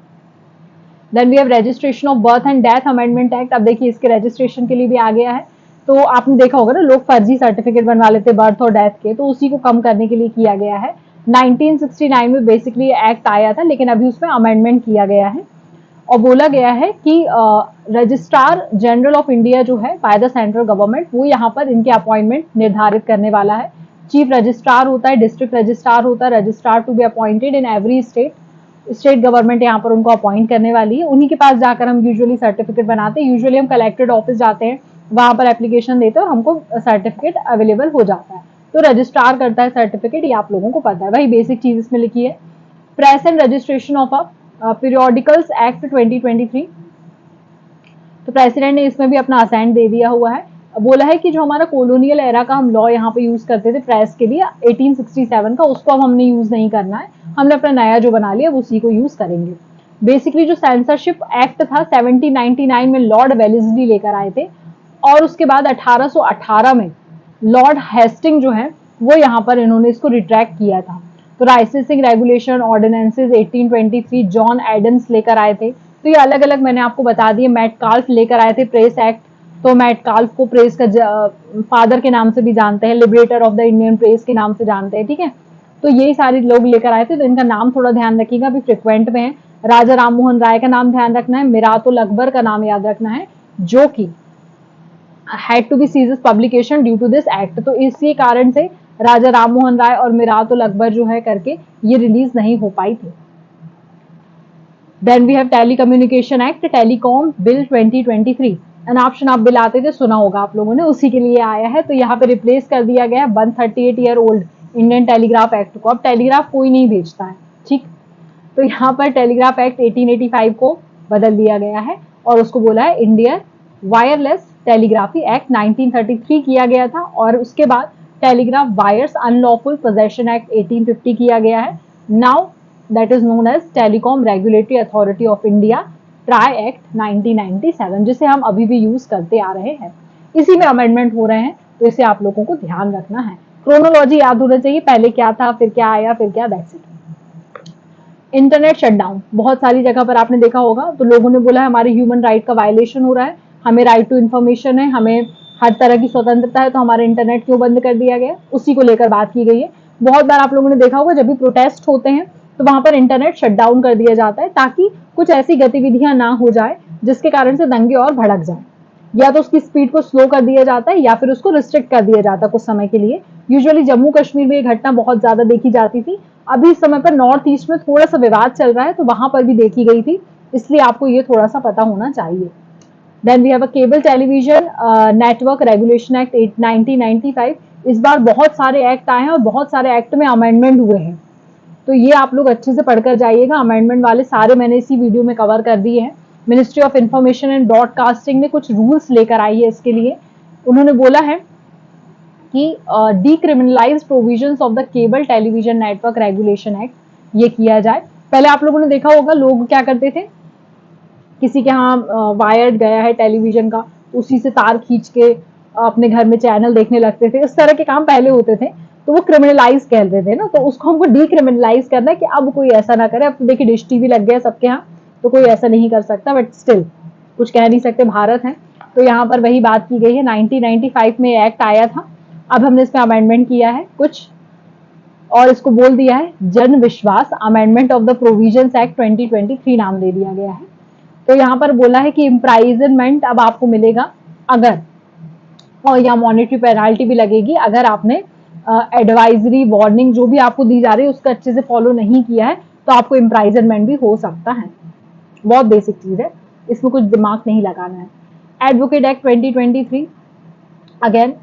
[SPEAKER 1] Then we have registration of birth and death amendment act. अब देखिए इसके रजिस्ट्रेशन के लिए भी आ गया है। तो आपने देखा होगा ना, लोग फर्जी सर्टिफिकेट बनवा लेते बर्थ और डेथ के, तो उसी को कम करने के लिए किया गया है। 1969 में बेसिकली एक्ट आया था, लेकिन अभी उसमें अमेंडमेंट किया गया है और बोला गया है कि रजिस्ट्रार जनरल ऑफ इंडिया जो है बाय द सेंट्रल गवर्नमेंट, वो यहाँ पर इनके अपॉइंटमेंट निर्धारित करने वाला है। चीफ रजिस्ट्रार होता है, डिस्ट्रिक्ट रजिस्ट्रार होता है, registrar to be appointed in every state. State government यहाँ पर उनको अपॉइंट करने वाली है। उन्हीं के पास जाकर हम यूजुअली सर्टिफिकेट बनाते हैं। यूजुअली हम कलेक्टेड ऑफिस जाते हैं, वहां पर एप्लीकेशन देते हैं और हमको सर्टिफिकेट अवेलेबल हो जाता है। तो रजिस्ट्रार करता है सर्टिफिकेट, ये आप लोगों को पता है, वही बेसिक चीज इसमें लिखी है। Press and registration of a periodicals act 2023, तो प्रेसिडेंट ने इसमें भी अपना असेंट दे दिया हुआ है। बोला है कि जो हमारा कॉलोनियल एरा का हम लॉ यहाँ पे यूज करते थे प्रेस के लिए 1867 का, उसको अब हमने यूज नहीं करना है, हमने अपना नया जो बना लिया उसी को यूज करेंगे। बेसिकली जो सेंसरशिप एक्ट था 1799 में लॉर्ड वेलेस्ली लेकर आए थे, और उसके बाद 1818 में लॉर्ड हेस्टिंग जो है वो यहाँ पर इन्होंने इसको रिट्रैक्ट किया था। तो licensing regulation ordinances 1823 John Adams लेकर आए थे। तो ये अलग अलग मैंने आपको बता दिए। मैटकाल्फ लेकर आए थे प्रेस एक्ट, तो मैटकाल्फ को प्रेस का फादर के नाम से भी जानते हैं, liberator of the Indian press के नाम से जानते हैं, ठीक है। तो यही सारे लोग लेकर आए थे, तो इनका नाम थोड़ा ध्यान रखिएगा, अभी फ्रिक्वेंट में है। राजा राम मोहन राय का नाम ध्यान रखना है, मिरातुल अकबर का नाम याद रखना है, जो कि had to be ceases publication due to this act। तो इसी कारण से राजा राम मोहन राय और मिरातुल अकबर जो है करके ये रिलीज नहीं हो पाई थी। Then we have telecommunication act, telecom bill 2023। अनाप शनाप बिल आते थे, सुना होगा आप लोगों ने, उसी के लिए आया है। तो यहाँ पे रिप्लेस कर दिया गया है 138 year old Indian telegraph act को। अब टेलीग्राफ कोई नहीं भेजता है, ठीक। तो यहाँ पर टेलीग्राफ एक्ट 1885 को बदल दिया गया है और उसको बोला है इंडियन वायरलेस टेलीग्राफी एक्ट 1933 किया गया था। और उसके बाद telegraph wires unlawful possession act 1850 किया गया है। Now that is known as telecom regulatory authority of India TRAI act 1997, जिसे हम अभी भी यूज करते आ रहे हैं। इसी में अमेंडमेंट हो रहे हैं, तो इसे आप लोगों को ध्यान रखना है। क्रोनोलॉजी याद होना चाहिए, पहले क्या था, फिर क्या आया, फिर क्या, दैट्स इट। इंटरनेट शटडाउन बहुत सारी जगह पर आपने देखा होगा, तो लोगों ने बोला है हमारे ह्यूमन राइट का वायलेशन हो रहा है, हमें राइट टू इन्फॉर्मेशन है, हमें हर तरह की स्वतंत्रता है, तो हमारा इंटरनेट क्यों बंद कर दिया गया, उसी को लेकर बात की गई है। बहुत बार आप लोगों ने देखा होगा जब भी प्रोटेस्ट होते हैं तो वहां पर इंटरनेट शटडाउन कर दिया जाता है, ताकि कुछ ऐसी गतिविधियां ना हो जाए जिसके कारण से दंगे और भड़क जाए। या तो उसकी स्पीड को स्लो कर दिया जाता है या फिर उसको रिस्ट्रिक्ट कर दिया जाता है कुछ समय के लिए। यूजुअली जम्मू कश्मीर में ये घटना बहुत ज्यादा देखी जाती थी। अभी इस समय पर नॉर्थ ईस्ट में थोड़ा सा विवाद चल रहा है, तो वहां पर भी देखी गई थी, इसलिए आपको ये थोड़ा सा पता होना चाहिए। Then we have a cable television network regulation act 1995। इस बार बहुत सारे एक्ट आए हैं और बहुत सारे एक्ट में अमेंडमेंट हुए हैं, तो ये आप लोग अच्छे से पढ़कर जाइएगा। अमेंडमेंट वाले सारे मैंने इसी वीडियो में कवर कर दिए हैं। Ministry of information and broadcasting ने कुछ रूल्स लेकर आई है इसके लिए। उन्होंने बोला है कि decriminalise provisions of the cable television network regulation act ये किया जाए। पहले आप लोगों ने देखा होगा लोग क्या करते थे, किसी के यहाँ वायर गया है टेलीविजन का, उसी से तार खींच के अपने घर में चैनल देखने लगते थे। इस तरह के काम पहले होते थे, तो वो क्रिमिनलाइज कहते थे ना, तो उसको हमको डीक्रिमिनलाइज करना है कि अब कोई ऐसा ना करे। अब तो देखिए डिश टीवी लग गया सबके यहाँ, तो कोई ऐसा नहीं कर सकता, बट स्टिल कुछ कह नहीं सकते, भारत है। तो यहाँ पर वही बात की गई है। 1995 में एक्ट आया था, अब हमने इसमें अमेंडमेंट किया है कुछ, और इसको बोल दिया है जन विश्वास amendment of the provisions act 2023 नाम दे दिया गया है। तो यहाँ पर बोला है कि इम्प्राइजनमेंट अब आपको मिलेगा अगर, और या मॉनेटरी पेनाल्टी भी लगेगी अगर आपने एडवाइजरी वार्निंग जो भी आपको दी जा रही है उसका अच्छे से फॉलो नहीं किया है, तो आपको इम्प्राइजनमेंट भी हो सकता है। बहुत बेसिक चीज है, इसमें कुछ दिमाग नहीं लगाना है। एडवोकेट एक्ट 2023 अगेन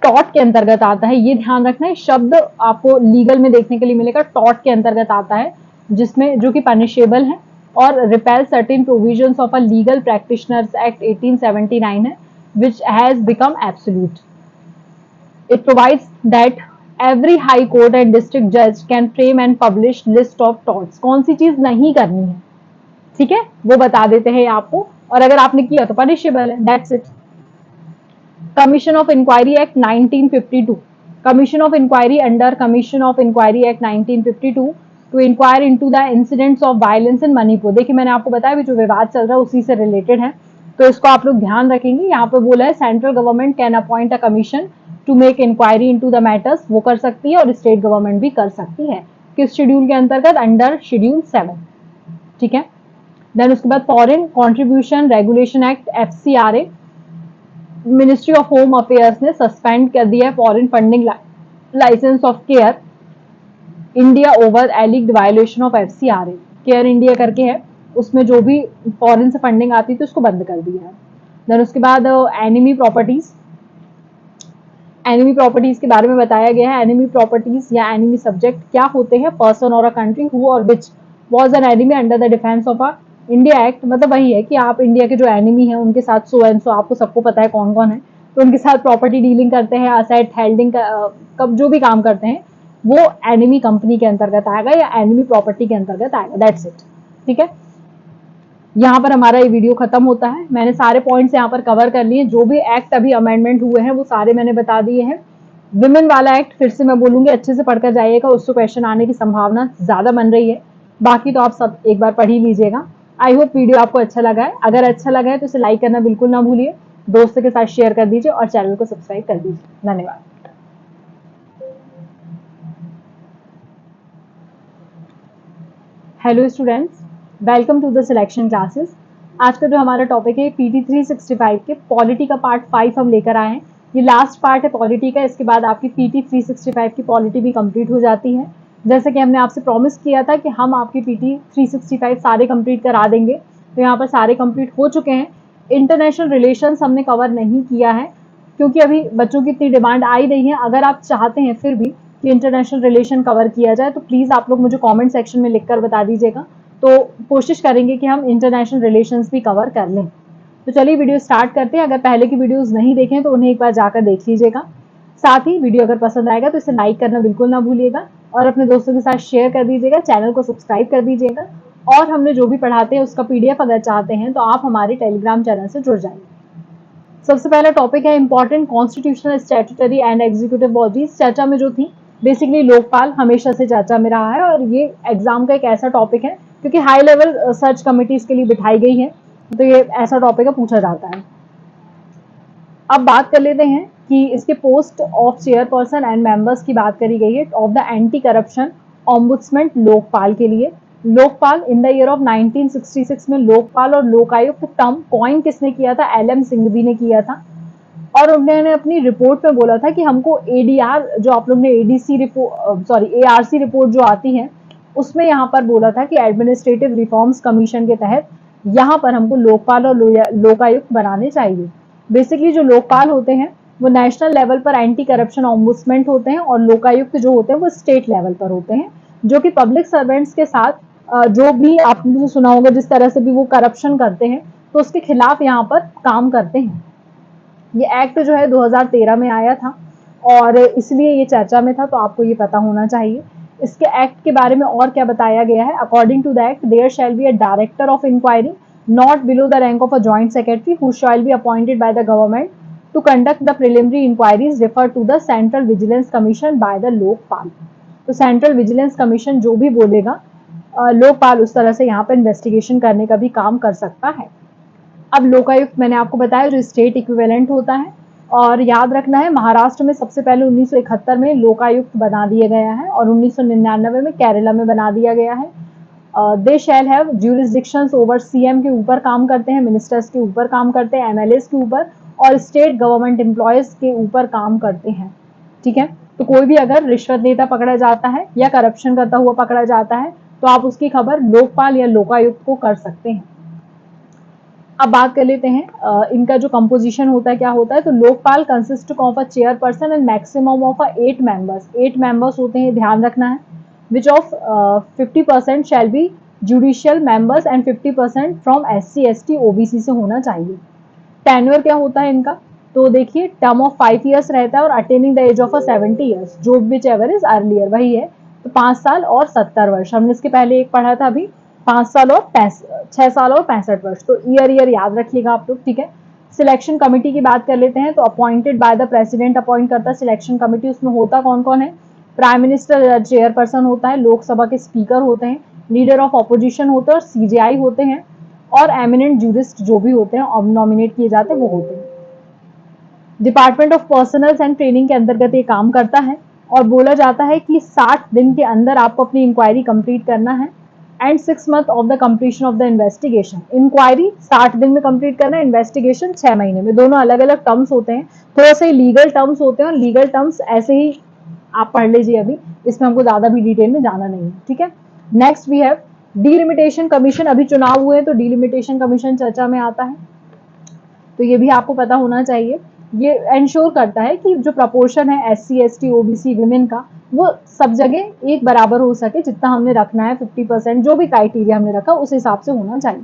[SPEAKER 1] टॉर्ट के अंतर्गत आता है, ये ध्यान रखना है। शब्द आपको लीगल में देखने के लिए मिलेगा, टॉर्ट के अंतर्गत आता है, जिसमें जो कि पनिशेबल है और repel certain provisions of a legal practitioners act 1879 है, which has become absolute. It provides that every high court and district judge can frame and publish list of torts। कौन सी चीज नहीं करनी है, ठीक है, वो बता देते हैं आपको, और अगर आपने किया तो पनिशेबल है, that's it. Commission of inquiry act 1952, commission of inquiry under commission of inquiry act 1952 to inquire into the incidents of violence in Manipur. देखिए मैंने आपको बताया जो विवाद चल रहा है उसी से रिलेटेड है, तो इसको आप लोग ध्यान रखेंगे। यहाँ पे बोला है central government can appoint a commission to make inquiry into the matters, वो कर सकती है, और स्टेट गवर्नमेंट भी कर सकती है। किस शेड्यूल के अंतर्गत, अंडर शेड्यूल 7, ठीक है। देन उसके बाद foreign contribution regulation act FCRA, ministry of home affairs ने सस्पेंड कर दिया है foreign funding licence of Care India over alleged violation of FCRA। Care India करके है, उसमें जो भी फॉरेन से फंडिंग आती थी उसको बंद कर दिया है। देन उसके बाद एनिमी प्रॉपर्टीज, एनिमी प्रॉपर्टीज के बारे में बताया गया है। एनिमी प्रॉपर्टीज या एनिमी सब्जेक्ट क्या होते हैं? पर्सन और अ कंट्री हु और which was an enemy under the defence of a India act. मतलब वही है कि आप इंडिया के जो एनिमी हैं उनके साथ सो एंड सो, आपको सबको पता है कौन कौन है, तो उनके साथ प्रॉपर्टी डीलिंग करते हैं, असेट हेल्डिंग कब जो भी काम करते हैं वो एनिमी कंपनी के अंतर्गत आएगा या एनिमी प्रॉपर्टी के अंतर्गत आएगा। That's it. ठीक है, यहाँ पर हमारा ये वीडियो खत्म होता है। मैंने सारे पॉइंट्स यहाँ पर कवर कर लिए। जो भी एक्ट अभी अमेंडमेंट हुए हैं वो सारे मैंने बता दिए हैं। विमेन वाला एक्ट फिर से मैं बोलूंगी, अच्छे से पढ़कर जाइएगा, उससे क्वेश्चन आने की संभावना ज्यादा बन रही है। बाकी तो आप सब एक बार पढ़ ही लीजिएगा। आई होप वीडियो आपको अच्छा लगा है। अगर अच्छा लगा है तो इसे लाइक करना बिल्कुल ना भूलिए, दोस्तों के साथ शेयर कर दीजिए और चैनल को सब्सक्राइब कर दीजिए। धन्यवाद। Hello students, welcome to the selection classes. आज का जो हमारा टॉपिक है पीटी 365 के पॉलिटी का पार्ट 5 हम लेकर आए हैं। ये लास्ट पार्ट है पॉलिटी का, इसके बाद आपकी पीटी 365 की पॉलिटी भी कंप्लीट हो जाती है। जैसे कि हमने आपसे प्रॉमिस किया था कि हम आपकी पीटी 365 सारे कंप्लीट करा देंगे, तो यहाँ पर सारे कंप्लीट हो चुके हैं। इंटरनेशनल रिलेशंस हमने कवर नहीं किया है क्योंकि अभी बच्चों की इतनी डिमांड आई नहीं है। अगर आप चाहते हैं फिर भी कि इंटरनेशनल रिलेशन कवर किया जाए तो प्लीज़ आप लोग मुझे कमेंट सेक्शन में लिखकर बता दीजिएगा, तो कोशिश करेंगे कि हम इंटरनेशनल रिलेशंस भी कवर कर लें। तो चलिए वीडियो स्टार्ट करते हैं। अगर पहले की वीडियोस नहीं देखें तो उन्हें एक बार जाकर देख लीजिएगा। साथ ही वीडियो अगर पसंद आएगा तो इसे लाइक करना बिल्कुल ना भूलिएगा और अपने दोस्तों के साथ शेयर कर दीजिएगा, चैनल को सब्सक्राइब कर दीजिएगा और हमने जो भी पढ़ाते हैं उसका पीडीएफ अगर चाहते हैं तो आप हमारे टेलीग्राम चैनल से जुड़ जाइए। सबसे पहला टॉपिक है important constitutional, statutory and executive bodies. चर्चा में जो थी बेसिकली लोकपाल हमेशा से चर्चा में रहा है और ये एग्जाम का एक ऐसा टॉपिक है क्योंकि हाई लेवल सर्च कमिटीज के लिए बिठाई गई है, तो ये ऐसा टॉपिक है, पूछा जाता है। अब बात कर लेते हैं कि इसके post of chairperson and members की बात करी गई है of the anti corruption ombudsman Lokpal के लिए। Lokpal in the year of 1966 में लोकपाल और लोकायुक्त टर्म कॉइन किसने किया था? एलएम सिंघवी ने किया था और उन्होंने अपनी रिपोर्ट में बोला था कि हमको एडीआर, जो आप लोग ने एडीसी रिपोर्ट एआरसी रिपोर्ट जो आती है उसमें यहाँ पर बोला था कि एडमिनिस्ट्रेटिव रिफॉर्म्स कमीशन के तहत यहाँ पर हमको लोकपाल और लोकायुक्त बनाने चाहिए। बेसिकली जो लोकपाल होते हैं वो नेशनल लेवल पर एंटी करप्शन ऑम्बुड्समैन होते हैं और लोकायुक्त जो होते हैं वो स्टेट लेवल पर होते हैं, जो कि पब्लिक सर्वेंट्स के साथ जो भी आपने सुना होगा जिस तरह से भी वो करप्शन करते हैं तो उसके खिलाफ यहाँ पर काम करते हैं। ये एक्ट जो है 2013 में आया था और इसलिए ये चर्चा में था, तो आपको ये पता होना चाहिए। इसके एक्ट के बारे में और क्या बताया गया है? According to the act there shall be a director of inquiry not below the rank of a joint secretary who shall be appointed by the government to conduct the preliminary inquiries refer to the central vigilance commission by the Lokpal. तो central vigilance commission जो भी बोलेगा लोकपाल उस तरह से यहाँ पर investigation करने का भी काम कर सकता है। अब लोकायुक्त मैंने आपको बताया जो स्टेट इक्विवेलेंट होता है, और याद रखना है महाराष्ट्र में सबसे पहले 1971 में लोकायुक्त बना दिया गया है और 1999 में केरला में बना दिया गया है। दे शैल हैव ज्यूरिसडिक्शंस ओवर सीएम के ऊपर काम करते हैं, मिनिस्टर्स के ऊपर काम करते हैं, एमएलएस के ऊपर और स्टेट गवर्नमेंट एम्प्लॉयज के ऊपर काम करते हैं। ठीक है, तो कोई भी अगर रिश्वत देता पकड़ा जाता है या करप्शन करता हुआ पकड़ा जाता है तो आप उसकी खबर लोकपाल या लोकायुक्त को कर सकते हैं। अब बात कर लेते हैं इनका जो कंपोजिशन होता है क्या होता है। तो Lokpal consist of a chairperson and maximum of 8 members. 8 members होते हैं, ध्यान रखना है। Which of 50% shall be judicial members and 50% from SC ST OBC से होना चाहिए। टेन्योर क्या होता है इनका? तो देखिए टर्म ऑफ 5 ईयर्स रहता है और attaining the age of 70 years, जो विच एवर इज अर्लियर, वही है। तो 5 साल और 70 वर्ष। हमने इसके पहले एक पढ़ा था अभी 5 साल और 6 साल और 65 वर्ष। तो ईयर याद रखिएगा आप लोग। ठीक है, सिलेक्शन कमेटी की बात कर लेते हैं। तो appointed by the president appoint करता है सिलेक्शन कमेटी। उसमें होता कौन कौन है? प्राइम मिनिस्टर चेयरपर्सन होता है, लोकसभा के स्पीकर होते हैं, लीडर ऑफ ऑपोजिशन होते हैं और CJI होते हैं और एमिनेंट जूरिस्ट जो भी होते हैं और नॉमिनेट किए जाते हैं वो होते हैं। Department of personnels and training के अंतर्गत ये काम करता है और बोला जाता है कि 60 दिन के अंदर आपको अपनी इंक्वायरी कंप्लीट करना है and 6 month of the completion of the investigation. Inquiry 60 दिन में कंप्लीट करना है, इन्वेस्टिगेशन 6 महीने में। दोनों अलग अलग टर्म्स होते हैं, थोड़ा सा लीगल टर्म्स होते हैं और लीगल टर्म्स ऐसे ही आप पढ़ लीजिए, अभी इसमें हमको ज्यादा भी डिटेल में जाना नहीं है। ठीक है, next we have delimitation commission. अभी चुनाव हुए तो डिलिमिटेशन कमीशन चर्चा में आता है, तो ये भी आपको पता होना चाहिए। ये इंश्योर करता है कि जो प्रपोर्शन है SC ST OBC विमेन का वो सब जगह एक बराबर हो सके, जितना हमने रखना है 50%, जो भी क्राइटेरिया हमने रखा उस हिसाब से होना चाहिए।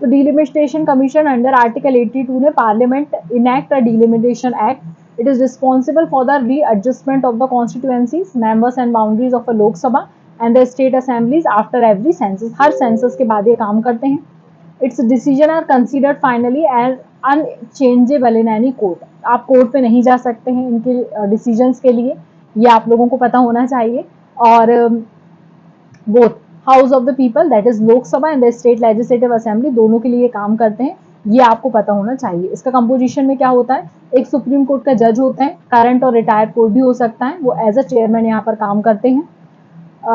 [SPEAKER 1] तो डिलिमिटेशन कमीशन अंडर आर्टिकल 82 ने parliament enact a delimitation act. It is responsible for the readjustment of the constituencies, members and boundaries of a Lok Sabha and the state assemblies after every census. हर सेंसस के बाद ये काम करते हैं। It's decision are considered finally and unchangeable in any court. आप court पे नहीं जा सकते हैं इनके डिसीजंस के लिए, ये आप लोगों को पता होना चाहिए। और both house of the people that is Lok Sabha and the state legislative assembly दोनों के लिए काम करते हैं, ये आपको पता होना चाहिए। इसका कंपोजिशन में क्या होता है, एक सुप्रीम कोर्ट का जज होते हैं, करंट और रिटायर्ड कोर्ट भी हो सकता है, वो एज अ चेयरमैन यहाँ पर काम करते हैं।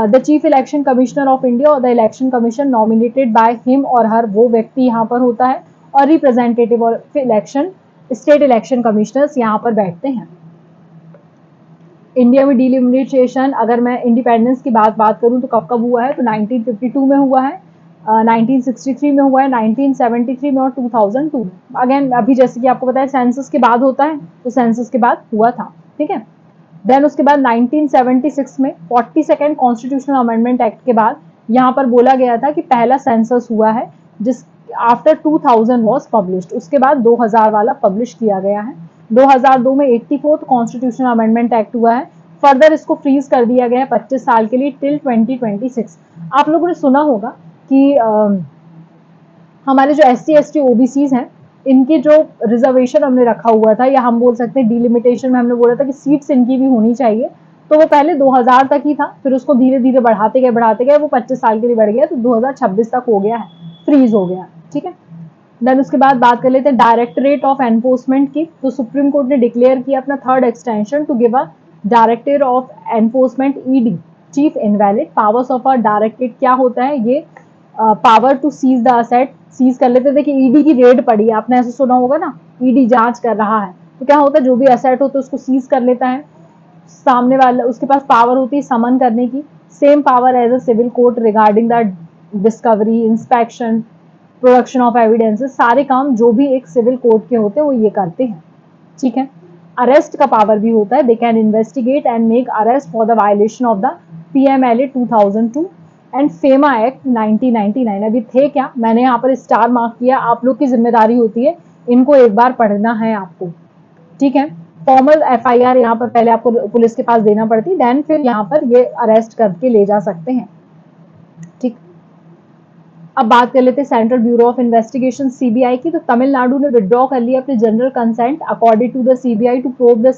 [SPEAKER 1] The chief election commissioner of India और the election commission nominated by him और हर, वो व्यक्ति यहाँ पर होता है। और representative of election state election commissioners यहाँ पर बैठते हैं। इंडिया में डिलिमिटेशन, अगर मैं इंडिपेंडेंस की बात करूं तो कब कब हुआ है, तो 1952 में हुआ है, 1963 में हुआ है, 1973 में और 2002 में। अगेन अभी जैसे कि आपको पता है सेंसस के बाद होता है, तो सेंसस के बाद हुआ था, ठीक है। देन उसके बाद 1976 में 42nd कॉन्स्टिट्यूशनल अमेंडमेंट एक्ट के बाद यहाँ पर बोला गया था कि पहला सेंसस हुआ है, जिस आफ्टर 2000 वॉज पब्लिश्ड। उसके बाद 2000 वाला पब्लिश किया गया है। 2002 में 84th कॉन्स्टिट्यूशनल अमेंडमेंट एक्ट हुआ है। फर्दर इसको फ्रीज कर दिया गया है 25 साल के लिए टिल 2026। आप लोगों ने सुना होगा कि हमारे जो SC ST OBCs हैं, इनके जो रिजर्वेशन हमने रखा हुआ था, या हम बोल सकते हैं डिलिमिटेशन में हमने बोला था कि सीट्स इनकी भी होनी चाहिए, तो वो पहले 2000 तक ही था, फिर उसको धीरे धीरे बढ़ाते गए, वो 25 साल के लिए बढ़ गया, तो 2026 तक हो गया है, फ्रीज हो गया, ठीक है। देन उसके बाद बात कर लेते हैं डायरेक्टरेट ऑफ एनफोर्समेंट की। तो सुप्रीम कोर्ट ने डिक्लेयर किया अपना third extension to give a director of enforcement ED chief invalid powers of a directorate. क्या होता है ये, power to seize the asset, seize कर लेते। देखिए ED की रेड पड़ी है, आपने ऐसे सुना होगा ना, ED जांच कर रहा है, तो क्या होता है जो भी असेट होता है उसको सीज कर लेता है। सामने वाला उसके पास पावर होती है समन करने की, same power as a civil court regarding the discovery, inspection, production of evidences, सारे काम जो भी एक सिविल कोर्ट के होते हैं वो ये करते हैं, ठीक है। अरेस्ट का पावर भी होता है, they can investigate and make arrest for the violation of the PMLA 2002 and FEMA act 1999। अभी थे क्या, मैंने यहाँ पर स्टार मार्क किया, आप लोग की जिम्मेदारी होती है इनको एक बार पढ़ना है आपको, ठीक है। फॉर्मल FIR यहाँ पर पहले आपको पुलिस के पास देना पड़ती, देन फिर यहाँ पर ये अरेस्ट करके ले जा सकते हैं, ठीक। अब बात कर लेते हैं central bureau of investigation CBI की। तो तमिलनाडु ने विड्रॉ कर लिया अपने general consent according to the CBI to probe the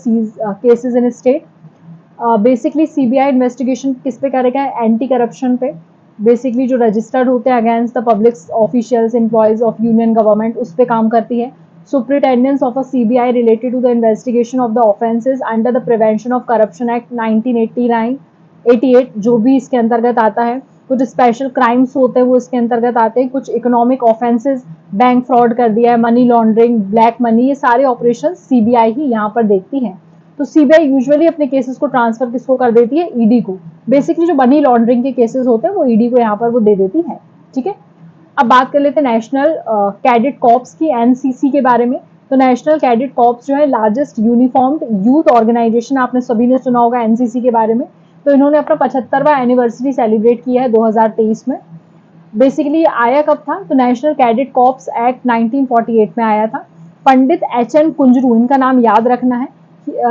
[SPEAKER 1] cases in state. Basically CBI investigation किस पे करेगा, एंटी करप्शन पे, बेसिकली जो रजिस्टर्ड होते हैं against the public officials employees of union government, उस पर काम करती है। Superintendence of a CBI related to the investigation of the offences under the prevention of corruption act 1988 जो भी इसके अंतर्गत आता है। कुछ स्पेशल क्राइम्स होते हैं वो इसके अंतर्गत आते हैं, कुछ इकोनॉमिक ऑफेंसेस, बैंक फ्रॉड कर दिया है, मनी लॉन्ड्रिंग, ब्लैक मनी, ये सारे ऑपरेशन CBI ही यहाँ पर देखती है। तो CBI यूजुअली अपने केसेस को ट्रांसफर किसको कर देती है, ED को। बेसिकली जो मनी लॉन्ड्रिंग के केसेस होते हैं वो ED को यहाँ पर वो दे देती है, ठीक है। अब बात कर लेते हैं नेशनल कैडेट कॉर्प्स की, NCC के बारे में। तो नेशनल कैडेट कॉर्प्स जो है लार्जेस्ट यूनिफॉर्म्ड यूथ ऑर्गेनाइजेशन, आपने सभी ने सुना होगा NCC के बारे में। तो इन्होंने अपना 75वां एनिवर्सरी सेलिब्रेट किया है 2023 में। बेसिकली आया कब था, तो नेशनल कैडेट कॉर्प्स एक्ट 1948 में आया था। पंडित HN कुंजरू, इनका नाम याद रखना है।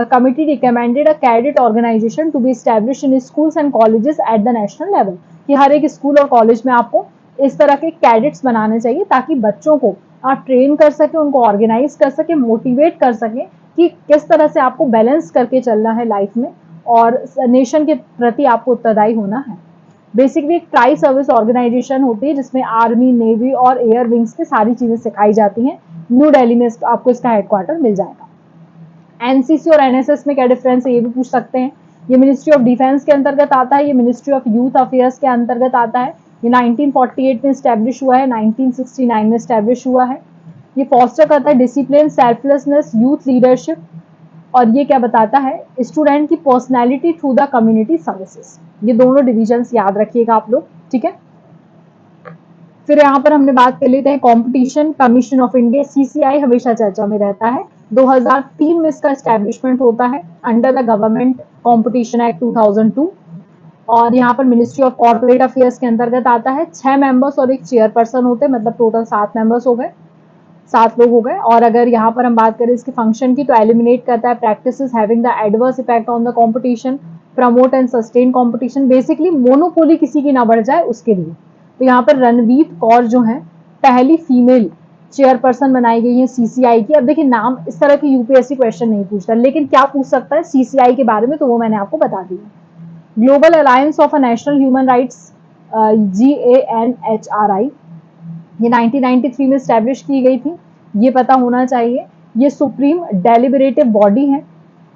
[SPEAKER 1] Committee recommended a cadet organisation to be establish in schools and colleges at the national level, कि हर एक स्कूल और कॉलेज में आपको इस तरह के कैडेट्स बनाने चाहिए ताकि बच्चों को आप ट्रेन कर सके, उनको ऑर्गेनाइज कर सके, मोटिवेट कर सके कि किस तरह से आपको बैलेंस करके चलना है लाइफ में और नेशन के प्रति आपको उत्तरदायी होना है। बेसिकली एक ट्राई सर्विस ऑर्गेनाइजेशन होती है जिसमें आर्मी, नेवी और एयर विंग्स की सारी चीजें सिखाई जाती हैं। न्यू दिल्ली में आपको इसका हेडक्वार्टर मिल जाएगा। NCC और NSS में क्या डिफरेंस है ये भी पूछ सकते हैं। ये मिनिस्ट्री ऑफ डिफेंस के अंतर्गत आता है, ये मिनिस्ट्री ऑफ यूथ अफेयर्स के अंतर्गत आता है। ये 1948 में स्टैब्लिश हुआ है, 1969 में स्टैब्लिश हुआ है। ये फॉस्टर करता है डिसिप्लिन, सेल्फलेसनेस, यूथ लीडरशिप, और ये क्या बताता है, स्टूडेंट की personality through the community services. ये दोनों डिविजन्स याद रखिएगा आप लोग, ठीक है। फिर यहाँ पर हमने बात कर लेते हैं competition commission of India, CCI हमेशा चर्चा में रहता है। 2003 में इसका एस्टेब्लिशमेंट होता है under the government competition act 2002, और यहाँ पर मिनिस्ट्री ऑफ कॉर्पोरेट अफेयर्स के अंतर्गत आता है। 6 मेंबर्स और एक चेयरपर्सन होते हैं, मतलब टोटल 7 मेंबर्स हो गए, 7 लोग हो गए। और अगर यहाँ पर हम बात करें इसके फंक्शन की, तो एलिमिनेट करता है practices having the adverse effect on the competition, promote and sustain competition, basically monopoly किसी की ना बढ़ जाए उसके लिए। तो यहाँ पर रणवीर कौर जो है पहली फीमेल चेयरपर्सन बनाई गई है सीसीआई की। अब देखिए नाम इस तरह के यूपीएससी क्वेश्चन नहीं पूछता, लेकिन क्या पूछ सकता है सीसीआई के बारे में, तो वो मैंने आपको बता दिया। Global alliance of a national human rights, GANHRI, ये 1993 में स्टैब्लिश की गई थी, ये पता होना चाहिए। ये सुप्रीम डेलिबरेटिव बॉडी है।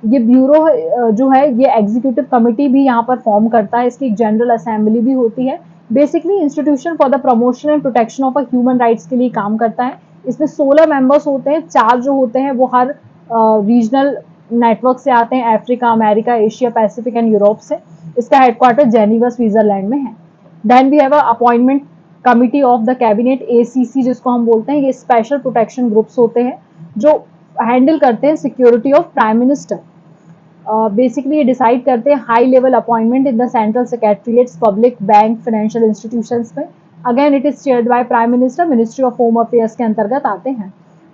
[SPEAKER 1] ये ब्यूरो जो है ये एग्जीक्यूटिव कमिटी भी यहाँ पर फॉर्म करता है, इसकी एक जनरल असेंबली भी होती है। Basically institution for the promotion and protection of human rights के लिए काम करता है। इसमें 16 मेंबर्स होते हैं, 4 जो होते हैं वो हर रीजनल नेटवर्क से आते हैं, Africa, America, Asia Pacific and Europe से। इसका हेडक्वार्टर जेनीवा स्विट्जरलैंड में है। Then we have a appointment committee of the cabinet, ACC जिसको हम बोलते हैं। ये स्पेशल प्रोटेक्शन ग्रुप्स होते हैं जो हैंडल करते हैं security of prime minister. Basically ये डिसाइड करते हैं high level appointment in the central secretariats, public bank, financial institutions में। Again it is chaired by prime minister, ministry of home affairs के अंतर्गत आते हैं।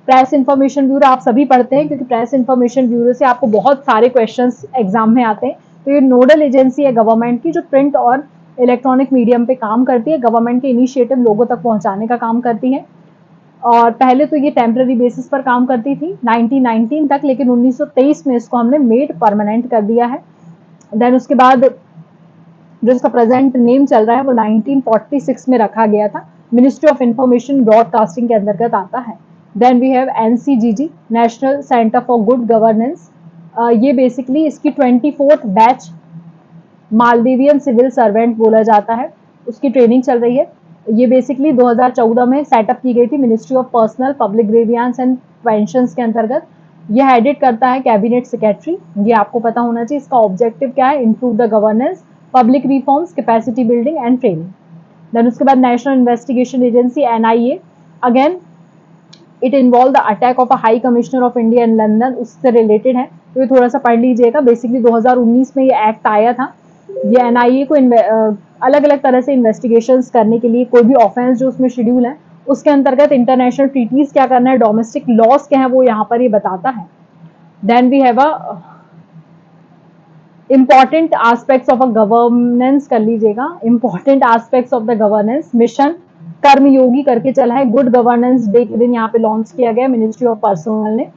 [SPEAKER 1] प्रेस इंफॉर्मेशन ब्यूरो आप सभी पढ़ते हैं, क्योंकि प्रेस इंफॉर्मेशन ब्यूरो से आपको बहुत सारे क्वेश्चंस एग्जाम में आते हैं। तो ये नोडल एजेंसी है गवर्नमेंट की, जो प्रिंट और इलेक्ट्रॉनिक मीडियम पे काम करती है, गवर्नमेंट के इनिशिएटिव लोगों तक पहुंचाने का काम करती है। और पहले तो ये टेम्पररी बेसिस पर काम करती थी 1919 तक, लेकिन 1923 में इसको हमने मेड परमानेंट कर दिया है। देन उसके बाद जो इसका प्रेजेंट नेम चल रहा है वो 1946 में रखा गया था, मिनिस्ट्री ऑफ इंफॉर्मेशन ब्रॉडकास्टिंग के अंतर्गत आता है। Then we have NCGG, national centre for good governance. ये बेसिकली इसकी 24th batch Maldivian civil servant बोला जाता है, उसकी ट्रेनिंग चल रही है। ये बेसिकली 2014 में सेटअप की गई थी ministry of personnel public grievance and pensions के अंतर्गत। ये हेडेड करता है कैबिनेट सेक्रेटरी। ये आपको पता होना चाहिए। इसका ऑब्जेक्टिव क्या है? Improve the governance, public reforms, capacity building and training. Then उसके बाद national investigation agency NIA, again it involve the attack of a high commissioner of India in London, उससे रिलेटेड है, तो ये थोड़ा सा पढ़ लीजिएगा। बेसिकली 2019 में ये एक्ट आया था। ये NIA को अलग अलग तरह से इन्वेस्टिगेशंस करने के लिए, कोई भी ऑफेंस जो उसमें शेड्यूल है उसके अंतर्गत इंटरनेशनल ट्रीटीज क्या करना है, डोमेस्टिक लॉस क्या है, वो यहाँ पर ये बताता है। Then we have a important aspects of a governance, कर लीजिएगा, important aspects of the governance. Mission Karmayogi करके चला है, गुड गवर्नेंस डे के दिन यहाँ पे लॉन्च किया गया मिनिस्ट्री ऑफ पर्सनल ने।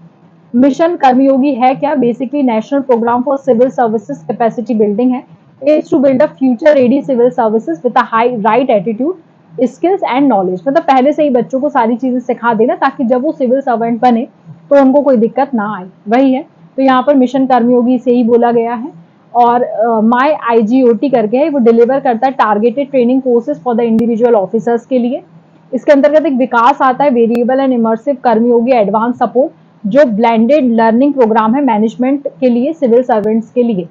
[SPEAKER 1] मिशन कर्मयोगी है क्या? Basically national programme for civil services capacity building है। Is to build a future ready civil services with a high right attitude, skills and knowledge. मतलब पहले से ही बच्चों को सारी चीजें सिखा देना, ताकि जब वो सिविल सर्वेंट बने तो उनको कोई दिक्कत ना आए, वही है। तो यहाँ पर मिशन कर्मयोगी से ही बोला गया है। और माई IGOT करके है, वो डिलीवर करता है targeted training courses for the individual officers के लिए। इसके अंतर्गत एक विकास आता है variable and immersive Karmayogi advance support, जो ब्लेंडेड लर्निंग प्रोग्राम है मैनेजमेंट के लिए, सिविल सर्वेंट्स के लिए।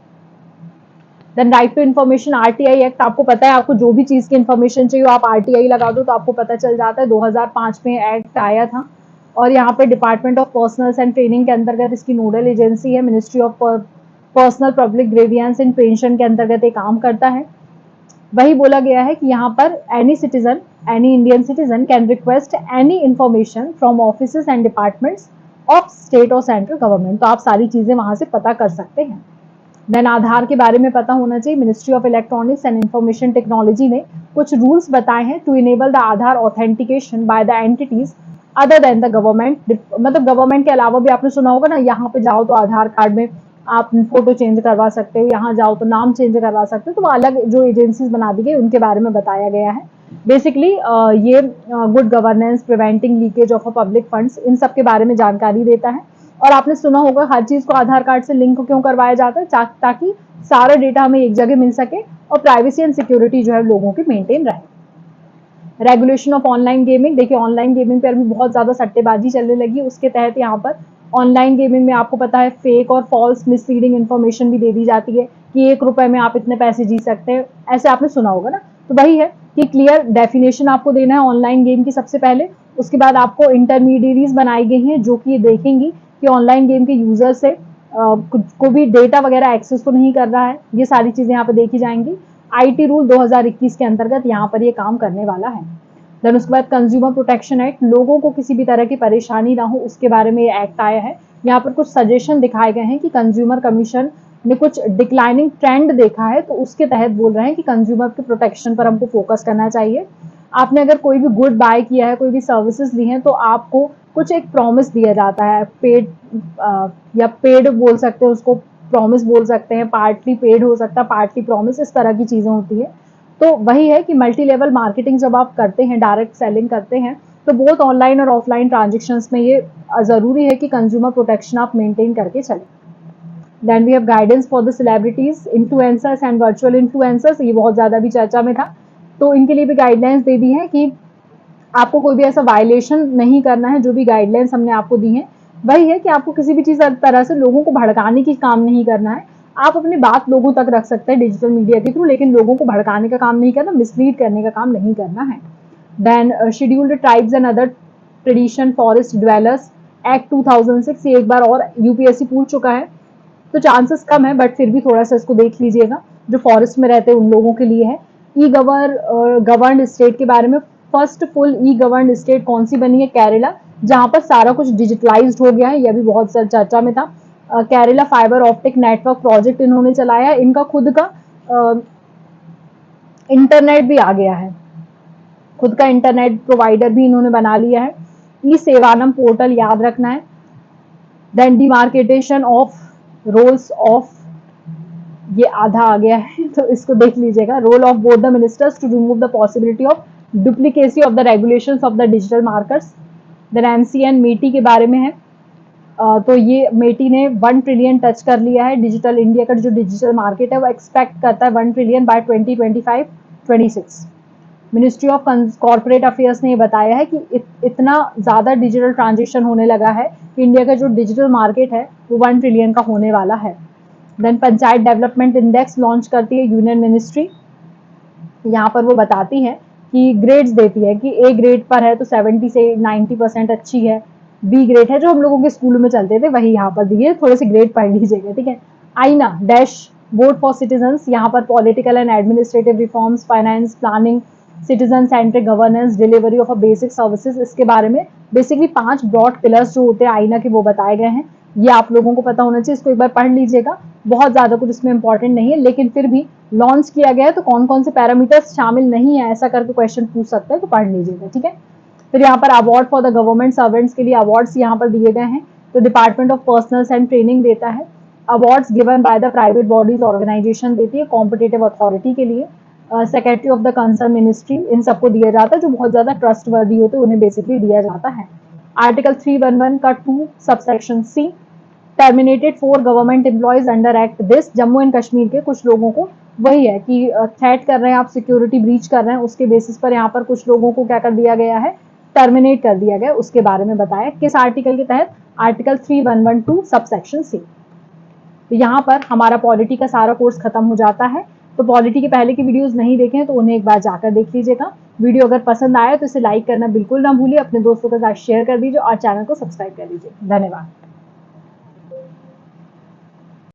[SPEAKER 1] Then right to information RTI act, आपको पता है, आपको जो भी चीज की इन्फॉर्मेशन चाहिए आप RTI लगा दो तो आपको पता चल जाता है। 2005 में एक्ट आया था। और यहाँ पे department of personal and training के अंतर्गत इसकी नोडल एजेंसी है, ministry of personnel public grievance and pension के अंतर्गत ये काम करता है। वही बोला गया है कि यहाँ पर any citizen, any Indian citizen can request any information from offices and departments of state और सेंट्रल गवर्नमेंट, तो आप सारी चीजें वहां से पता कर सकते हैं। देन आधार के बारे में पता होना चाहिए। Ministry of electronics and information technology ने कुछ रूल्स बताए हैं to enable the Aadhaar authentication by the entities other than the government. मतलब गवर्नमेंट के अलावा भी आपने सुना होगा ना, यहाँ पे जाओ तो आधार कार्ड में आप फोटो चेंज करवा सकते हो, यहाँ जाओ तो नाम चेंज करवा सकते हो, तो वो अलग जो एजेंसीज बना दी गई उनके बारे में बताया गया है। बेसिकली ये good governance, preventing leakage of public funds, इन सब के बारे में जानकारी देता है। और आपने सुना होगा हर चीज को आधार कार्ड से लिंक क्यों करवाया जाता है, ताकि सारा डेटा हमें एक जगह मिल सके और प्राइवेसी एंड सिक्योरिटी जो है लोगों की मेंटेन रहे। रेगुलेशन ऑफ ऑनलाइन गेमिंग, देखिए ऑनलाइन गेमिंग पर भी बहुत ज्यादा सट्टेबाजी चलने लगी, उसके तहत यहाँ पर ऑनलाइन गेमिंग में आपको पता है फेक और फॉल्स मिसलीडिंग इन्फॉर्मेशन भी दे दी जाती है कि 1 रुपए में आप इतने पैसे जीत सकते हैं, ऐसे आपने सुना होगा ना। तो वही है कि क्लियर डेफिनेशन आपको देना है ऑनलाइन गेम की सबसे पहले। उसके बाद आपको इंटरमीडिएरीज बनाई गई हैं जो कि ये देखेंगी कि ऑनलाइन गेम के यूजर से को भी डेटा वगैरह एक्सेस तो नहीं कर रहा है। ये सारी चीजें यहाँ पे देखी जाएंगी। आईटी रूल 2021 के अंतर्गत यहाँ पर ये काम करने वाला है। देन उसके बाद कंज्यूमर प्रोटेक्शन एक्ट, लोगों को किसी भी तरह की परेशानी ना हो उसके बारे में ये एक्ट आया है। यहाँ पर कुछ सजेशन दिखाए गए हैं कि कंज्यूमर कमीशन ने कुछ डिक्लाइनिंग ट्रेंड देखा है, तो उसके तहत बोल रहे हैं कि कंज्यूमर के प्रोटेक्शन पर हमको फोकस करना चाहिए। आपने अगर कोई भी गुड बाय किया है, कोई भी सर्विसेज ली हैं, तो आपको कुछ एक प्रॉमिस दिया जाता है, पेड या पेड बोल सकते हैं उसको, प्रॉमिस बोल सकते हैं, पार्टली पेड हो सकता है, पार्टली प्रॉमिस, इस तरह की चीजें होती है। तो वही है कि मल्टी लेवल मार्केटिंग जब आप करते हैं, डायरेक्ट सेलिंग करते हैं, तो बोथ ऑनलाइन और ऑफलाइन ट्रांजेक्शन्स में ये जरूरी है कि कंज्यूमर प्रोटेक्शन आप मेंटेन करके चलें। Then we have guidance for the celebrities, influencers and virtual influencers, ये बहुत ज्यादा भी चर्चा में था, तो इनके लिए भी गाइडलाइंस दे दी है कि आपको कोई भी ऐसा वायलेशन नहीं करना है। जो भी गाइडलाइंस हमने आपको दी है वही है कि आपको किसी भी चीज तरह से लोगों को भड़काने की काम नहीं करना है। आप अपनी बात लोगों तक रख सकते हैं डिजिटल मीडिया के थ्रू, लेकिन लोगों को भड़काने का काम नहीं करना, मिसलीड करने का काम नहीं करना है। Then scheduled tribes and other tradition forest dwellers act 2006, ये एक बार और यूपीएससी पूछ चुका है, तो चांसेस कम है, बट फिर भी थोड़ा सा इसको देख लीजिएगा। जो फॉरेस्ट में रहते हैं उन लोगों के लिए है। ई गवर्न स्टेट के बारे में, फर्स्ट फुल ई गवर्न स्टेट कौन सी बनी है? केरला, जहां पर सारा कुछ डिजिटलाइज्ड हो गया है। यह भी बहुत चर्चा में था। Kerala fibre optic network project इन्होंने चलाया है। इनका खुद का इंटरनेट भी आ गया है, खुद का इंटरनेट प्रोवाइडर भी इन्होंने बना लिया है। ई सेवानम पोर्टल याद रखना है। Then demarcation of roles of, ये आधा आ गया है तो इसको देख लीजिएगा। Role of both the ministers to remove the possibility of duplicacy of the regulations of the digital markets. Then MCN MeitY के बारे में है। तो ये मेटी ने 1 ट्रिलियन टच कर लिया है। डिजिटल इंडिया का जो डिजिटल मार्केट है वो एक्सपेक्ट करता है 1 trillion by 2025-26। Ministry of corporate affairs ने ये बताया है कि इतना ज़्यादा डिजिटल ट्रांजेक्शन होने लगा है कि इंडिया का जो डिजिटल मार्केट है वो 1 ट्रिलियन का होने वाला है। Then panchayat development index launch करती है यूनियन मिनिस्ट्री। यहाँ पर वो बताती है कि ग्रेड्स देती है कि ए ग्रेड पर है तो 70 से 90% अच्छी है, बी ग्रेड है, जो हम लोगों के स्कूलों में चलते थे वही यहाँ पर दिए, थोड़े से ग्रेड पढ़ लीजिएगा, ठीक है। आईना डैश वोट फॉर सिटीजन्स, यहाँ पर political and administrative reforms, finance, planning, citizen centric governance, delivery of basic services, इसके बारे में बेसिकली 5 ब्रॉड पिलर्स जो होते हैं आईना के वो बताए गए हैं। ये आप लोगों को पता होना चाहिए, इसको एक बार पढ़ लीजिएगा। बहुत ज्यादा कुछ इसमें इंपॉर्टेंट नहीं है, लेकिन फिर भी लॉन्च किया गया है तो कौन कौन से पैरामीटर्स शामिल नहीं है ऐसा करके क्वेश्चन पूछ सकते हैं, तो पढ़ लीजिएगा, ठीक है। फिर यहाँ पर award for the government servants के लिए अवार्ड्स यहाँ पर दिए गए हैं। तो department of personnels and training देता है। Awards given by the private bodies organisation देती है कॉम्पिटेटिव अथॉरिटी के लिए। Secretary of the concern ministry, इन सबको दिया जाता है, जो बहुत ज्यादा ट्रस्ट वर्दी होते हैं उन्हें बेसिकली दिया जाता है। आर्टिकल 311 का 2 subsection C, terminated 4 government employees under act this, Jammu and Kashmir के कुछ लोगों को वही है कि थ्रेट कर रहे हैं आप, सिक्योरिटी ब्रीच कर रहे हैं, उसके बेसिस पर यहाँ पर कुछ लोगों को क्या कर दिया गया है, टर्मिनेट कर दिया गया, उसके बारे में बताया। किस आर्टिकल के तहत? आर्टिकल 3112 सबसेक्शन सी। तो यहाँ पर हमारा पॉलिटी का सारा कोर्स खत्म हो जाता है। तो पॉलिटी के पहले की वीडियोस नहीं देखे हैं तो उन्हें एक बार जाकर देख लीजिएगा। वीडियो अगर पसंद आया तो इसे लाइक करना बिल्कुल ना भूलिए, अपने दोस्तों के साथ शेयर कर दीजिए और चैनल को सब्सक्राइब कर लीजिए। धन्यवाद।